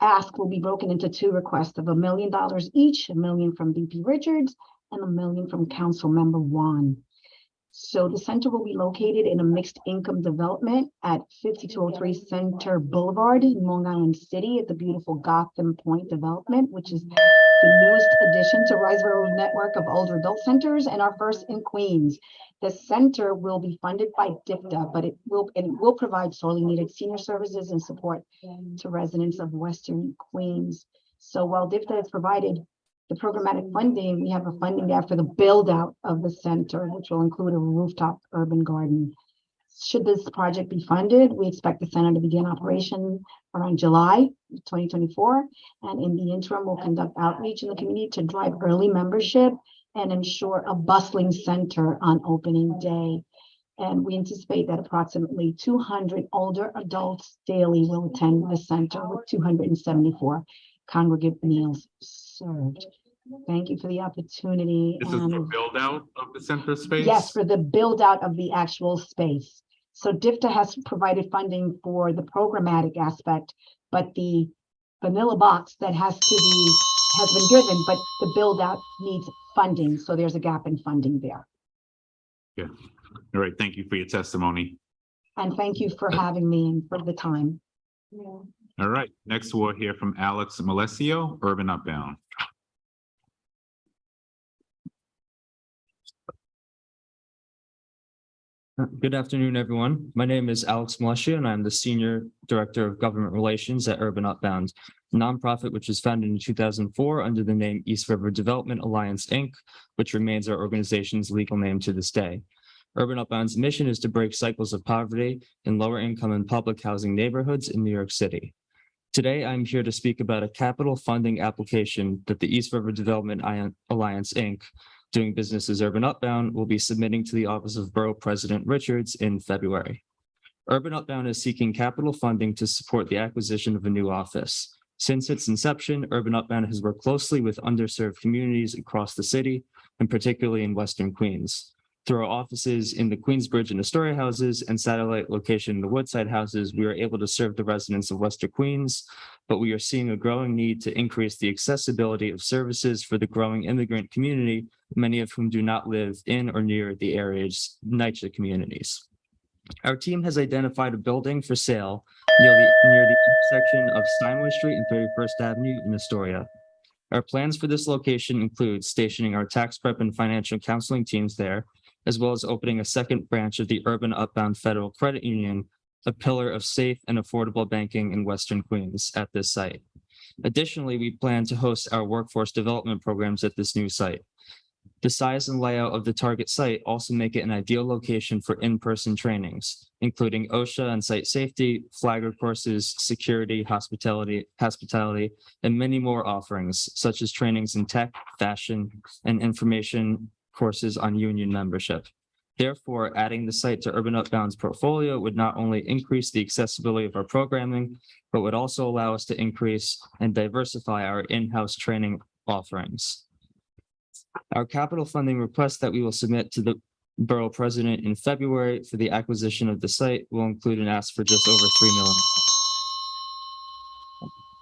ask will be broken into 2 requests of $1 million each, $1 million from VP Richards and $1 million from Council Member Juan. So the center will be located in a mixed income development at 5203 Center Boulevard in Long Island City at the beautiful Gotham Point development, which is the newest addition to Riseborough's network of older adult centers and our first in Queens. The center will be funded by DFTA, but it will provide sorely needed senior services and support to residents of Western Queens. So while DFTA has provided the programmatic funding, we have a funding gap for the build out of the center, which will include a rooftop urban garden. Should this project be funded, we expect the center to begin operation around July 2024. And in the interim, we'll conduct outreach in the community to drive early membership and ensure a bustling center on opening day. And we anticipate that approximately 200 older adults daily will attend the center with 274 congregate meals served. Thank you for the opportunity. This is for build out of the center space? Yes, for the build out of the actual space. So DFTA has provided funding for the programmatic aspect, but the vanilla box that has been given, but the build out needs funding. So there's a gap in funding there. Yeah. All right. Thank you for your testimony. And thank you for having me and for the time. All right. Next, we'll hear from Alex Malesio, Urban Upbound. Good afternoon, everyone. My name is Alex Malesio, and I'm the Senior Director of Government Relations at Urban Upbound, a nonprofit which was founded in 2004 under the name East River Development Alliance, Inc., which remains our organization's legal name to this day. Urban Upbound's mission is to break cycles of poverty in lower income and public housing neighborhoods in New York City. Today, I'm here to speak about a capital funding application that the East River Development Alliance, Inc., doing business as Urban Upbound, will be submitting to the Office of Borough President Richards in February. Urban Upbound is seeking capital funding to support the acquisition of a new office. Since its inception, Urban Upbound has worked closely with underserved communities across the city, and particularly in Western Queens. Through our offices in the Queensbridge and Astoria houses and satellite location in the Woodside houses, we are able to serve the residents of Western Queens, but we are seeing a growing need to increase the accessibility of services for the growing immigrant community, many of whom do not live in or near the area's NYCHA communities. Our team has identified a building for sale near the intersection of Steinway Street and 31st Avenue in Astoria. Our plans for this location include stationing our tax prep and financial counseling teams there, as well as opening a second branch of the Urban Upbound Federal Credit Union, a pillar of safe and affordable banking in Western Queens at this site. Additionally, we plan to host our workforce development programs at this new site. The size and layout of the target site also make it an ideal location for in-person trainings, including OSHA and site safety, flagger courses, security, hospitality, and many more offerings, such as trainings in tech, fashion, and information courses on union membership. Therefore, adding the site to Urban Upbound's portfolio would not only increase the accessibility of our programming, but would also allow us to increase and diversify our in-house training offerings. Our capital funding request that we will submit to the Borough President in February for the acquisition of the site will include an ask for just over $3 million.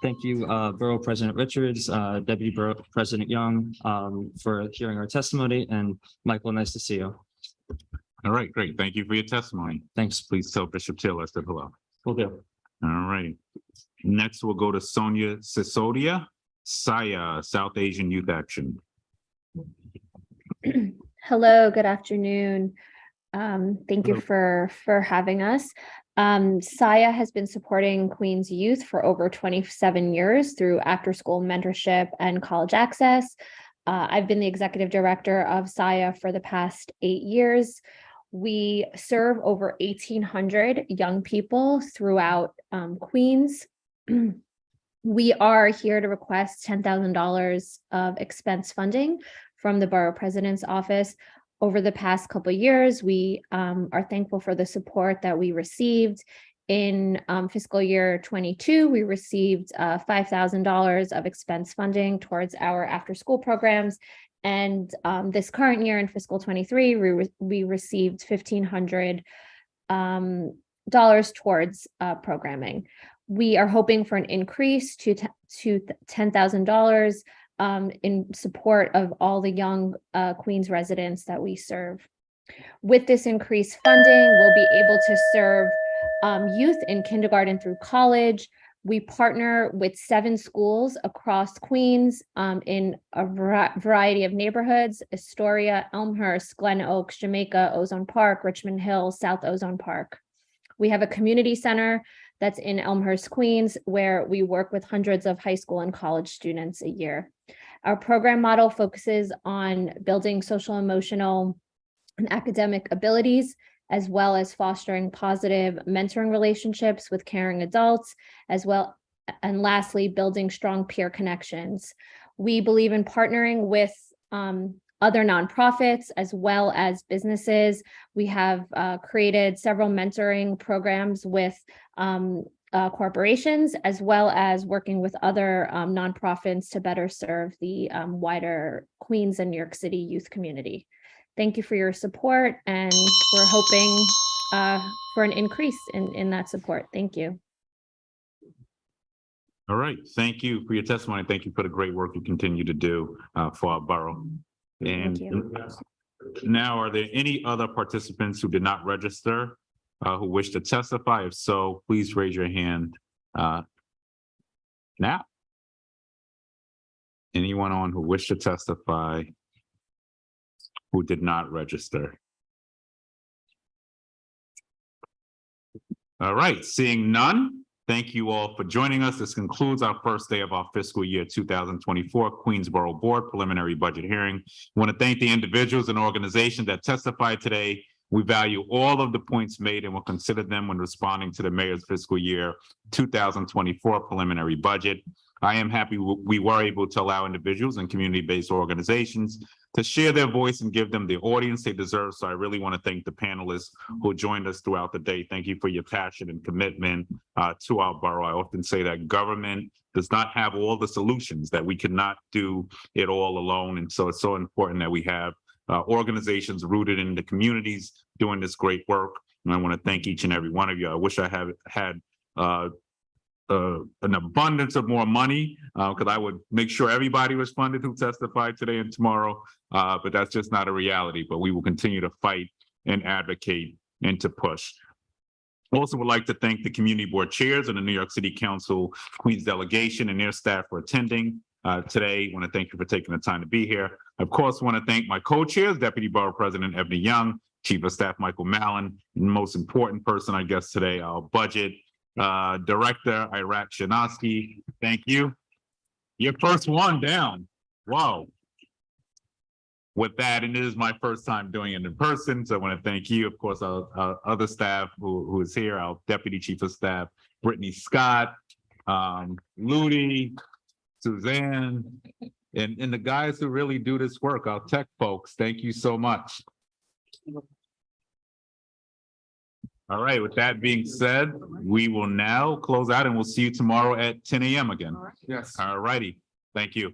Thank you, Borough President Richards, Deputy Borough President Young, for hearing our testimony, and Michael, nice to see you. All right, great. Thank you for your testimony. Thanks. Please tell Bishop Taylor I said hello. Will do. All right. Next, we'll go to Sonia Sisodia, SIA, South Asian Youth Action. Hello, good afternoon. Thank you for having us. SIA has been supporting Queens youth for over 27 years through after-school mentorship and college access. I've been the executive director of SIA for the past 8 years. We serve over 1,800 young people throughout Queens. We are here to request $10,000 of expense funding from the Borough President's Office. Over the past couple of years, we are thankful for the support that we received. In fiscal year 22, we received $5,000 of expense funding towards our after-school programs. And this current year in fiscal 23, we received $1,500 towards programming. We are hoping for an increase to $10,000 in support of all the young Queens residents that we serve. With this increased funding, we'll be able to serve youth in kindergarten through college. We partner with 7 schools across Queens in a variety of neighborhoods: Astoria, Elmhurst, Glen Oaks, Jamaica, Ozone Park, Richmond Hill, South Ozone Park. We have a community center that's in Elmhurst, Queens, where we work with hundreds of high school and college students a year. Our program model focuses on building social, emotional, and academic abilities, as well as fostering positive mentoring relationships with caring adults, as well, and lastly, building strong peer connections. We believe in partnering with other nonprofits as well as businesses. We have created several mentoring programs with corporations, as well as working with other nonprofits to better serve the wider Queens and New York City youth community. Thank you for your support, and we're hoping for an increase in that support. Thank you. All right. Thank you for your testimony. Thank you for the great work you continue to do for our borough. And now, are there any other participants who did not register who wish to testify? If so, please raise your hand now. Anyone on who wish to testify who did not register? All right, seeing none, thank you all for joining us. This concludes our first day of our fiscal year 2024 Queens Borough Board Preliminary Budget hearing. I want to thank the individuals and organizations that testified today. We value all of the points made and will consider them when responding to the mayor's fiscal year 2024 preliminary budget. I am happy we were able to allow individuals and community-based organizations to share their voice and give them the audience they deserve. So I really want to thank the panelists who joined us throughout the day. Thank you for your passion and commitment to our borough. I often say that government does not have all the solutions, that we cannot do it all alone. And so it's so important that we have organizations rooted in the communities doing this great work. And I want to thank each and every one of you. I wish I had an abundance of more money, because I would make sure everybody was funded who testified today and tomorrow, but that's just not a reality. But we will continue to fight and advocate and to push. Also would like to thank the community board chairs and the New York City Council Queens delegation and their staff for attending today. I want to thank you for taking the time to be here. Of course, I want to thank my co-chairs, Deputy Borough President Ebony Young, Chief of Staff Michael Mallon, and the most important person, I guess, today, our budget Director Iraq Shanaski. Thank you. Your first one down. Wow. With that, and it is my first time doing it in person, so I want to thank you. Of course, our other staff who is here, our Deputy Chief of Staff, Brittany Scott, Ludi, Suzanne, and the guys who really do this work, our tech folks. Thank you so much. All right, with that being said, we will now close out and we'll see you tomorrow at 10 a.m. again. Yes. All righty. Thank you.